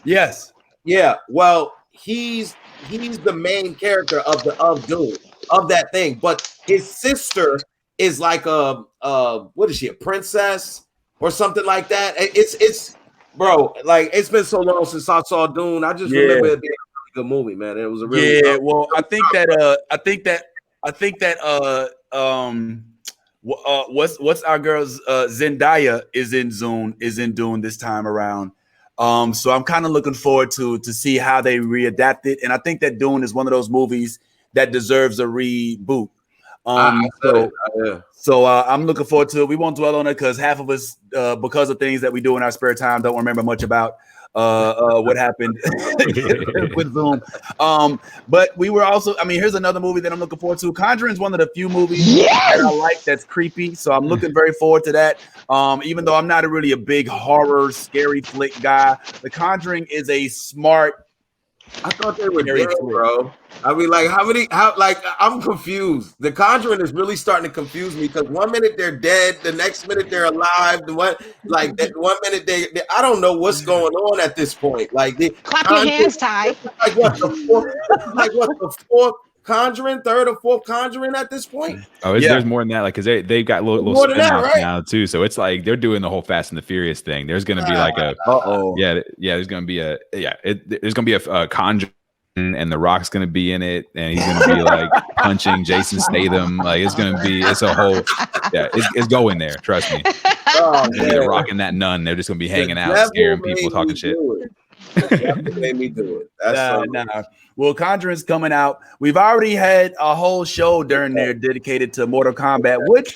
Yes. Yeah. Well, he's the main character of Dune, of that thing. But his sister is like what is she, a princess or something like that? It's bro, like it's been so long since I saw Dune. I just remember it being a really good movie, man. It was a really well, I think that what's our girl's Zendaya is in Dune this time around. So I'm kind of looking forward to see how they readapt it. And I think that Dune is one of those movies that deserves a reboot. So I'm looking forward to it. We won't dwell on it because half of us, because of things that we do in our spare time, don't remember much about what happened with Zoom. But we were also, here's another movie that I'm looking forward to. Conjuring is one of the few movies that I like that's creepy. So I'm looking very forward to that. Even though I'm not really a big horror, scary flick guy, The Conjuring is a smart. I thought they were dead, bro. I mean, like, I'm confused. The Conjuring is really starting to confuse me because 1 minute they're dead, the next minute they're alive. One minute they I don't know what's going on at this point. Like, clap your hands, Ty. Like what the fourth Conjuring, third or fourth Conjuring at this point? Oh, there's more than that. Like, because they've got little spin-offs now too. So it's like they're doing the whole Fast and the Furious thing. There's going to be like there's going to be there's going to be a Conjuring, and The Rock's going to be in it, and he's going to be like punching Jason Statham. Like it's a whole it's going there. Trust me. The Rock and that nun, they're just going to be hanging out, scaring people, talking shit. That made me do it. That's nah. Well, Conjuring's coming out. We've already had a whole show during there dedicated to Mortal Kombat, which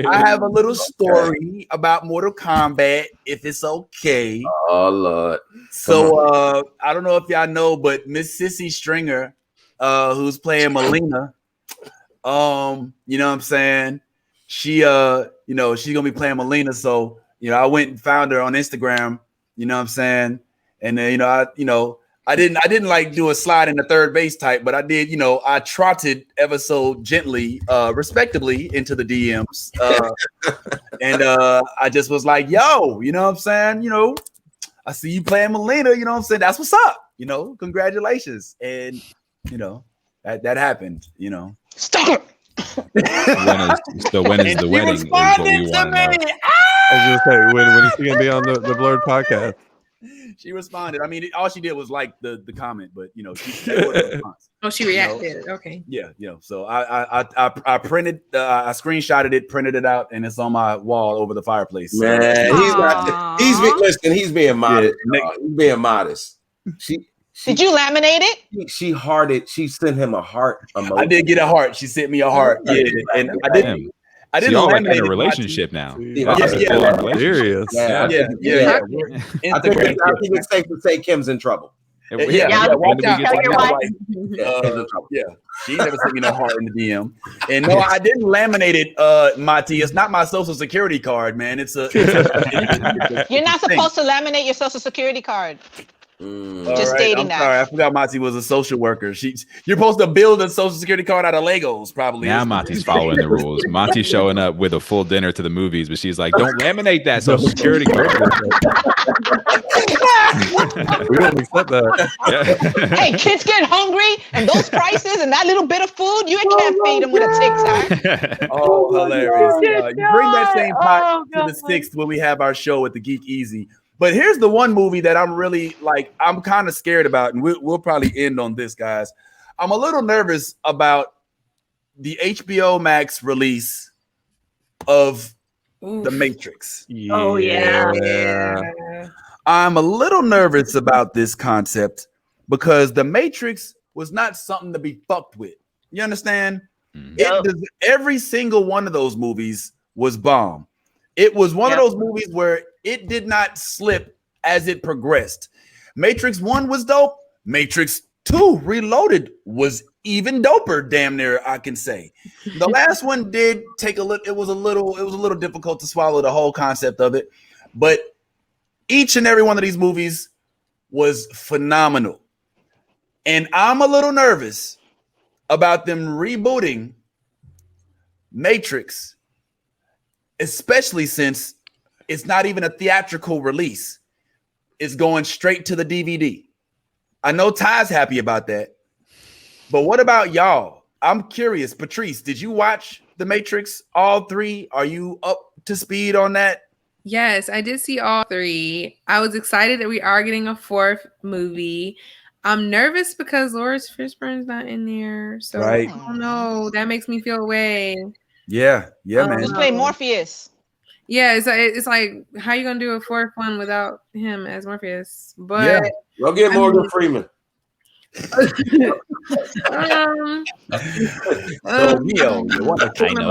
I have a little story about Mortal Kombat, if it's okay. Oh Lord. So I don't know if y'all know, but Miss Sissy Stringer, who's playing Melina, you know what I'm saying? She she's gonna be playing Melina. So, I went and found her on Instagram, you know what I'm saying? And then, I didn't like do a slide in the third base type, but I did, I trotted ever so gently, respectably into the DMs. And I just was like, yo, you know what I'm saying? I see you playing Melina, you know what I'm saying? That's what's up, congratulations. And, that happened, Stop. When is the wedding? Is what we want to know. I was gonna say, when is she gonna be on the Blerd podcast? She responded. I mean, all she did was like the comment, but she reacted. Okay. Yeah. So I printed, I screenshotted it, printed it out, and it's on my wall over the fireplace. Man, he's being modest. He's being modest. Did you laminate it? She hearted. She sent him a heart emoji. I did get a heart. She sent me a heart. Yeah, and I didn't. I didn't y'all laminate in a relationship now. Serious. Yeah. I think it's safe to say Kim's in trouble. Watch out. She never sent me no heart in the DM. And no, I didn't laminate it, Mati. It's not my social security card, man. It's a You're not supposed to laminate your social security card. Just stating that. Sorry, I forgot Mati was a social worker. You're supposed to build a social security card out of Legos, probably. Now Mati's following the rules. Mati's showing up with a full dinner to the movies, but she's like, "Don't laminate that social security card." We don't accept that. Yeah. Hey, kids get hungry, and those prices and that little bit of food, you can't feed them with a Tic Tac. Oh, hilarious! You bring that same pot to the 6th when we have our show at the Geek Easy. But here's the one movie that I'm really I'm kind of scared about, and we'll probably end on this, guys. I'm a little nervous about the HBOMax release of The Matrix. Yeah. Oh, yeah. I'm a little nervous about this concept because The Matrix was not something to be fucked with. You understand? Every single one of those movies was bomb. It was one of those movies where it did not slip as it progressed. Matrix 1 was dope. Matrix 2 Reloaded was even doper, damn near, I can say. The last one did take a little, it was a little difficult to swallow the whole concept of it. But each and every one of these movies was phenomenal. And I'm a little nervous about them rebooting Matrix, especially since it's not even a theatrical release. It's going straight to the DVD. I know Ty's happy about that. But what about y'all? I'm curious. Patrice, did you watch The Matrix, all 3? Are you up to speed on that? Yes, I did see all 3. I was excited that we are getting a 4th movie. I'm nervous because Lawrence Fishburne's not in there. So I don't know. That makes me feel away. Yeah, man. Just play Morpheus. Yeah, it's like, how you gonna do a 4th one without him as Morpheus? But go get Morgan Freeman. I know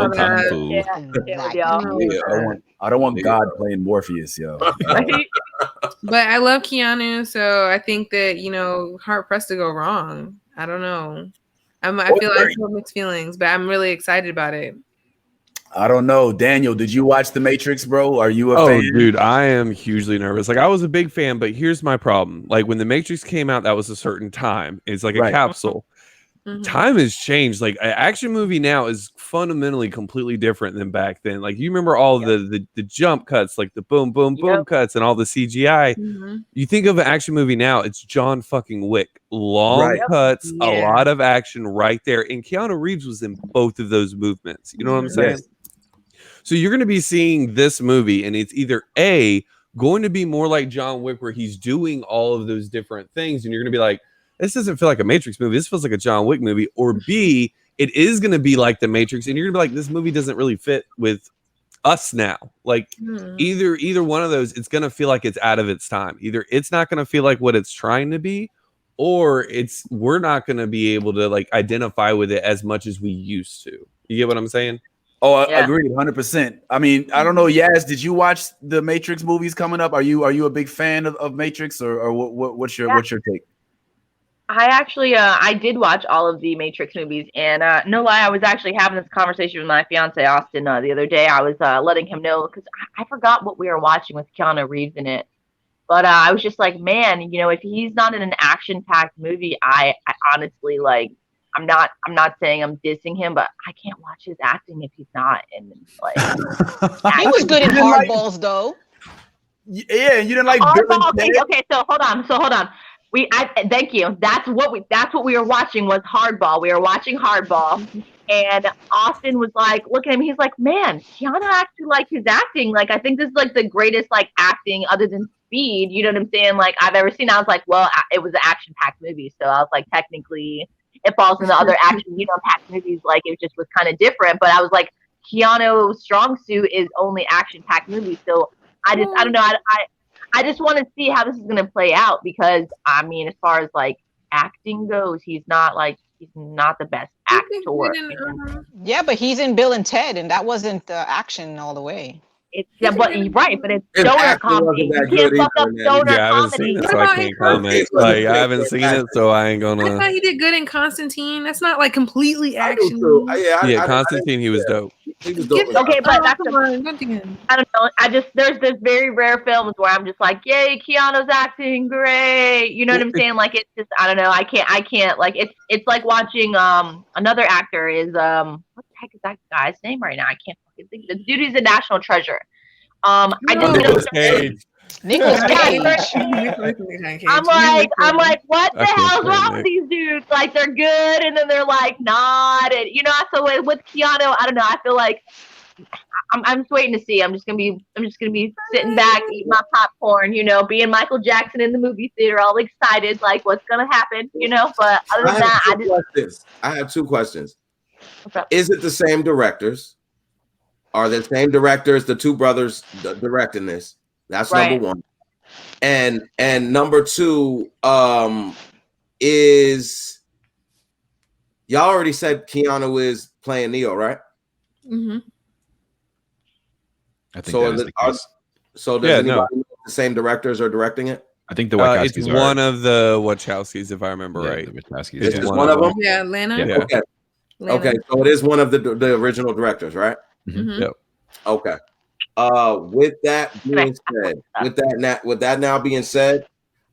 Kung Fu. I don't want God playing Morpheus, yo. But I love Keanu, so I think that hard pressed to go wrong. I don't know. I feel mixed feelings, but I'm really excited about it. I don't know. Daniel, did you watch The Matrix, bro? Are you a fan? Dude, I am hugely nervous. Like, I was a big fan, but here's my problem. Like, when The Matrix came out, that was a certain time. It's like a capsule. Mm-hmm. Time has changed. Like, an action movie now is fundamentally completely different than back then. Like, you remember all the jump cuts, like the boom, boom, boom cuts and all the CGI. Mm-hmm. You think of an action movie now, it's John fucking Wick. Long cuts, a lot of action right there. And Keanu Reeves was in both of those movements. You know what I'm saying? Yes. So you're going to be seeing this movie, and it's either A, going to be more like John Wick, where he's doing all of those different things, and you're going to be like, this doesn't feel like a Matrix movie. This feels like a John Wick movie. Or B, it is going to be like the Matrix, and you're going to be like, this movie doesn't really fit with us now. Like either one of those, it's gonna feel like it's out of its time. Either it's not gonna feel like what it's trying to be, or we're not gonna be able to like identify with it as much as we used to. You get what I'm saying? Oh, I agree 100%. I mean, I don't know, Yas, did you watch the Matrix movies coming up? Are you a big fan of Matrix, or what's your take? I actually I did watch all of the Matrix movies, and no lie, I was actually having this conversation with my fiance Austin the other day. I was letting him know, because I forgot what we were watching with Keanu Reeves in it, but I was just like, man, you know, if he's not in an action-packed movie, I honestly, like, I'm not saying I'm dissing him, but I can't watch his acting if he's not. And like, he was good in Hardballs, though. Yeah, you didn't like Hardball. Okay, so hold on. Thank you. That's what we were watching was Hardball. We were watching Hardball, and Austin was like, look at him. He's like, man, Keanu actually like his acting. Like, I think this is like the greatest like acting other than Speed. You know what I'm saying? Like I've ever seen. I was like, well, it was an action-packed movie, so I was like, technically, it falls into other action, packed movies. Like it just was kind of different. But I was like, Keanu's strong suit is only action-packed movies. So I don't know. I just want to see how this is going to play out, because I mean, as far as like acting goes, he's not the best actor. Yeah, but he's in Bill and Ted, and that wasn't action all the way. But you're right, but it's stoner comedy. You can't fuck up stoner I haven't seen it, so I can't comment. Like I haven't seen it, so I ain't gonna. I thought he did good in Constantine. That's not like completely action. Constantine, he was dope. He was dope. Okay, but that's I don't know. There's this very rare films where I'm just like, yay, Keanu's acting great. You know what I'm saying? Like it's just, I don't know. I can't like it's like watching another actor is what the heck is that guy's name right now? I can't fucking think. The dude is a national treasure. Nicolas Cage. Nicolas Cage. I'm like, what the hell's wrong with these dudes? Like they're good, and then they're like not, and So with Keanu, I don't know. I feel like I'm just waiting to see. I'm just gonna be sitting back, eating my popcorn, being Michael Jackson in the movie theater, all excited, like what's gonna happen, But other than that, I have two questions. Is it the same directors? Are the same directors, the two brothers directing this? That's right. Number one. And number two, is y'all already said Keanu is playing Neo, right? Mm-hmm. I think so. Does anybody know if the same directors are directing it? I think the Wachowskis it's one of the Wachowskis, if I remember right. The Wachowskis. It's one of them. Yeah, Lana. Yeah. Okay. Lana. Okay, so it is one of the original directors, right? Mm-hmm. Yep. Okay. With that being said, with that now being said,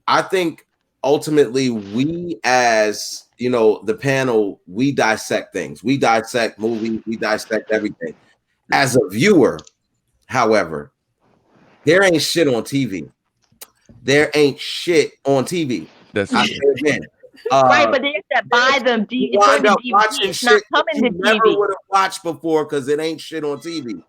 I think ultimately we, as the panel, we dissect things. We dissect movies. We dissect everything. As a viewer, however, there ain't shit on TV. There ain't shit on TV. That's again. Right, but they have to buy them. You wind up watching shit you never would have watched before because it ain't shit on TV.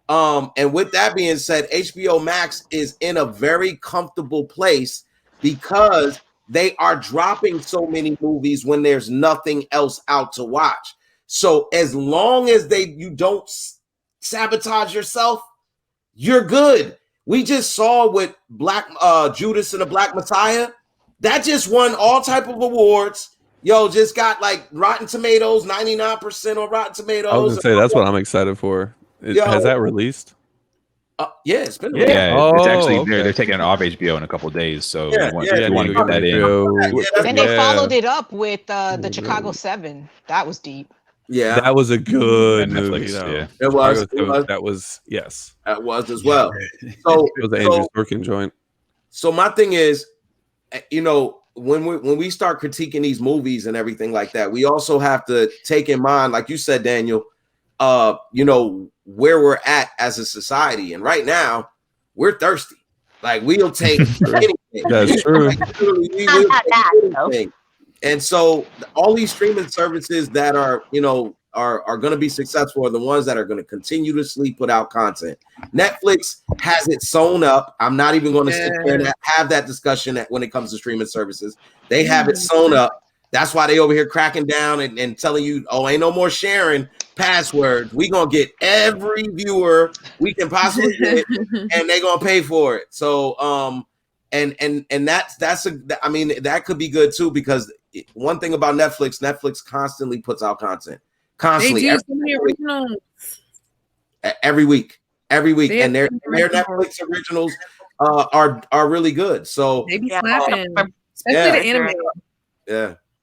And with that being said, HBOMax is in a very comfortable place because they are dropping so many movies when there's nothing else out to watch. So as long as you don't sabotage yourself, you're good. We just saw with Judas and the Black Messiah, that just won all type of awards. Just got like Rotten Tomatoes, 99% on Rotten Tomatoes. I was gonna say that's what I'm excited for. Has that released? Yeah, it's been. It's actually they're taking it off HBO in a couple of days. So you want to get that in. And they followed it up with the Chicago 7. That was deep. Yeah, that was a good movie. Yeah, it was. That was yes. That was as well. So it was an Andrew Sorkin joint. So my thing is, when we start critiquing these movies and everything like that, we also have to take in mind, like you said, Daniel, where we're at as a society. And right now, we're thirsty. Like we'll take anything. That's true. We'll take anything. And so all these streaming services that are going to be successful are the ones that are going to continuously put out content. Netflix has it sewn up. I'm not even going to sit there and have that discussion when it comes to streaming services. They have it sewn up. That's why they over here cracking down and telling you, oh, ain't no more sharing passwords. We gonna get every viewer we can possibly get, and they gonna pay for it. So and I mean that could be good too, because one thing about Netflix constantly puts out content. Constantly, they do so many originals every week, and their Netflix originals are really good. So they be slapping, especially the anime.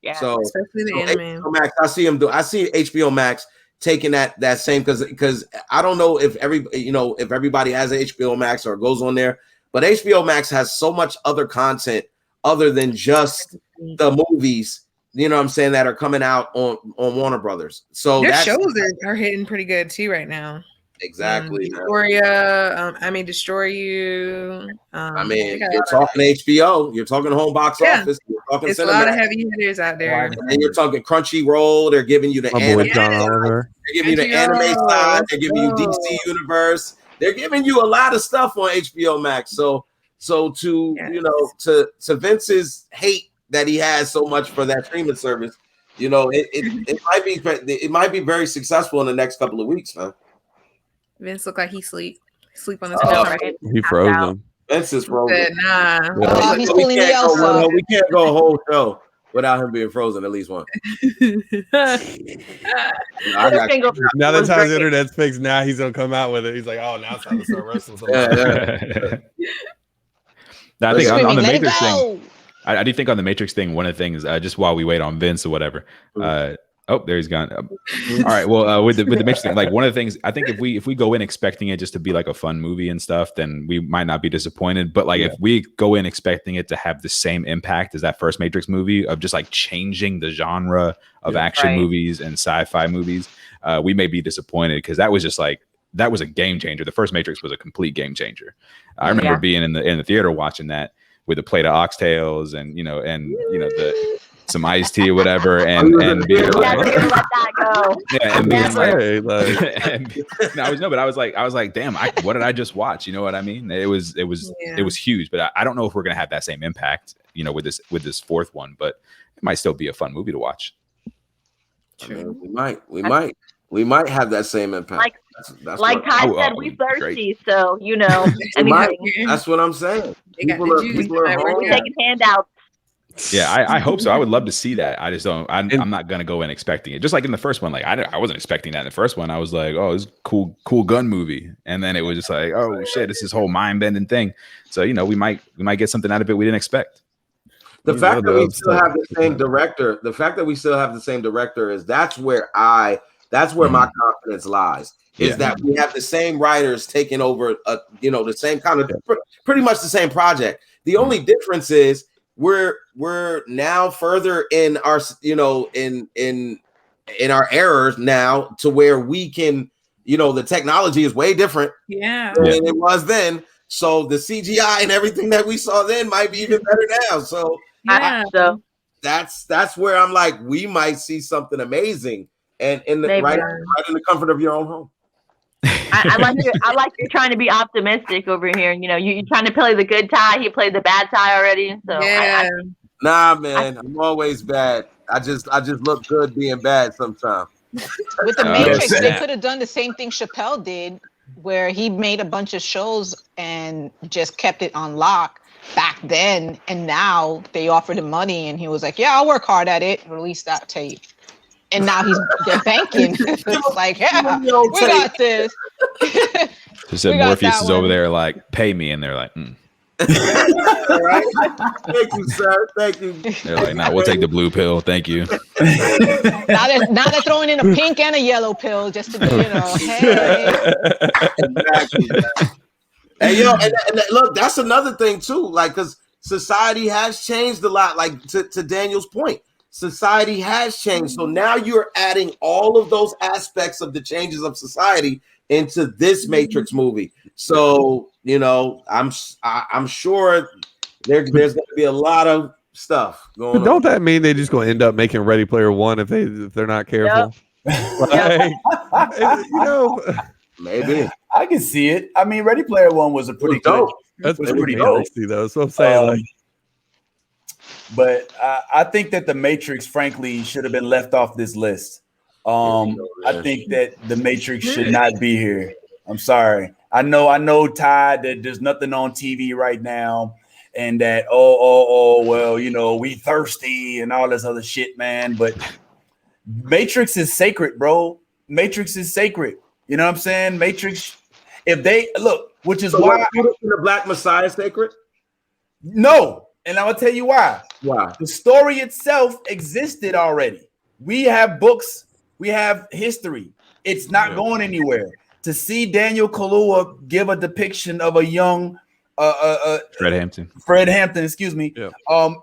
Yeah. So especially the anime. HBO Max, I see HBO Max taking that same, because I don't know if everybody has an HBO Max or goes on there, but HBO Max has so much other content other than just the movies, you know what I'm saying, that are coming out on Warner Brothers. So their shows are hitting pretty good too right now. Exactly. Euphoria, I May Destroy You. You're talking HBO. You're talking home box office. You're talking it's Cinemax. A lot of heavy hitters out there. And you're talking Crunchyroll. They're giving you the anime. They're giving you the anime side. They're giving you DC Universe. They're giving you a lot of stuff on HBO Max. So to Vince's hate that he has so much for that streaming service, it might be very successful in the next couple of weeks, man. Vince look like he sleep on his couch. He frozen. Vince is frozen. Nah. He's pulling the Elsa. We can't go a whole show without him being frozen at least once. Now that Ty's internet's fixed, now he's gonna come out with it. He's like, oh, now it's time to start wrestling. I think on the Matrix thing, I do think on the Matrix thing, one of the things, just while we wait on Vince or whatever, there he's gone. All right. Well, with the Matrix thing, like one of the things, I think if we go in expecting it just to be like a fun movie and stuff, then we might not be disappointed. But like if we go in expecting it to have the same impact as that first Matrix movie of just like changing the genre of action movies and sci-fi movies, we may be disappointed, because that was a game changer. The first Matrix was a complete game changer. I remember being in the theater watching that with a plate of oxtails and some iced tea or whatever, and being like, but I was like, damn, what did I just watch? You know what I mean? It was huge, but I don't know if we're gonna have that same impact, with this fourth one, but it might still be a fun movie to watch. True. We might have that same impact. Like Ty said, we thirsty, so anything. That's what I'm saying. People are taking handouts. Yeah, I hope so. I would love to see that. I just don't. I'm not gonna go in expecting it. Just like in the first one, like I wasn't expecting that in the first one. I was like, oh, it's cool gun movie, and then it was just like, oh shit, it's this whole mind bending thing. So we might get something out of it we didn't expect. The fact that we still have the same director. The fact that we still have the same director is that's where my confidence lies. Is that we have the same writers taking over, the same kind of pretty much the same project. The only difference is we're now further in our in our errors now, to where we can, the technology is way different than it was then. So the CGI and everything that we saw then might be even better now. So that's where I'm like, we might see something amazing, and right in the comfort of your own home. I like you're trying to be optimistic over here. You're trying to play the good Ty. He played the bad Ty already. So nah, man, I'm always bad. I just look good being bad sometimes. With the Matrix, they could have done the same thing Chappelle did, where he made a bunch of shows and just kept it on lock back then, and now they offered him money, and he was like, "Yeah, I'll work hard at it." Release that tape. And now they're banking. It's like, yeah, we got this. Just said Morpheus is over there like, pay me, and they're like, Right? Thank you, sir. Thank you. They're like, nah, we'll take the blue pill. Thank you. Now they're throwing in a pink and a yellow pill just to be, hey. Exactly. And and look, that's another thing too. Like, because society has changed a lot. Like to Daniel's point. Society has changed. So now you're adding all of those aspects of the changes of society into this Matrix movie. So, I'm sure there's going to be a lot of stuff going on. Don't that mean they just going to end up making Ready Player One if they're not careful? Yep. Maybe. I can see it. I mean, Ready Player One was a pretty dope. That's pretty nasty, though. So I'm saying, but I think that the Matrix, frankly, should have been left off this list. I think that the Matrix should not be here. I'm sorry. I know, Ty, that there's nothing on TV right now, and that well, we thirsty and all this other shit, man. But Matrix is sacred, bro. Matrix is sacred. You know what I'm saying? Matrix. If they look, which is why the Black Messiah is sacred. No, and I'm gonna tell you why. Why? The story itself existed already. We have books. We have history. It's not going anywhere. To see Daniel Kaluuya give a depiction of a young Fred Hampton, excuse me,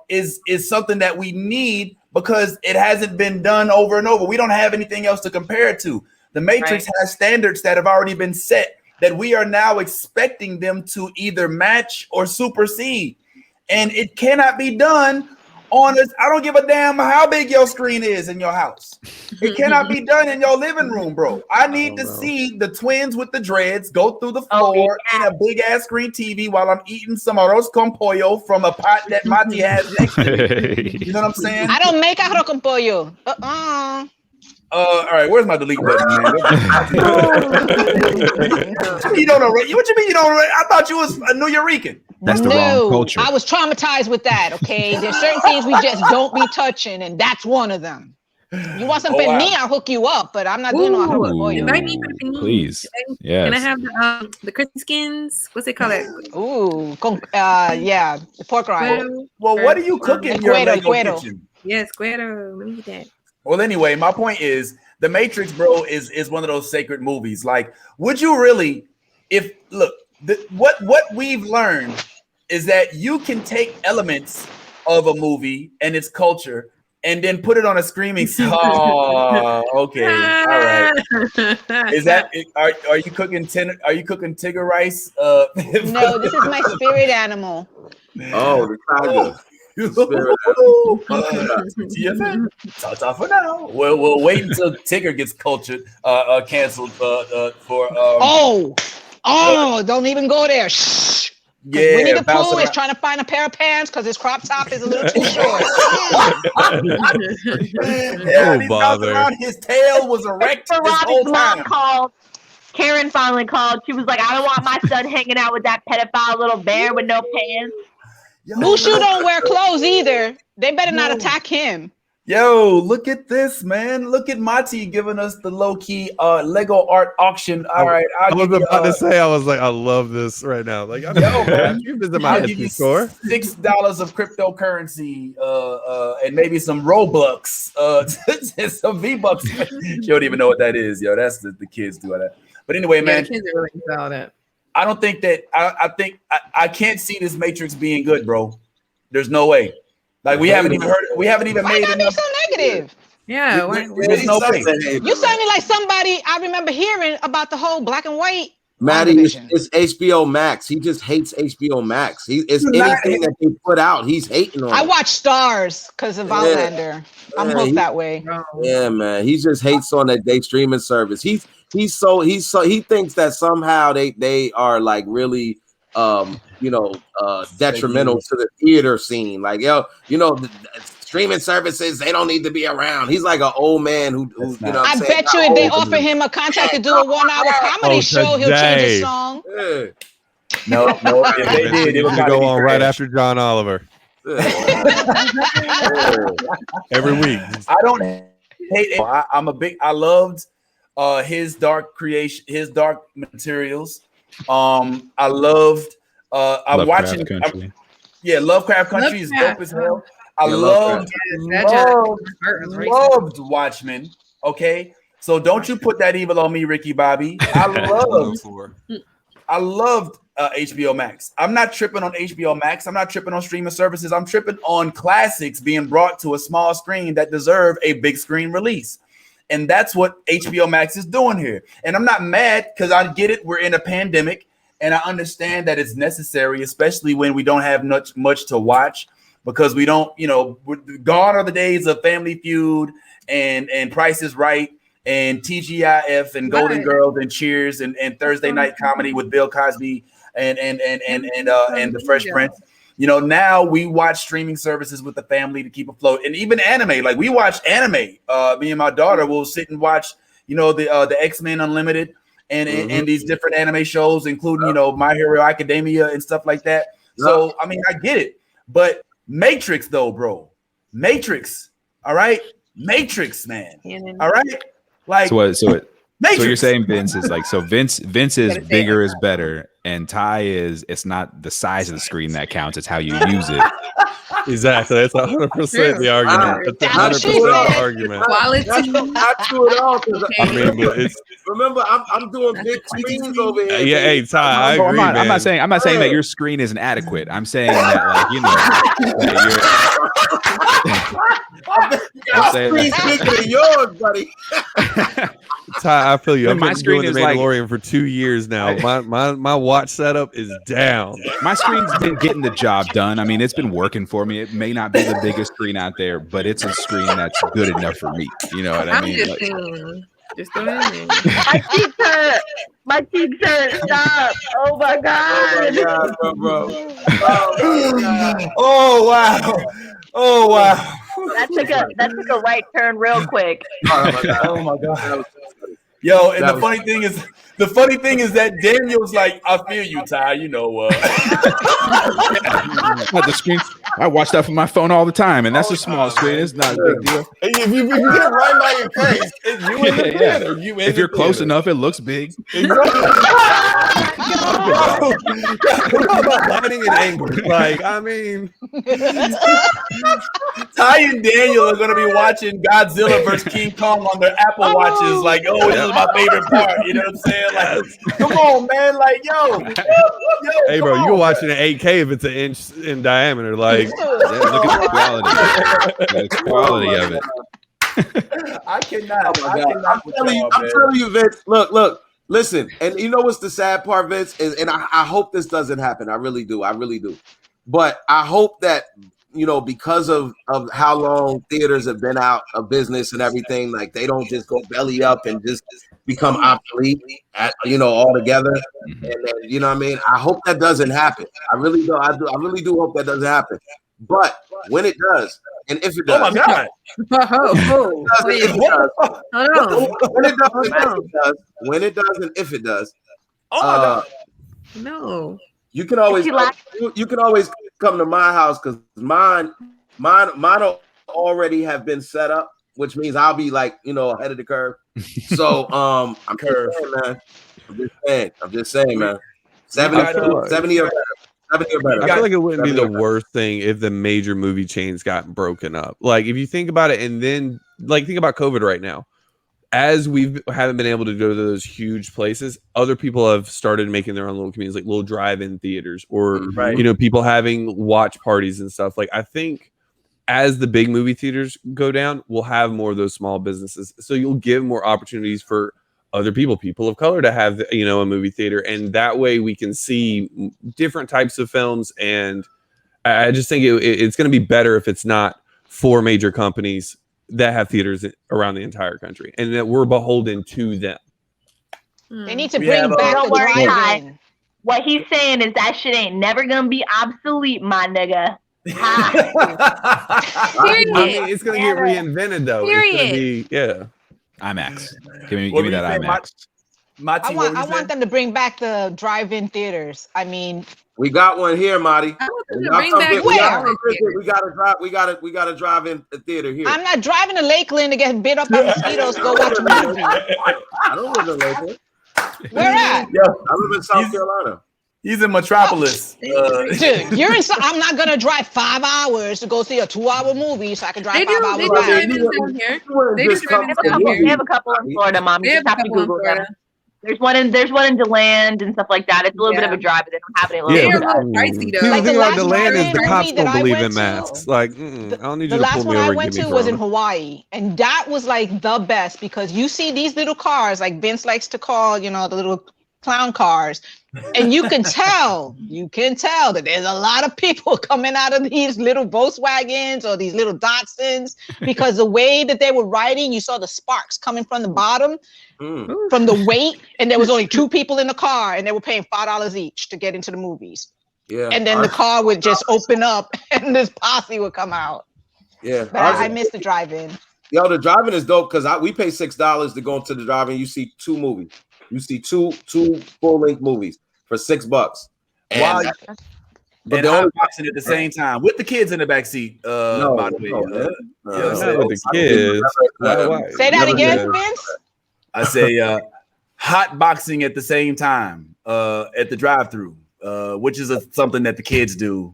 is something that we need because it hasn't been done over and over. We don't have anything else to compare it to. The Matrix has standards that have already been set that we are now expecting them to either match or supersede. And it cannot be done on this. I don't give a damn how big your screen is in your house. It cannot be done in your living room, bro. I need to see the twins with the dreads go through the floor in a big ass screen TV while I'm eating some arroz con pollo from a pot that Mati has next to me. You know what I'm saying? I don't make arroz con pollo. All right, where's my delete button, man? You don't know? What you mean you don't? I thought you was a New Yorican. That's the wrong culture. I was traumatized with that. Okay, there's certain things we just don't be touching, and that's one of them. You want some pernil, I'll hook you up, but I'm not doing no arroz con pollo. Please, yes. Can I have the crispy skins? What's it called? Ooh, the pork rind. Well, what are you cooking in your Lego kitchen? Yes, cuero. Let me get that. Well, anyway, my point is The Matrix, bro, is one of those sacred movies. Like, would you really, what we've learned is that you can take elements of a movie and its culture and then put it on a streaming. Oh, okay, all right. Is that are you cooking Tigger rice? No, this is my spirit animal. Oh, the tiger. Ta for now. We'll wait until Tigger gets canceled for. Don't even go there. Shh. Yeah, Winnie the Pooh is trying to find a pair of pants because his crop top is a little too short. His tail was erect this whole time. Karen finally called. She was like, "I don't want my son hanging out with that pedophile little bear with no pants." Mushu don't wear clothes either. They better not attack him. Yo, look at this, man. Look at Mati giving us the low-key Lego art auction. All right. I was about to say, I was like, I love this right now. Like, man, you visit my Etsy store. $6 of cryptocurrency and maybe some Robux, some V-Bucks. You don't even know what that is, yo. That's the kids do all that. But anyway, man. The kids are really into all that. I don't think that I can't see this Matrix being good, bro. There's no way. Like we haven't even heard. We haven't even made enough. So negative. Yeah, there's no way. You sounded like somebody I remember hearing about the whole black and white. Maddie, it's HBO Max. He just hates HBO Max. It's anything that they put out, he's hating on. I watch Stars because of Outlander. I'm hooked that way. Yeah, man. He just hates on that day streaming service. He thinks that somehow they are like really detrimental to the theater scene. Like, the streaming services, they don't need to be around. He's like an old man who I bet you if they offer him a contract to do a 1-hour comedy show, he'll change his song. Yeah. No, if they did, it would go on right after John Oliver. Every week. I don't hate it. I loved his dark creation, his dark materials. I loved I'm watching Lovecraft Country is dope as hell. I loved Watchmen. Okay, so don't you put that evil on me, Ricky Bobby. I loved HBO Max. I'm not tripping on HBO Max. I'm not tripping on streaming services. I'm tripping on classics being brought to a small screen that deserve a big screen release. And that's what HBO Max is doing here. And I'm not mad because I get it. We're in a pandemic. And I understand that it's necessary, especially when we don't have much to watch, because we don't, gone are the days of Family Feud and Price is Right and TGIF and Golden Girls and Cheers and Thursday Night Comedy with Bill Cosby and the Fresh Prince. You know, now we watch streaming services with the family to keep afloat, and even anime. Like we watch anime. Me and my daughter will sit and watch, you know, the X-Men Unlimited and these different anime shows, including, you know, My Hero Academia and stuff like that. So I mean, I get it, but Matrix though, bro, Matrix. All right, Matrix, man. All right, like so you're saying Vince is like, so Vince is bigger is better, and Ty is, it's not the size of the screen that counts, it's how you use it. Exactly, that's 100% the argument. That's 100% the argument. Not true at all. I mean, but it's, remember, I'm doing big screens over here. yeah, hey Ty, I agree, man. I'm not saying that your screen isn't adequate. I'm saying that, like, you know, your screen's bigger than yours, buddy. Ty, I feel you. I've my been screen doing the is Mandalorian for 2 years now. My watch setup is down. My screen's been getting the job done. I mean, it's been working for me. It may not be the biggest screen out there, but it's a screen that's good enough for me. You know what I mean? Just go ahead. My cheeks hurt. Stop. Oh my God. Bro. Oh wow. Oh wow. That took a right turn real quick. Oh my God. Yo, and the funny thing is that Daniel's like, I feel you, Ty. You know, the screen. I watch that from my phone all the time, and that's a small screen. It's not a big deal. If you get it right by your face, it's you in the theater. If you're close enough, it looks big. Lighting and angle. Like, I mean, Ty and Daniel are gonna be watching Godzilla versus King Kong on their Apple watches. Like, oh, this is my favorite part. You know what I'm saying? Like, come on, man. Like, yo, hey, bro, you can watch it in 8K if it's an inch in diameter. Like, look at the quality. The quality of it. I cannot. I'm telling you, Vince. Look. Listen, and you know what's the sad part, Vince? And I hope this doesn't happen. I really do. But I hope that, you know, because of how long theaters have been out of business and everything, like they don't just go belly up and just become obsolete, you know, altogether. And then, you know what I mean? I hope that doesn't happen. I really do. I really do hope that doesn't happen. But when it does, and if it does, oh my God, when it does, and if it does, oh my God, no, you can always come to my house because mine will already have been set up, which means I'll be like, you know, ahead of the curve. So I'm just saying, man. 70 or better. I feel like it wouldn't be the worst thing if the major movie chains got broken up. Like, if you think about it, and then like think about COVID right now, as we haven't been able to go to those huge places, other people have started making their own little communities, like little drive-in theaters, or you know, people having watch parties and stuff. Like, I think as the big movie theaters go down, we'll have more of those small businesses, so you'll give more opportunities for other people of color to have, you know, a movie theater, and that way we can see different types of films. And I just think it's going to be better if it's not 4 major companies that have theaters around the entire country, and that we're beholden to them. They need to bring back the drive-in. What he's saying is that shit ain't never gonna be obsolete, my nigga. I mean, it's gonna get reinvented though. It's gonna be, yeah. IMAX. Give me that IMAX. I want them to bring back the drive-in theaters. I mean, we got one here, Marty. We gotta drive in the theater here. I'm not driving to Lakeland to get bit up by mosquitoes. Go watch a movie. I don't live in Lakeland. Where at? Yo, I live in South Carolina. He's in Metropolis. Dude, you're in. I'm not gonna drive 5 hours to go see a 2-hour movie, so I can drive 5 hours back. They have a couple in Florida, Mom. You just have to Google them. There's one in DeLand and stuff like that. It's a little bit of a drive, but they don't have any. They're a little pricey though. Like the last DeLand is the cops don't believe in masks. Like, I don't need you to pull me over. The last one I went to was in Hawaii, and that was like the best because you see these little cars, like Vince likes to call, you know, the little clown cars, and you can tell that there's a lot of people coming out of these little Volkswagens or these little Datsuns because the way that they were riding, you saw the sparks coming from the bottom from the weight, and there was only 2 people in the car, and they were paying $5 each to get into the movies. Yeah. And then the car would just open up and this posse would come out. Yeah. But I missed the drive-in. Yo, the driving is dope because we pay $6 to go into the drive-in. You see 2 movies. You see two full-length movies for $6. Wow. But and hotboxing at the same time with the kids in the back seat. By the way, with the kids. Say that again, Vince. I say hotboxing at the same time at the drive-through, which is something that the kids do.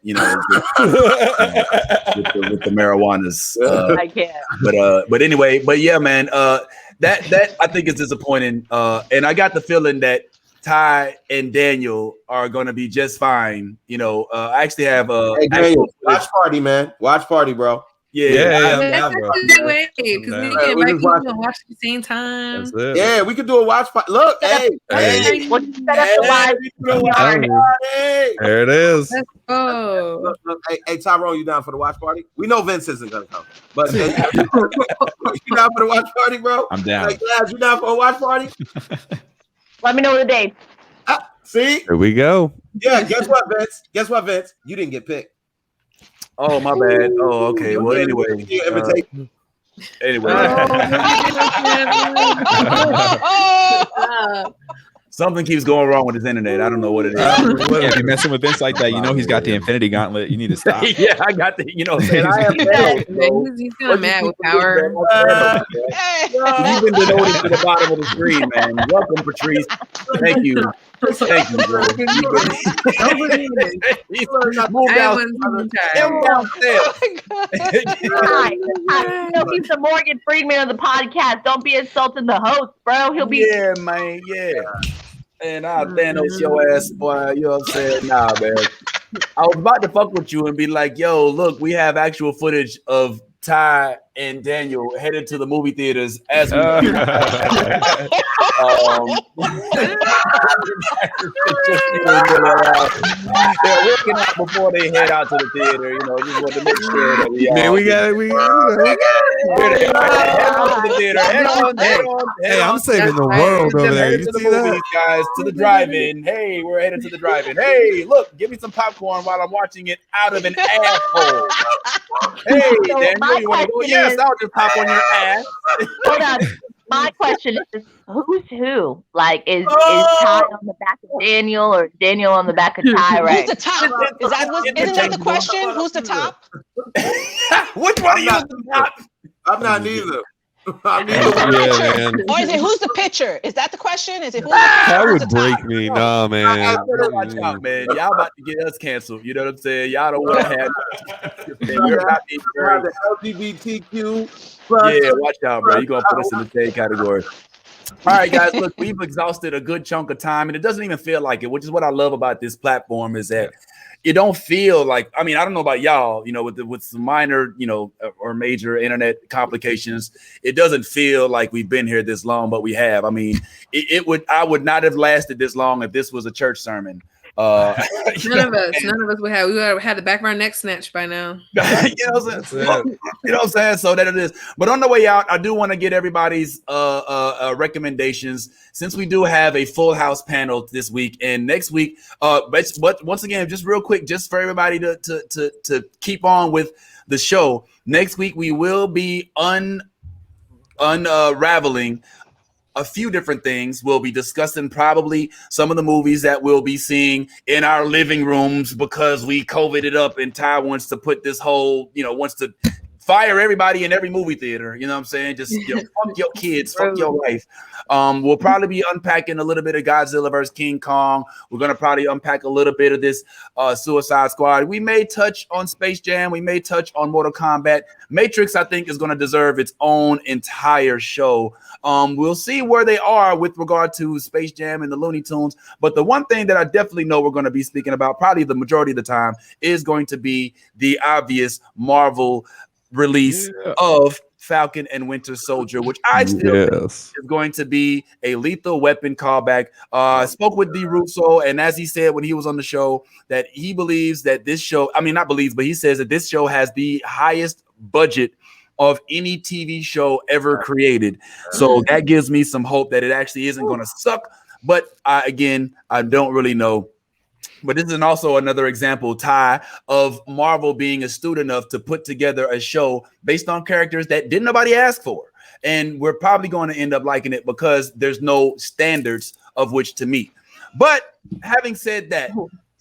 You know, with the marijuanas. I can't. But anyway, yeah, man. That I think is disappointing. And I got the feeling that Ty and Daniel are going to be just fine. You know, I actually have hey, Daniel, watch party, man. Watch party, bro. Yeah. That's a good way because we can invite people and watch at the same time. Yeah, we could do a watch party. Look, hey. What you set up the live? There it is. Let's go. Look, hey, Tyrone, you down for the watch party? We know Vince isn't gonna come, but you down for the watch party, bro? I'm down. Like, you down for a watch party? Let me know the date. See? Here we go. Yeah, guess what, Vince? You didn't get picked. Oh, my bad. Oh, okay. Well, anyway. Something keeps going wrong with his internet. I don't know what it is. If you're messing with Vince like that, you know he's got the Infinity Gauntlet. You need to stop. Yeah, I got the, you know what I'm saying? I am He's kind of mad with power. You've been denoted to the bottom of the screen, man. Welcome, Patrice. Thank you. Thank you, bro. Move downstairs. He's the Morgan Freeman of the podcast. Don't be insulting the host, bro. He'll be. Yeah, man. Yeah. And I'll Thanos your ass, boy. You know what I'm saying? Nah, man. I was about to fuck with you and be like, yo, look, we have actual footage of Ty and Daniel headed to the movie theaters as we working out before they head out to the theater, you know, just want to make sure that we got Hey, I'm saving the world over there. You to the see that? movies, guys, to the drive-in. Hey, we're headed to the drive-in. Hey, look, give me some popcorn while I'm watching it out of an asshole. Hey, Daniel, you want to go? Yes, I'll just pop on your ass. Hold on. My question is, who's who? Like, is Ty on the back of Daniel or Daniel on the back of Ty? Right? Who's the top? Isn't that the question? Who's the top? Which one of you is the top? I'm not neither. Or is it who's the pitcher? Is that the question? Is it who's that would break me? Nah, man. Watch out, man. Y'all about to get us canceled. You know what I'm saying? Y'all don't want to have. We're about to the LGBTQ. Yeah, watch out, bro. You're gonna put us in the same category. All right, guys. Look, we've exhausted a good chunk of time, and it doesn't even feel like it. Which is what I love about this platform is that it don't feel like. I mean, I don't know about y'all. You know, with some minor, you know, or major internet complications, it doesn't feel like we've been here this long, but we have. I mean, I would not have lasted this long if this was a church sermon. None of us would have. We would have had the back of our neck snatched by now. You know what I'm saying? You know what I'm saying? So that it is. But on the way out, I do want to get everybody's recommendations since we do have a full house panel this week and next week. But once again, just real quick, just for everybody to keep on with the show. Next week we will be unraveling a few different things. We'll be discussing probably some of the movies that we'll be seeing in our living rooms because we COVIDed up and Ty wants to put this whole, you know, wants to fire everybody in every movie theater. You know what I'm saying? Just, you know, fuck your kids, fuck your life. We'll probably be unpacking a little bit of Godzilla versus King Kong. We're going to probably unpack a little bit of this Suicide Squad. We may touch on Space Jam. We may touch on Mortal Kombat. Matrix, I think, is going to deserve its own entire show. We'll see where they are with regard to Space Jam and the Looney Tunes. But the one thing that I definitely know we're going to be speaking about probably the majority of the time is going to be the obvious Marvel release of Falcon and Winter Soldier, which I still think is going to be a Lethal Weapon callback. I spoke with D. Russo, and as he said when he was on the show, that he believes that this show, I mean, not believes, but he says that this show has the highest budget of any TV show ever created. So that gives me some hope that it actually isn't going to suck. But I don't really know. But this is also another example, Ty, of Marvel being astute enough to put together a show based on characters that didn't nobody ask for. And we're probably going to end up liking it because there's no standards of which to meet. But having said that,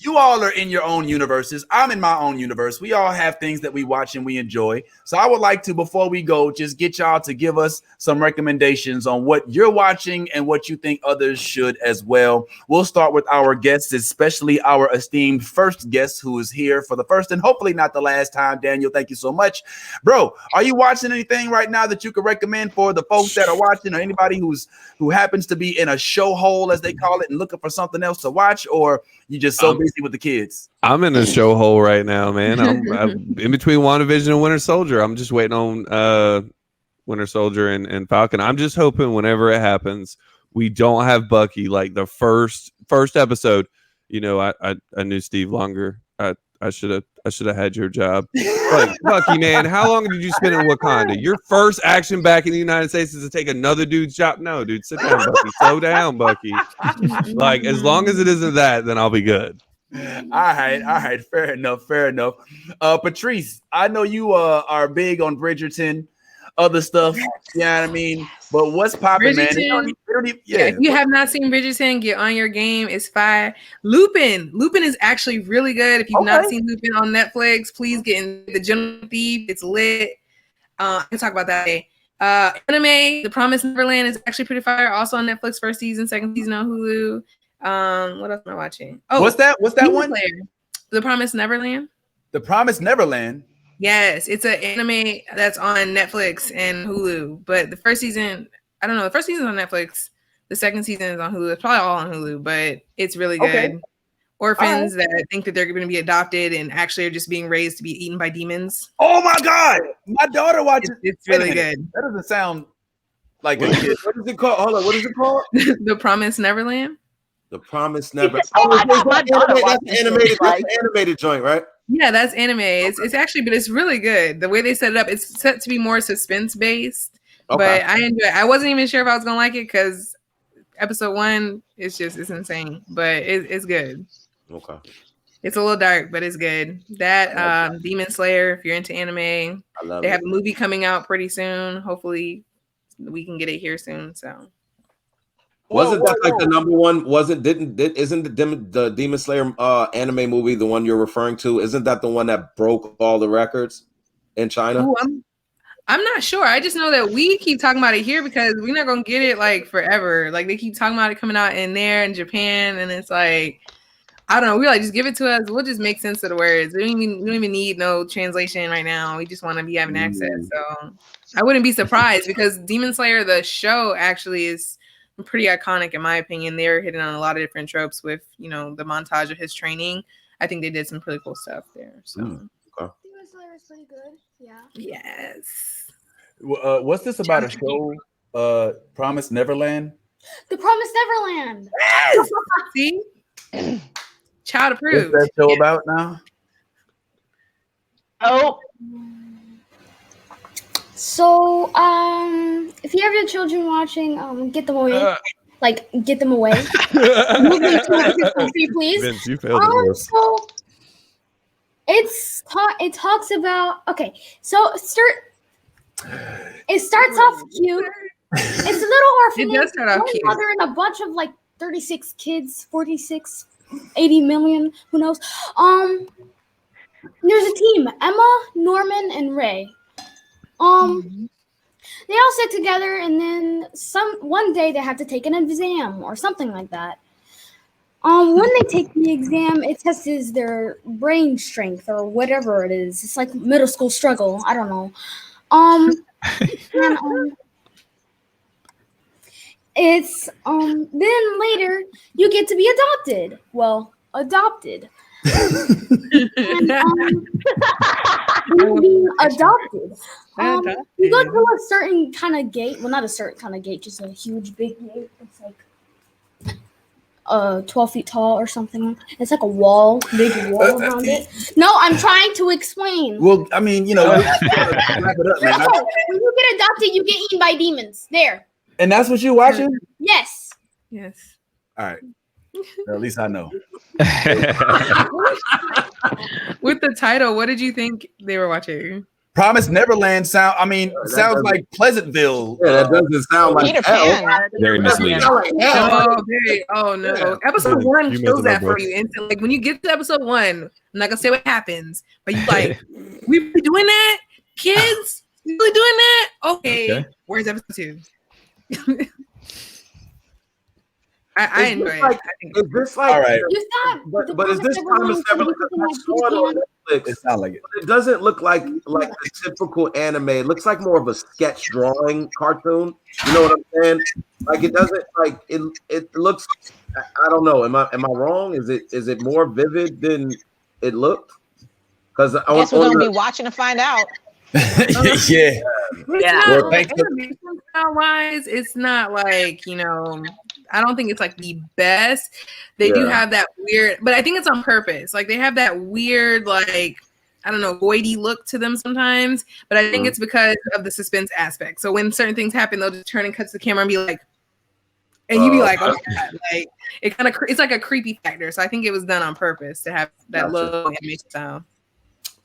you all are in your own universes. I'm in my own universe. We all have things that we watch and we enjoy. So I would like to, before we go, just get y'all to give us some recommendations on what you're watching and what you think others should as well. We'll start with our guests, especially our esteemed first guest who is here for the first and hopefully not the last time. Daniel, thank you so much. Bro, are you watching anything right now that you could recommend for the folks that are watching, or anybody who happens to be in a show hole, as they call it, and looking for something else to watch, or you just so busy with the kids? I'm in a show hole right now, man. I'm in between WandaVision and Winter Soldier. I'm just waiting on Winter Soldier and Falcon. I'm just hoping whenever it happens, we don't have Bucky like the first episode. You know, I knew Steve longer. I should have had your job. Like, Bucky, man, how long did you spend in Wakanda? Your first action back in the United States is to take another dude's job. No, dude, sit down, Bucky. Slow down, Bucky. Like, as long as it isn't that, then I'll be good. All right. Fair enough. Patrice, I know you are big on Bridgerton, other stuff. Yeah, I mean, but what's popping, man? If you have not seen Bridgerton, get on your game. It's fire. Lupin is actually really good. If you've not seen Lupin on Netflix, please get in The Gentleman Thief. It's lit. I can talk about that today. Anime, The Promised Neverland is actually pretty fire. Also on Netflix, first season, second season on Hulu. What else am I watching? Oh, what's that one? The Promised Neverland. The Promised Neverland. Yes, it's an anime that's on Netflix and Hulu. But the first season, I don't know. The first season's on Netflix. The second season is on Hulu. It's probably all on Hulu, but it's really good. Okay. Orphans that think that they're going to be adopted and actually are just being raised to be eaten by demons. Oh my God! My daughter watches. It's really good. That doesn't sound like a kid. What is it called? Hold on. What is it called? The Promised Neverland. The Promised Neverland. That's animated joint, right? Yeah, that's anime. It's actually, but it's really good. The way they set it up, it's set to be more suspense based. Okay. But I enjoy it. I wasn't even sure if I was gonna like it because episode 1 it's insane. But it's good. Okay. It's a little dark, but it's good. That Demon Slayer, if you're into anime, they have a movie coming out pretty soon. Hopefully we can get it here soon. So wasn't that like the number one? Isn't the Demon Slayer anime movie the one you're referring to? Isn't that the one that broke all the records in China? Ooh, I'm not sure. I just know that we keep talking about it here because we're not gonna get it like forever. Like they keep talking about it coming out in there in Japan, and it's like I don't know. We like just give it to us. We'll just make sense of the words. We don't even need no translation right now. We just want to be having access. So I wouldn't be surprised because Demon Slayer the show actually is pretty iconic in my opinion. They're hitting on a lot of different tropes with the montage of his training. I think they did some pretty cool stuff there. So Demon Slayer is pretty good. Yeah. Yes. What's this about a show? Promised Neverland. The Promised Neverland. Yes! See, child approved. What's that show about now? Oh. So, if you have your children watching, get them away. Get them away. Move them to a free, please. Vince, you failed so it talks about it starts off cute. It's a little orphanage. It does start off cute. Mother and a bunch of 36 kids, 46, 80 million, who knows? There's a team: Emma, Norman, and Ray. They all sit together, and then one day they have to take an exam or something like that. When they take the exam, it tests their brain strength or whatever it is. It's like middle school struggle. I don't know. It's then later you get to be adopted. Well, adopted. And, being adopted. You go to a certain kind of gate. Well, not a certain kind of gate, just a huge big gate. It's like 12 feet tall or something. It's like a wall, big wall around it. No, I'm trying to explain. Well, I mean, wrap it up, man. When you get adopted, you get eaten by demons. There. And that's what you're watching? Yes. Yes. All right. Well, at least I know. With the title, what did you think they were watching? Promised Neverland sounds like Pleasantville. Yeah, that doesn't sound like Peter hell. Pan. Very misleading. No. Episode 1 kills that for you. Instant. Like when you get to episode 1, I'm not gonna say what happens, but you like, we really doing that, kids? We really doing that? Okay. Where's episode 2? I enjoy it. Like, is this like all right? But is this Promised Neverland? I saw it on Netflix. It sounds like it. It doesn't look like the typical anime. It looks like more of a sketch drawing cartoon. You know what I'm saying? Like it doesn't like it. It looks. I don't know. Am I wrong? Is it more vivid than it looked? Because I guess we're gonna be watching to find out. Yeah. Well, animation style wise, it's not like, I don't think it's like the best. They do have that weird, but I think it's on purpose. Like they have that weird, like, I don't know, voidy look to them sometimes. But I think it's because of the suspense aspect. So when certain things happen, they'll just turn and cut to the camera and be like, and you be like, oh my God, like it's like a creepy factor. So I think it was done on purpose to have that low animation style.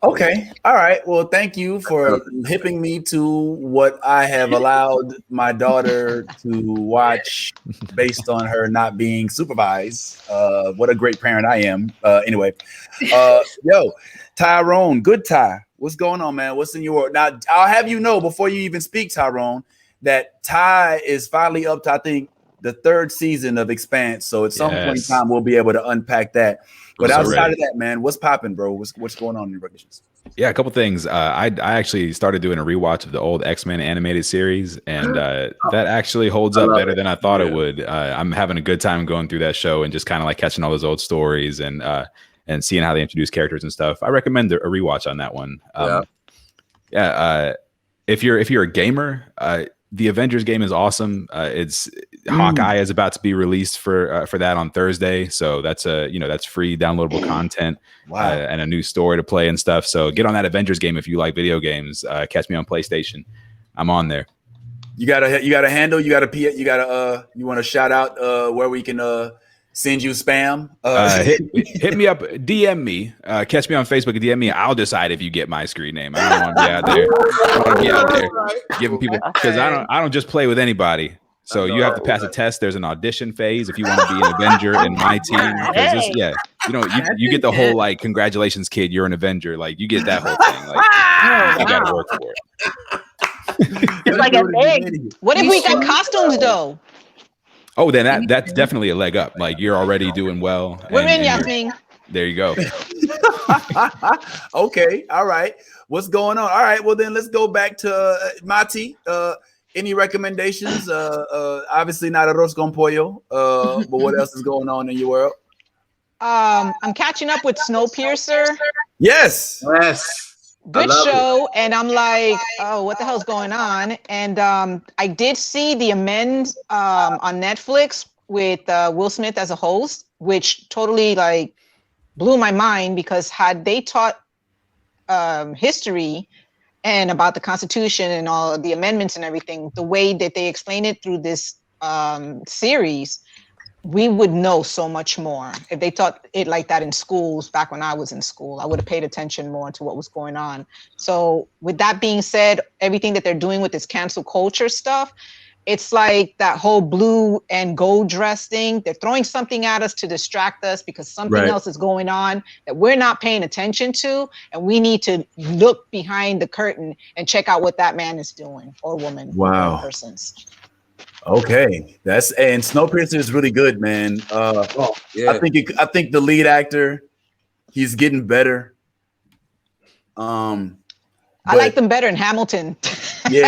Okay. All right. Well, thank you for hipping me to what I have allowed my daughter to watch based on her not being supervised. What a great parent I am. Anyway, yo, Tyrone, good Ty. What's going on, man? What's in your world? Now, I'll have you know before you even speak, Tyrone, that Ty is finally up to, I think, the 3rd season of Expanse. So at some point in time, we'll be able to unpack that. But outside of that, man, what's popping, bro? What's going on in your recommendations? Yeah, a couple things. I actually started doing a rewatch of the old X-Men animated series, and that actually holds up better than I thought it would. I'm having a good time going through that show and just kind of like catching all those old stories and seeing how they introduce characters and stuff. I recommend a rewatch on that one. If you're a gamer, the Avengers game is awesome. It's Hawkeye is about to be released for that on Thursday, so that's that's free downloadable content. Wow. And a new story to play and stuff. So get on that Avengers game if you like video games. Catch me on PlayStation. I'm on there. You got a handle. You want to shout out where we can send you spam? Hit me up. DM me. Catch me on Facebook and DM me. I'll decide if you get my screen name. I don't want to be out there. I want to be out there giving people, because I don't just play with anybody. So you have to pass a test. There's an audition phase if you want to be an Avenger in my team. You get the whole like, congratulations, kid, you're an Avenger. Like you get that whole thing. Like you got to work for it. It's like a thing. What if we got costumes though? Oh, then that's definitely a leg up. Like you're already doing well. We're in, Yasmin. There you go. Okay. All right. What's going on? All right. Well, then let's go back to Mati. Any recommendations? Obviously not arroz con pollo. But what else is going on in your world? I'm catching up with Snowpiercer. Yes. Good show. And I'm like, oh, what the hell's going on? And I did see The Amends on Netflix with Will Smith as a host, which totally like blew my mind, because had they taught history and about the Constitution and all the amendments and everything, the way that they explain it through this series, we would know so much more. If they taught it like that in schools back when I was in school, I would have paid attention more to what was going on. So with that being said, everything that they're doing with this cancel culture stuff, it's like that whole blue and gold dress thing. They're throwing something at us to distract us because something else is going on that we're not paying attention to. And we need to look behind the curtain and check out what that man is doing, or woman. Wow. Or persons. Okay. And Snowpiercer is really good, man. I think the lead actor, he's getting better. I like them better in Hamilton. Yeah.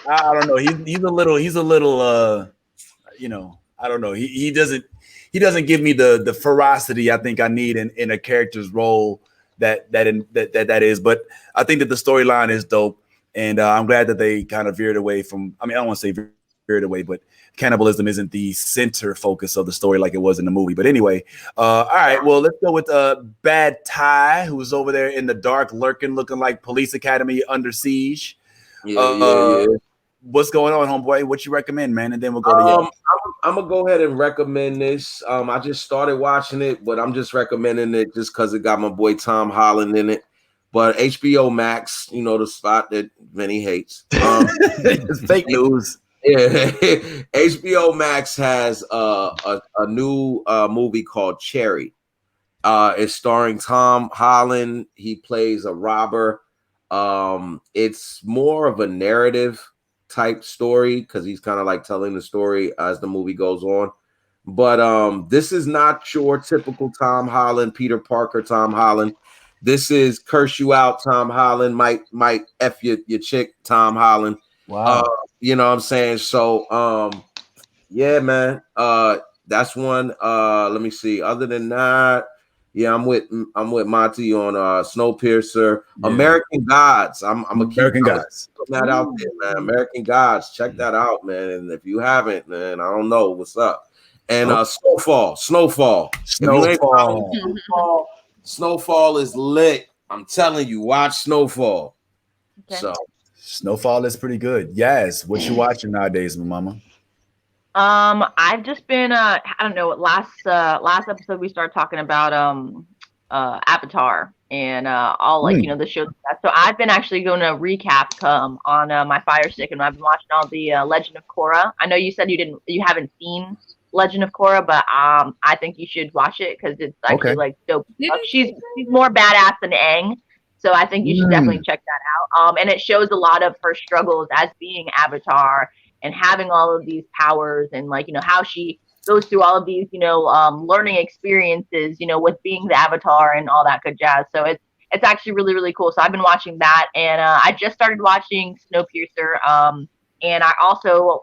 I don't know. He's a little. I don't know. He doesn't give me the ferocity I think I need in a character's role that is. But I think that the storyline is dope, and I'm glad that they kind of veered away from. I mean, I don't want to say veered away, but cannibalism isn't the center focus of the story like it was in the movie. But anyway, all right. Well, let's go with Bad Ty, who's over there in the dark, lurking, looking like Police Academy Under Siege. Yeah. what's going on, homeboy? What you recommend, man? And then we'll go to you. I'm gonna go ahead and recommend this. I just started watching it, but I'm just recommending it just because it got my boy Tom Holland in it. But HBO Max, you know, the spot that Vinny hates. It's fake news. Yeah, HBO Max has a new movie called Cherry. It's starring Tom Holland. He plays a robber. It's more of a narrative type story because he's kind of like telling the story as the movie goes on. But this is not your typical Tom Holland, Peter Parker Tom Holland. This is curse you out Tom Holland, might F your chick Tom Holland. Wow. You know what I'm saying? So yeah, man. That's one. Let me see. Other than that, yeah, I'm with Monty on Snowpiercer. Yeah. American Gods. I'm American Gods. Put that out there, man. American Gods. Check that out, man. And if you haven't, man, I don't know what's up. And Snowfall. Snowfall is lit. I'm telling you, watch Snowfall. Okay. So Snowfall is pretty good. Yes. What you watching nowadays, my mama? I've just been I don't know, last episode we started talking about Avatar and all like you know the shows. So I've been actually going to recap on my Fire Stick, and I've been watching all the Legend of Korra. I know you said you haven't seen Legend of Korra, but I think you should watch it because it's actually like dope. She's more badass than Aang, so I think you should definitely check that out. And it shows a lot of her struggles as being Avatar and having all of these powers, and like you know how she goes through all of these learning experiences, with being the Avatar and all that good jazz. So it's actually really, really cool. So I've been watching that, and I just started watching Snowpiercer. And I also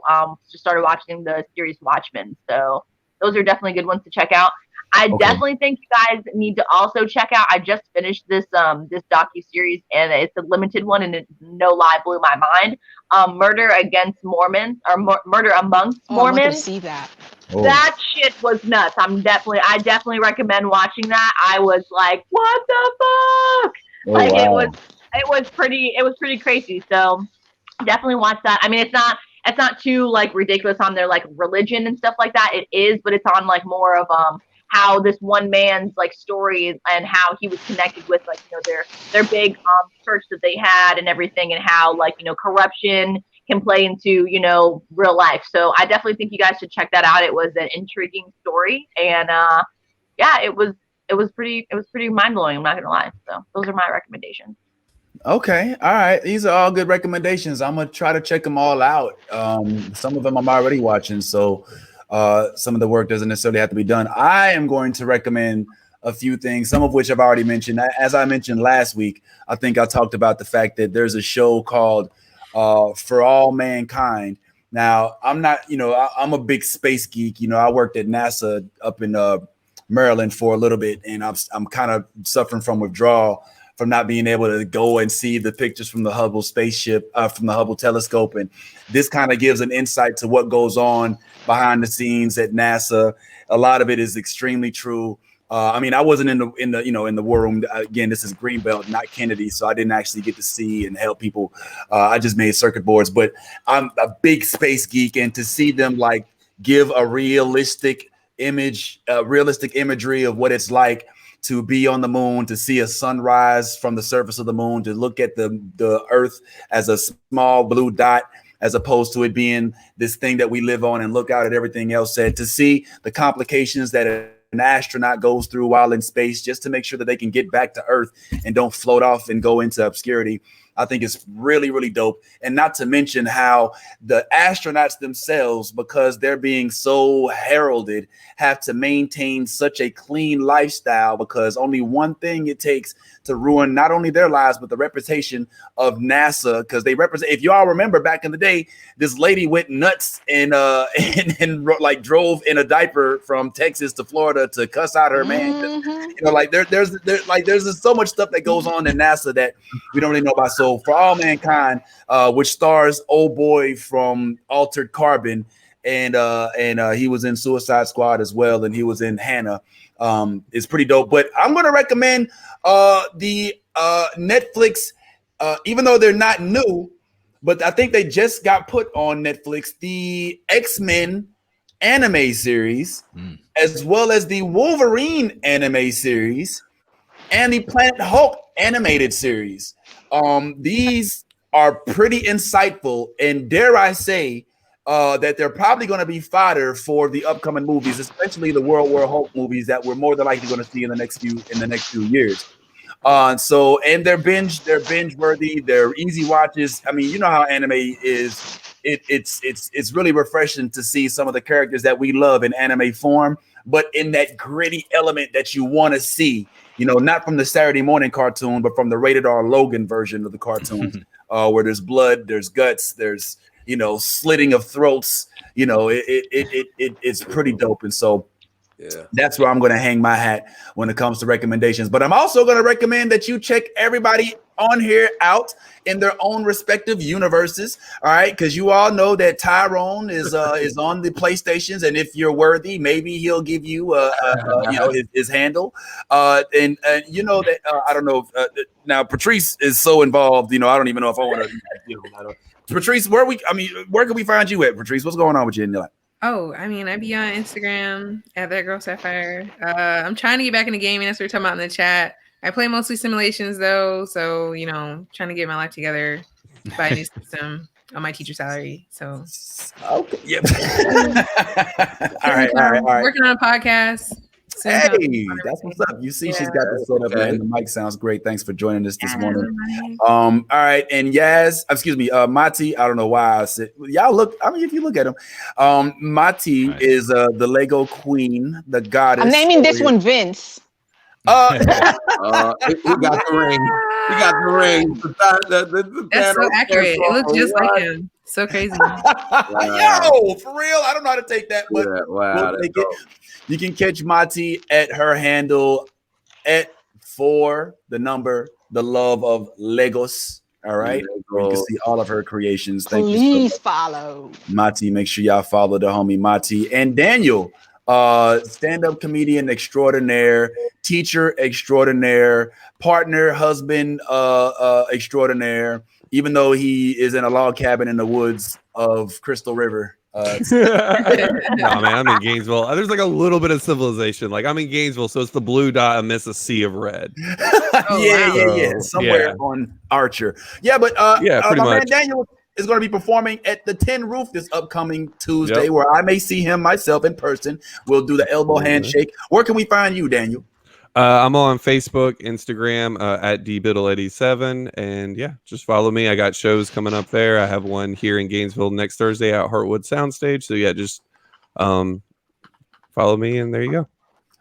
just started watching the series Watchmen. So those are definitely good ones to check out. I definitely think you guys need to also check out. I just finished this docu-series, and it's a limited one, and it, no lie, blew my mind. Murder Against Mormons, or Murder Amongst Mormons. I want to see that. That shit was nuts. I definitely recommend watching that. I was like, what the fuck? It was pretty crazy. So definitely watch that. I mean, it's not too like ridiculous on their like religion and stuff like that. It is, but it's on like more of how this one man's like story and how he was connected with like their big church that they had and everything, and how like corruption can play into real life. So I definitely think you guys should check that out. It was an intriguing story, and yeah, it was pretty mind-blowing, I'm not gonna lie. So those are my recommendations. Okay, all right, these are all good recommendations. I'm gonna try to check them all out. Some of them I'm already watching, so some of the work doesn't necessarily have to be done. I am going to recommend a few things, some of which I've already mentioned. As I mentioned last week, I think I talked about the fact that there's a show called For All Mankind. Now, I'm not, I'm a big space geek. I worked at NASA up in Maryland for a little bit, and I'm kind of suffering from withdrawal from not being able to go and see the pictures from the Hubble spaceship, from the Hubble telescope. And this kind of gives an insight to what goes on behind the scenes at NASA. A lot of it is extremely true. I mean, I wasn't in the war room. Again, this is Greenbelt, not Kennedy, so I didn't actually get to see and help people. I just made circuit boards, but I'm a big space geek, and to see them like give a realistic imagery of what it's like to be on the moon, to see a sunrise from the surface of the moon, to look at the Earth as a small blue dot, as opposed to it being this thing that we live on, and look out at everything else, and to see the complications that an astronaut goes through while in space just to make sure that they can get back to Earth and don't float off and go into obscurity. I think it's really, really dope. And not to mention how the astronauts themselves, because they're being so heralded, have to maintain such a clean lifestyle, because only one thing it takes to ruin not only their lives, but the reputation of NASA. Because they represent, if you all remember back in the day, this lady went nuts and like drove in a diaper from Texas to Florida to cuss out her man. There's so much stuff that goes on in NASA that we don't really know about. So For All Mankind, which stars old boy from Altered Carbon, and he was in Suicide Squad as well, and he was in Hannah. Is pretty dope. But I'm going to recommend the Netflix, even though they're not new, but I think they just got put on Netflix the X-Men anime series, as well as the Wolverine anime series and the Planet Hulk animated series. These are pretty insightful, and dare I say that they're probably going to be fodder for the upcoming movies, especially the World War Hulk movies that we're more than likely going to see in the next few years. So and they're binge worthy, they're easy watches. I mean, you know how anime is. It's really refreshing to see some of the characters that we love in anime form, but in that gritty element that you want to see. You know, not from the Saturday morning cartoon, but from the rated R Logan version of the cartoon, where there's blood, there's guts, there's, you know, slitting of throats. You know, it's pretty dope. And so that's where I'm going to hang my hat when it comes to recommendations. But I'm also going to recommend that you check everybody on here out in their own respective universes. All right, because you all know that Tyrone is on the PlayStations, and if you're worthy, maybe he'll give you you know, his handle. And you know that I don't know. Now Patrice is so involved. You know, I don't even know if I want to. You know, Patrice, where can we find you at, Patrice? What's going on with you in your life? Oh, I mean, I be on Instagram at That Girl Sapphire. I'm trying to get back into gaming. That's what we're talking about in the chat. I play mostly simulations though, so you know, trying to get my life together, buy a new system on my teacher salary. So okay, yep. all right. Working on a podcast. Hey, that's what's up. You see, she's got the setup, man. The mic sounds great. Thanks for joining us this morning. All right, and Yas, excuse me, Mati. I don't know why I said y'all look. I mean, if you look at him, Mati is the Lego queen, the goddess. I'm naming this one Vince. He got the ring. He got the ring. That's so accurate. It looks just like him. So crazy. Yo, for real. I don't know how to take that, but wow, we'll take it. You can catch Mati at her handle for the love of Legos. All right. You can see all of her creations. Thank you. Please follow Mati. Make sure y'all follow the homie Mati. And Daniel, stand-up comedian extraordinaire, teacher extraordinaire, partner, husband extraordinaire, even though he is in a log cabin in the woods of Crystal River. No, man, I'm in Gainesville. There's like a little bit of civilization. Like I'm in Gainesville, so it's the blue dot amidst a sea of red. Yeah. Somewhere on Archer. Yeah, but pretty my much. man Daniel is going to be performing at the Tin Roof this upcoming Tuesday, where I may see him myself in person. We'll do the elbow handshake. Where can we find you, Daniel? I'm on Facebook, Instagram at dbiddle87, and yeah, just follow me. I got shows coming up there. I have one here in Gainesville next Thursday at Heartwood Soundstage. So yeah, just follow me, and there you go.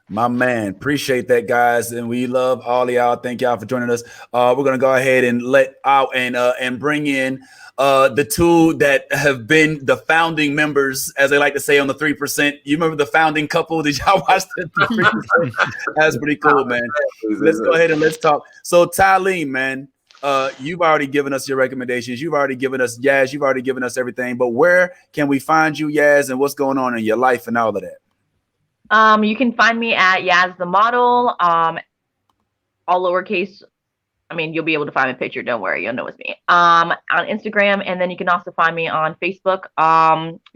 My man, appreciate that, guys, and we love all of y'all. Thank y'all for joining us. We're gonna go ahead and let out and bring in the two that have been the founding members, as they like to say on the 3%. You remember the founding couple? Did y'all watch the 3%? That's pretty cool, man. Let's go ahead and let's talk. So, Tylene, man, you've already given us your recommendations. You've already given us Yas. You've already given us everything. But where can we find you, Yas, and what's going on in your life and all of that? You can find me at Yas the Model, all lowercase. I mean, you'll be able to find my picture. Don't worry, you'll know it's me. On Instagram, and then you can also find me on Facebook.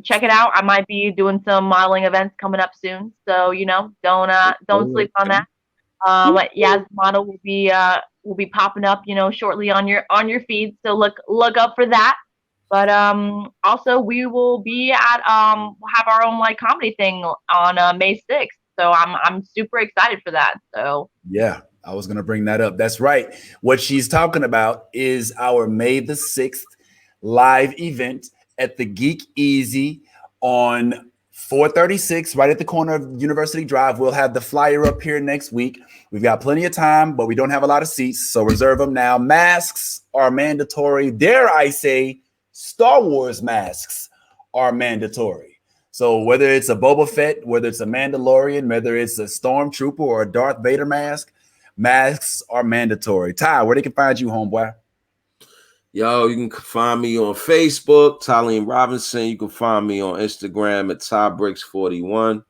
Check it out. I might be doing some modeling events coming up soon, so you know, don't sleep on that. Yas the Model will be popping up, you know, shortly on your feed. So look up for that. But also we will be at we'll have our own like comedy thing on May 6th. So I'm super excited for that. So yeah, I was gonna bring that up. That's right. What she's talking about is our May the 6th live event at the Geek Easy on 436, right at the corner of University Drive. We'll have the flyer up here next week. We've got plenty of time, but we don't have a lot of seats, so reserve them now. Masks are mandatory. Dare I say, Star Wars masks are mandatory. So whether it's a Boba Fett, whether it's a Mandalorian, whether it's a Stormtrooper or a Darth Vader mask, masks are mandatory. Ty, where they can find you, homeboy? Yo, you can find me on Facebook, Tylene Robinson. You can find me on Instagram at Ty Briks 41,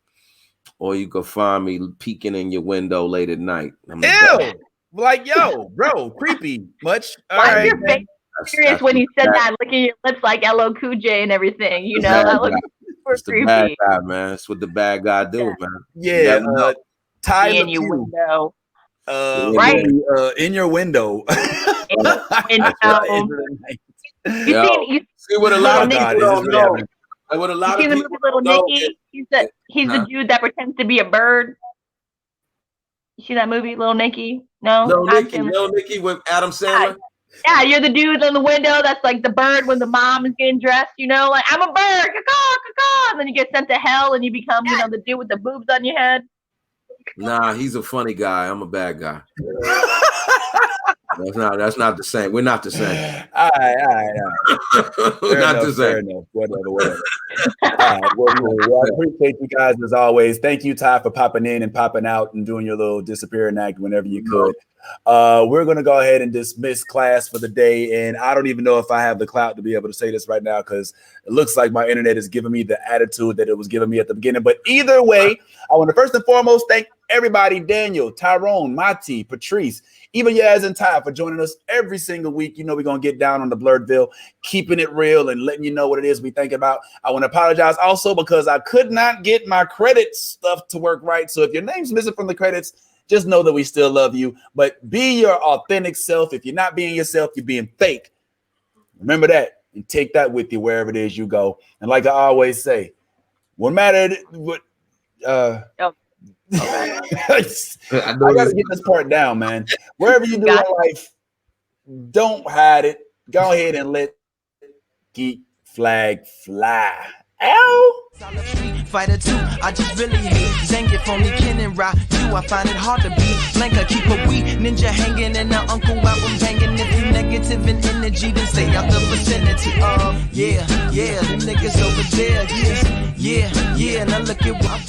or you can find me peeking in your window late at night. Ew! Like, yo, bro, creepy much. All right, man. serious when he said that, licking your lips like LL Cool J and everything. You know, that looks super It's the bad creepy. guy, man. It's what the bad guy do, man. Yeah, Ty in your LePew. window. Right. In your window. You see what a lot of people don't know. Like what a lot of people Little Nicky? He's the dude that pretends to be a bird. You see that movie, Little Nicky? No? Little Nicky with Adam Sandler? Yeah, you're the dude in the window that's like the bird when the mom is getting dressed, you know, like, I'm a bird, caw, caw, and then you get sent to hell and you become, you know, the dude with the boobs on your head. Nah, he's a funny guy. I'm a bad guy. That's not the same. We're not the same. All right. We're not the same. Whatever. All right. Well, I appreciate you guys as always. Thank you, Ty, for popping in and popping out and doing your little disappearing act whenever you could. We're going to go ahead and dismiss class for the day. And I don't even know if I have the clout to be able to say this right now because it looks like my internet is giving me the attitude that it was giving me at the beginning. But either way, I want to first and foremost thank everybody, Daniel, Tyrone, Mati, Patrice, even Yas and Ty for joining us every single week. You know, we're going to get down on the Blerdville, keeping it real and letting you know what it is we think about. I want to apologize also because I could not get my credits stuff to work right. So if your name's missing from the credits, just know that we still love you, but be your authentic self. If you're not being yourself, you're being fake. Remember that and take that with you wherever it is you go. And like I always say, what matter what I gotta get this part down, man. Wherever you do in life, don't hide it. Go ahead and let geek flag fly. Ow! Fighter 2, I just really hate Zangief on me, Ken and Ra. I find it hard to be Blanca, keep a wee ninja hanging and the uncle album banging. If you negative in energy, then stay out the vicinity. Yeah, them niggas over there. Yeah, now look at what